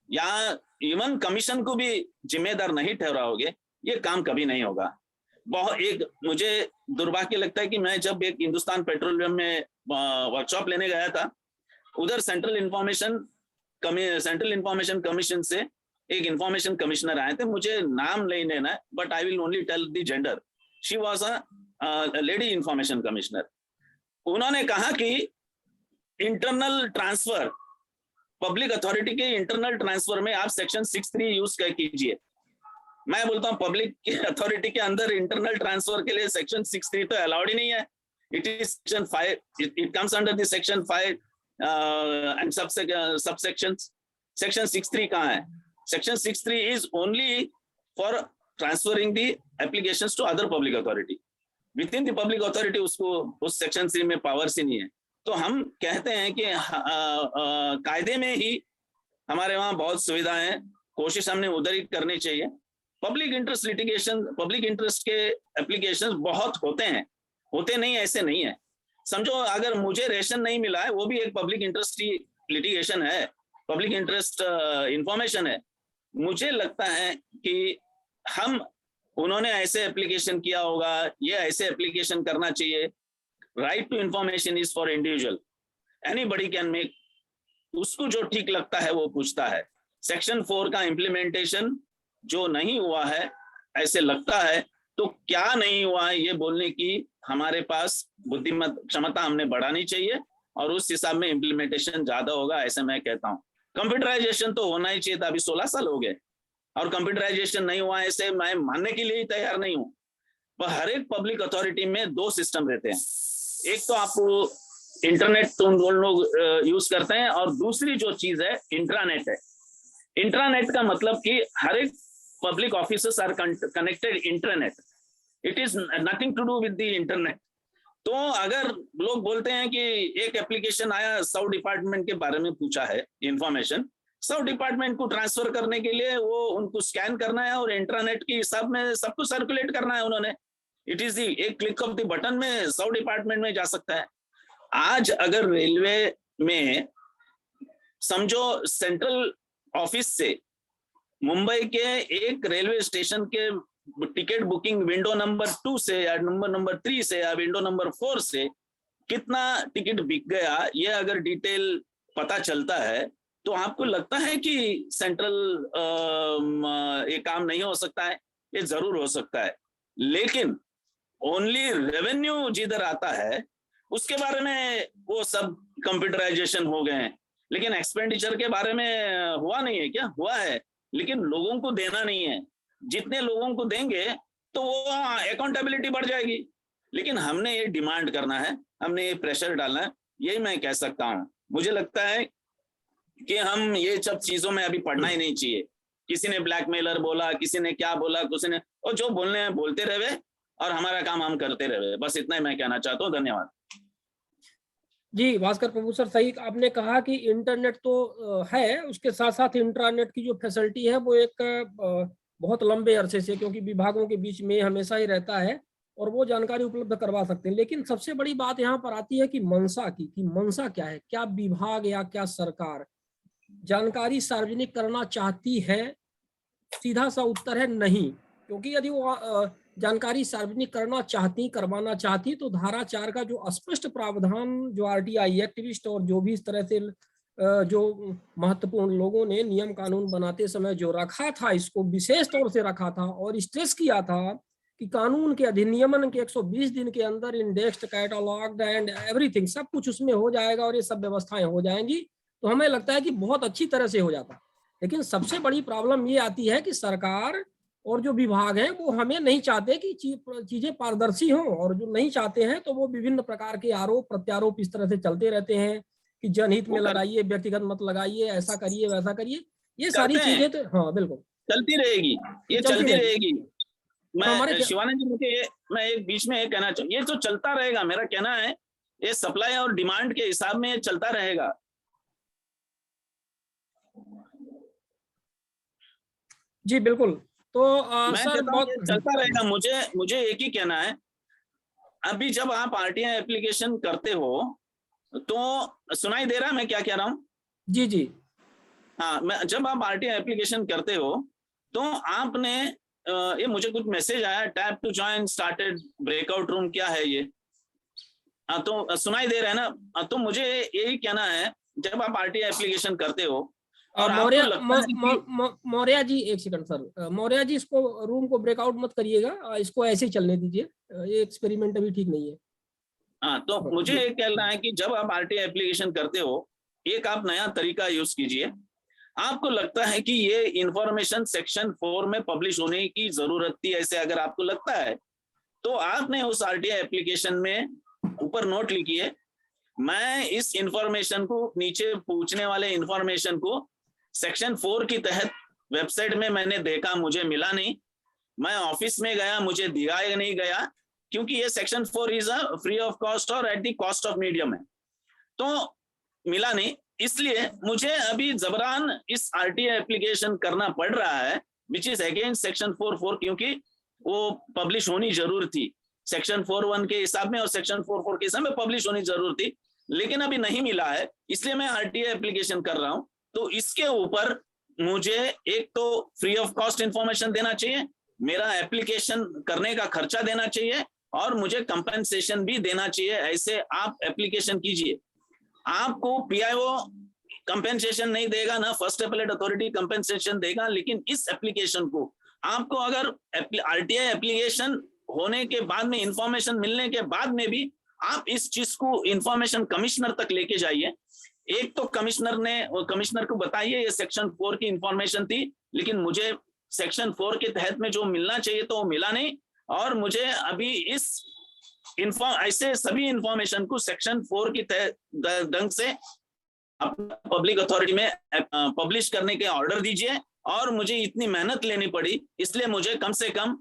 या इवन कमीशन को भी जिम्मेदार नहीं ठहराओगे, ये काम कभी नहीं होगा। मुझे दुर्भाग्य लगता है कि मैं जब एक हिंदुस्तान पेट्रोलियम में वर्कशॉप लेने गया था, उधर सेंट्रल इंफॉर्मेशन कमीशन से एक इंफॉर्मेशन कमिश्नर आए थे। मुझे नाम नहीं लेना है, but I will only tell the gender. She was a lady information commissioner. उन्होंने कहा कि इंटरनल ट्रांसफर, पब्लिक अथॉरिटी के इंटरनल ट्रांसफर में आप सेक्शन 6(3) यूज कीजिए। मैं बोलता हूँ पब्लिक अथॉरिटी के अंदर इंटरनल ट्रांसफर के लिए सेक्शन 6(3) तो अलाउड ही नहीं है। It is section 5, it comes under the section 5 and subsections. Section 6(3) कहाँ है? Section 6(3) is only for transferring the applications to other public authority. Within the public authority उसको उस सेक्शन 3 में पावर्स ही नहीं है। तो हम कहते हैं कि कायदे में ही हमारे वहाँ बहुत सुविधाएं हैं, कोशिश हमने उधर ही करनी चाहिए। Public interest litigation, public interest के एप्लीकेशंस बहुत होते हैं, होते नहीं ऐसे नहीं है। समझो अगर मुझे रेशन नहीं मिला है, वो भी एक पब्लिक इंटरेस्ट लिटिगेशन है, पब्लिक इंटरेस्ट इंफॉर्मेशन है। मुझे लगता है कि उन्होंने ऐसे एप्लीकेशन किया होगा, ये ऐसे एप्लीकेशन करना चाहिए। Right to information is for individual, anybody can make, उसको जो ठीक लगता है वो पूछता है। सेक्शन 4 का इम्प्लीमेंटेशन जो नहीं हुआ है, ऐसे लगता है, तो क्या नहीं हुआ है ये बोलने की हमारे पास बुद्धिमत्ता क्षमता हमने बढ़ानी चाहिए और उस हिसाब में इम्प्लीमेंटेशन ज्यादा होगा, ऐसे मैं कहता हूँ। कंप्यूटराइजेशन तो होना ही चाहिए था, अभी 16 साल हो गए और कंप्यूटराइजेशन नहीं हुआ, ऐसे मैं मानने के लिए ही तैयार नहीं हूँ। पर हर एक पब्लिक अथॉरिटी में 2 सिस्टम रहते हैं। एक तो आपको इंटरनेट तो लोग यूज करते हैं और दूसरी जो चीज है इंट्रानेट है। इंट्रानेट का मतलब कि हर एक public officers are connected internet, it is nothing to do with the internet. तो अगर लोग बोलते हैं कि एक एप्लीकेशन आया, 100 डिपार्टमेंट के बारे में पूछा है इंफॉर्मेशन, 100 डिपार्टमेंट को ट्रांसफर करने के लिए वो उनको स्कैन करना है और इंटरनेट के हिसाब में सबको सर्कुलेट करना है उन्होंने। इट इज एक क्लिक ऑफ द बटन में 100 डिपार्टमेंट में जा सकता है। आज अगर रेलवे में समझो सेंट्रल ऑफिस से मुंबई के एक रेलवे स्टेशन के टिकट बुकिंग विंडो नंबर 2 से या नंबर 3 से या विंडो नंबर 4 से कितना टिकट बिक गया, ये अगर डिटेल पता चलता है तो आपको लगता है कि सेंट्रल ये काम नहीं हो सकता है? ये जरूर हो सकता है, लेकिन ओनली रेवेन्यू जिधर आता है उसके बारे में वो सब कंप्यूटराइजेशन हो गए हैं, लेकिन एक्सपेंडिचर के बारे में हुआ नहीं है। क्या हुआ है? लेकिन लोगों को देना नहीं है। जितने लोगों को देंगे तो वो अकाउंटेबिलिटी बढ़ जाएगी। लेकिन हमने ये डिमांड करना है, हमने ये प्रेशर डालना है, यही मैं कह सकता हूँ। मुझे लगता है कि हम ये सब चीजों में अभी पढ़ना ही नहीं चाहिए। किसी ने ब्लैकमेलर बोला, किसी ने क्या बोला, किसी ने, और जो बोलने हैं बोलते रहे और हमारा काम हम करते रहे। बस इतना ही मैं कहना चाहता हूँ। धन्यवाद। जी भास्कर प्रभु सर, सही आपने कहा कि इंटरनेट तो है, उसके साथ साथ इंट्रानेट की जो फैसिलिटी है वो एक बहुत लंबे अरसे से, क्योंकि विभागों के बीच में हमेशा ही रहता है और वो जानकारी उपलब्ध करवा सकते हैं। लेकिन सबसे बड़ी बात यहाँ पर आती है कि मंशा की, कि मंशा क्या है? क्या विभाग या क्या सरकार जानकारी सार्वजनिक करना चाहती है? सीधा सा उत्तर है नहीं, क्योंकि यदि वो जानकारी सार्वजनिक करवाना चाहती तो धारा 4 का जो स्पष्ट प्रावधान जो आरटीआई एक्टिविस्ट और जो भी इस तरह से जो महत्वपूर्ण लोगों ने नियम कानून बनाते समय जो रखा था, इसको विशेष तौर से रखा था और स्ट्रेस किया था कि कानून के अधिनियमन के 120 दिन के अंदर इंडेक्स्ड, कैटलॉग्ड एंड एवरीथिंग, सब कुछ उसमें हो जाएगा और ये सब व्यवस्थाएं हो जाएंगी, तो हमें लगता है कि बहुत अच्छी तरह से हो जाता। लेकिन सबसे बड़ी प्रॉब्लम ये आती है कि सरकार और जो विभाग हैं वो हमें नहीं चाहते कि चीजें पारदर्शी हों, और जो नहीं चाहते हैं तो वो विभिन्न प्रकार के आरोप प्रत्यारोप इस तरह से चलते रहते हैं कि जनहित में लगाइए, व्यक्तिगत मत लगाइए, ऐसा करिए वैसा करिए। ये सारी चीजें तो हाँ बिल्कुल चलती रहेगी, ये चलती रहेगी। हमारे मैं शिवानंद जी, मुझे मैं एक बीच में एक कहना चाहूँ, ये जो चलता रहेगा, मेरा कहना है ये सप्लाई और डिमांड के हिसाब में चलता रहेगा। जी बिल्कुल। तो मैं सर कहता हूँ ये चलता रहेगा। मुझे एक ही कहना है, अभी जब आप आरटीआई एप्लीकेशन करते हो तो सुनाई दे रहा है मैं क्या कह रहा हूँ? जी जी हाँ, जब आप आरटीआई एप्लीकेशन करते हो तो आपने ये मुझे कुछ मैसेज आया, tap to join started breakout room, क्या है ये? तो सुनाई दे रहा है ना? तो मुझे यही कहना है, जब आप आरटीआई एप्लीकेशन करते हो और मौर्या जी एक सेकंड सर, मौर्या जी इसको रूम को ब्रेकआउट मत करिएगा, इसको ऐसे ही चलने दीजिए, ये एक्सपेरिमेंट अभी ठीक नहीं है। हाँ, तो मुझे ये कहना है कि जब आप आरटीआई एप्लीकेशन करते हो, एक आप नया तरीका यूज कीजिए। आपको लगता है कि ये इंफॉर्मेशन सेक्शन 4 में पब्लिश होने की जरूरत थी, ऐसे अगर आपको लगता है तो आपने उस आरटीआई एप्लीकेशन में ऊपर नोट लिखिए, मैं इस इंफॉर्मेशन को, नीचे पूछने वाले इंफॉर्मेशन को सेक्शन 4 की तहत वेबसाइट में मैंने देखा, मुझे मिला नहीं, मैं ऑफिस में गया, मुझे दिया नहीं गया, क्योंकि ये section 4 is a free of cost और at the cost of medium है, तो मिला नहीं, इसलिए मुझे अभी जबरान इस आरटीआई एप्लीकेशन करना पड़ रहा है, विच इज अगेंस्ट सेक्शन 4(4), क्योंकि वो पब्लिश होनी जरूर थी सेक्शन 4(1) के हिसाब में और सेक्शन 4(4) के हिसाब में पब्लिश होनी जरूर थी, लेकिन अभी नहीं मिला है, इसलिए मैं आरटीआई एप्लीकेशन कर रहा हूं। तो इसके ऊपर मुझे एक तो फ्री ऑफ कॉस्ट इंफॉर्मेशन देना चाहिए, मेरा एप्लीकेशन करने का खर्चा देना चाहिए, और मुझे कंपेंसेशन भी देना चाहिए। ऐसे आप एप्लीकेशन कीजिए, आपको पीआईओ कंपेंसेशन नहीं देगा ना, फर्स्ट अपीलेट अथॉरिटी कंपेंसेशन देगा, लेकिन इस एप्लीकेशन को आपको अगर आरटीआई एप्लीकेशन होने के बाद में, इंफॉर्मेशन मिलने के बाद में भी आप इस चीज को इंफॉर्मेशन कमिश्नर तक लेके जाइए। एक तो कमिश्नर को बताइए ये सेक्शन 4 की इंफॉर्मेशन थी, लेकिन मुझे सेक्शन 4 के तहत में जो मिलना चाहिए तो वो मिला नहीं, और मुझे अभी इस ऐसे सभी इंफॉर्मेशन को सेक्शन 4 की ढंग से अपने पब्लिक अथॉरिटी में पब्लिश करने के ऑर्डर दीजिए। और मुझे इतनी मेहनत लेनी पड़ी, इसलिए मुझे कम से कम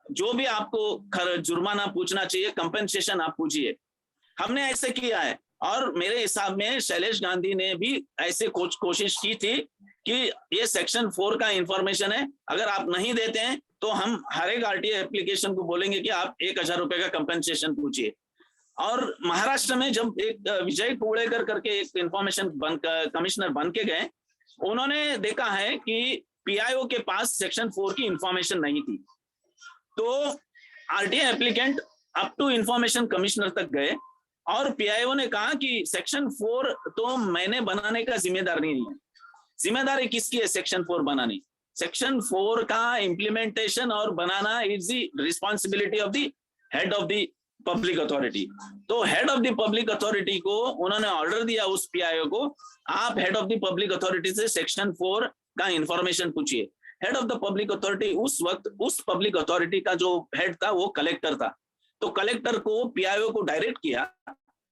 जो भी आपको जुर्माना पूछना चाहिए, कंपेंसेशन आप पूछिए। हमने ऐसे किया है, और मेरे हिसाब में शैलेश गांधी ने भी ऐसे कोशिश की थी कि ये सेक्शन 4 का इंफॉर्मेशन है, अगर आप नहीं देते हैं तो हम हर एक आरटीआई एप्लीकेशन को बोलेंगे कि आप 1000 रुपए का कंपेंसेशन पूछिए। और महाराष्ट्र में जब एक विजय कुवड़ेकर करके एक इंफॉर्मेशन कमिश्नर बन के गए, उन्होंने देखा है कि पीआईओ के पास सेक्शन 4 की इंफॉर्मेशन नहीं थी, तो RTI applicant up to information commissioner तक गए, और पीआईओ ने कहा कि सेक्शन 4 तो मैंने बनाने का जिम्मेदार नहीं है। जिम्मेदारी किसकी है सेक्शन 4 बनानी? सेक्शन 4 का इम्प्लीमेंटेशन और बनाना is the responsibility of the head of the public authority. तो head of the public authority को उन्होंने ऑर्डर दिया उस पीआईओ को, आप head of the public authority से सेक्शन 4 का इंफॉर्मेशन पूछिए। Head of the public authority उस वक्त, उस पब्लिक अथॉरिटी का जो हेड था वो कलेक्टर था, तो कलेक्टर को पीआईओ को डायरेक्ट किया,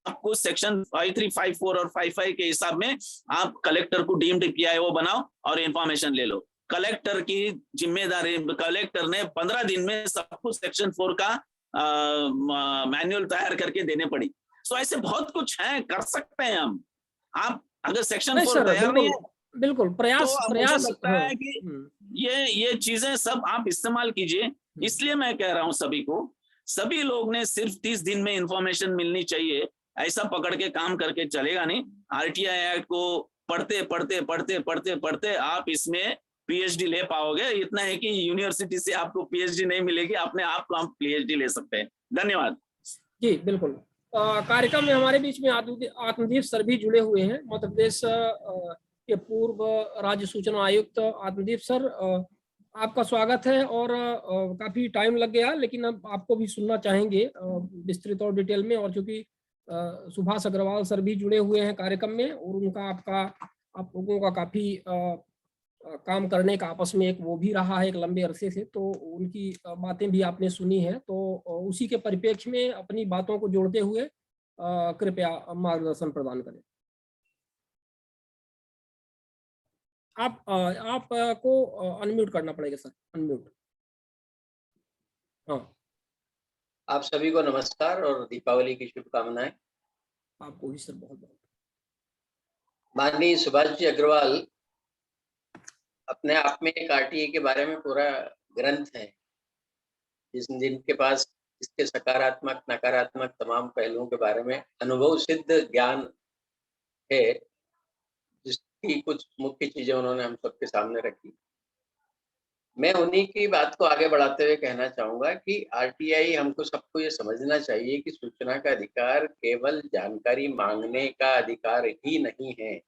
आपको सेक्शन 5354 और 55 के हिसाब में आप कलेक्टर को डीम्ड पीआईओ बनाओ और इंफॉर्मेशन ले लो। कलेक्टर की जिम्मेदारी, कलेक्टर ने 15 दिन में सब कुछ सेक्शन 4 का मैनुअल तैयार करके देने पड़ी। सो ऐसे बहुत कुछ है, कर सकते हैं हम। आप अगर सेक्शन 4 तैयार नहीं है, बिल्कुल प्रयास लगता है कि ये चीजें सब आप इस्तेमाल कीजिए। इसलिए मैं कह रहा हूं सभी को, सभी लोग ने सिर्फ 30 दिन में इंफॉर्मेशन मिलनी चाहिए, ऐसा पकड़ के काम करके चलेगा नहीं। आरटीआई एक्ट को पढ़ते पढ़ते पढ़ते पढ़ते पढ़ते आप इसमें पीएचडी ले पाओगे। इतना है कि यूनिवर्सिटी से आपको पीएचडी नहीं मिलेगी, अपने आप को आप पीएचडी ले सकते हैं। धन्यवाद जी। बिल्कुल। कार्यक्रम में हमारे बीच में आत्मदीप सर भी जुड़े हुए हैं, मध्य प्रदेश के पूर्व राज्य सूचना आयुक्त आत्मदीप सर, आपका स्वागत है। और काफी टाइम लग गया, लेकिन अब आपको भी सुनना चाहेंगे विस्तृत और डिटेल में, और चूंकि सुभाष अग्रवाल सर भी जुड़े हुए हैं कार्यक्रम में, और उनका आप लोगों का काफी काम करने का आपस में एक वो भी रहा है एक लंबे अरसे से, तो उनकी बातें भी आपने सुनी है। तो उसी के परिप्रेक्ष्य में अपनी बातों को जोड़ते हुए कृपया मार्गदर्शन प्रदान करें। आपको अनम्यूट करना पड़ेगा सर, अनम्यूट। हाँ, आप सभी को नमस्कार और दीपावली की शुभकामनाएं। आपको भी सर बहुत बहुत। माननीय सुभाष जी अग्रवाल अपने आप में एक आरटीए के बारे में पूरा ग्रंथ है, जिनके पास इसके सकारात्मक नकारात्मक तमाम पहलुओं के बारे में अनुभव सिद्ध ज्ञान है, जिसकी कुछ मुख्य चीजें उन्होंने हम सबके सामने रखी। मैं उन्हीं की बात को आगे बढ़ाते हुए कहना चाहूंगा कि आरटीआई हमको सबको ये समझना चाहिए कि सूचना का अधिकार केवल जानकारी मांगने का अधिकार ही नहीं है,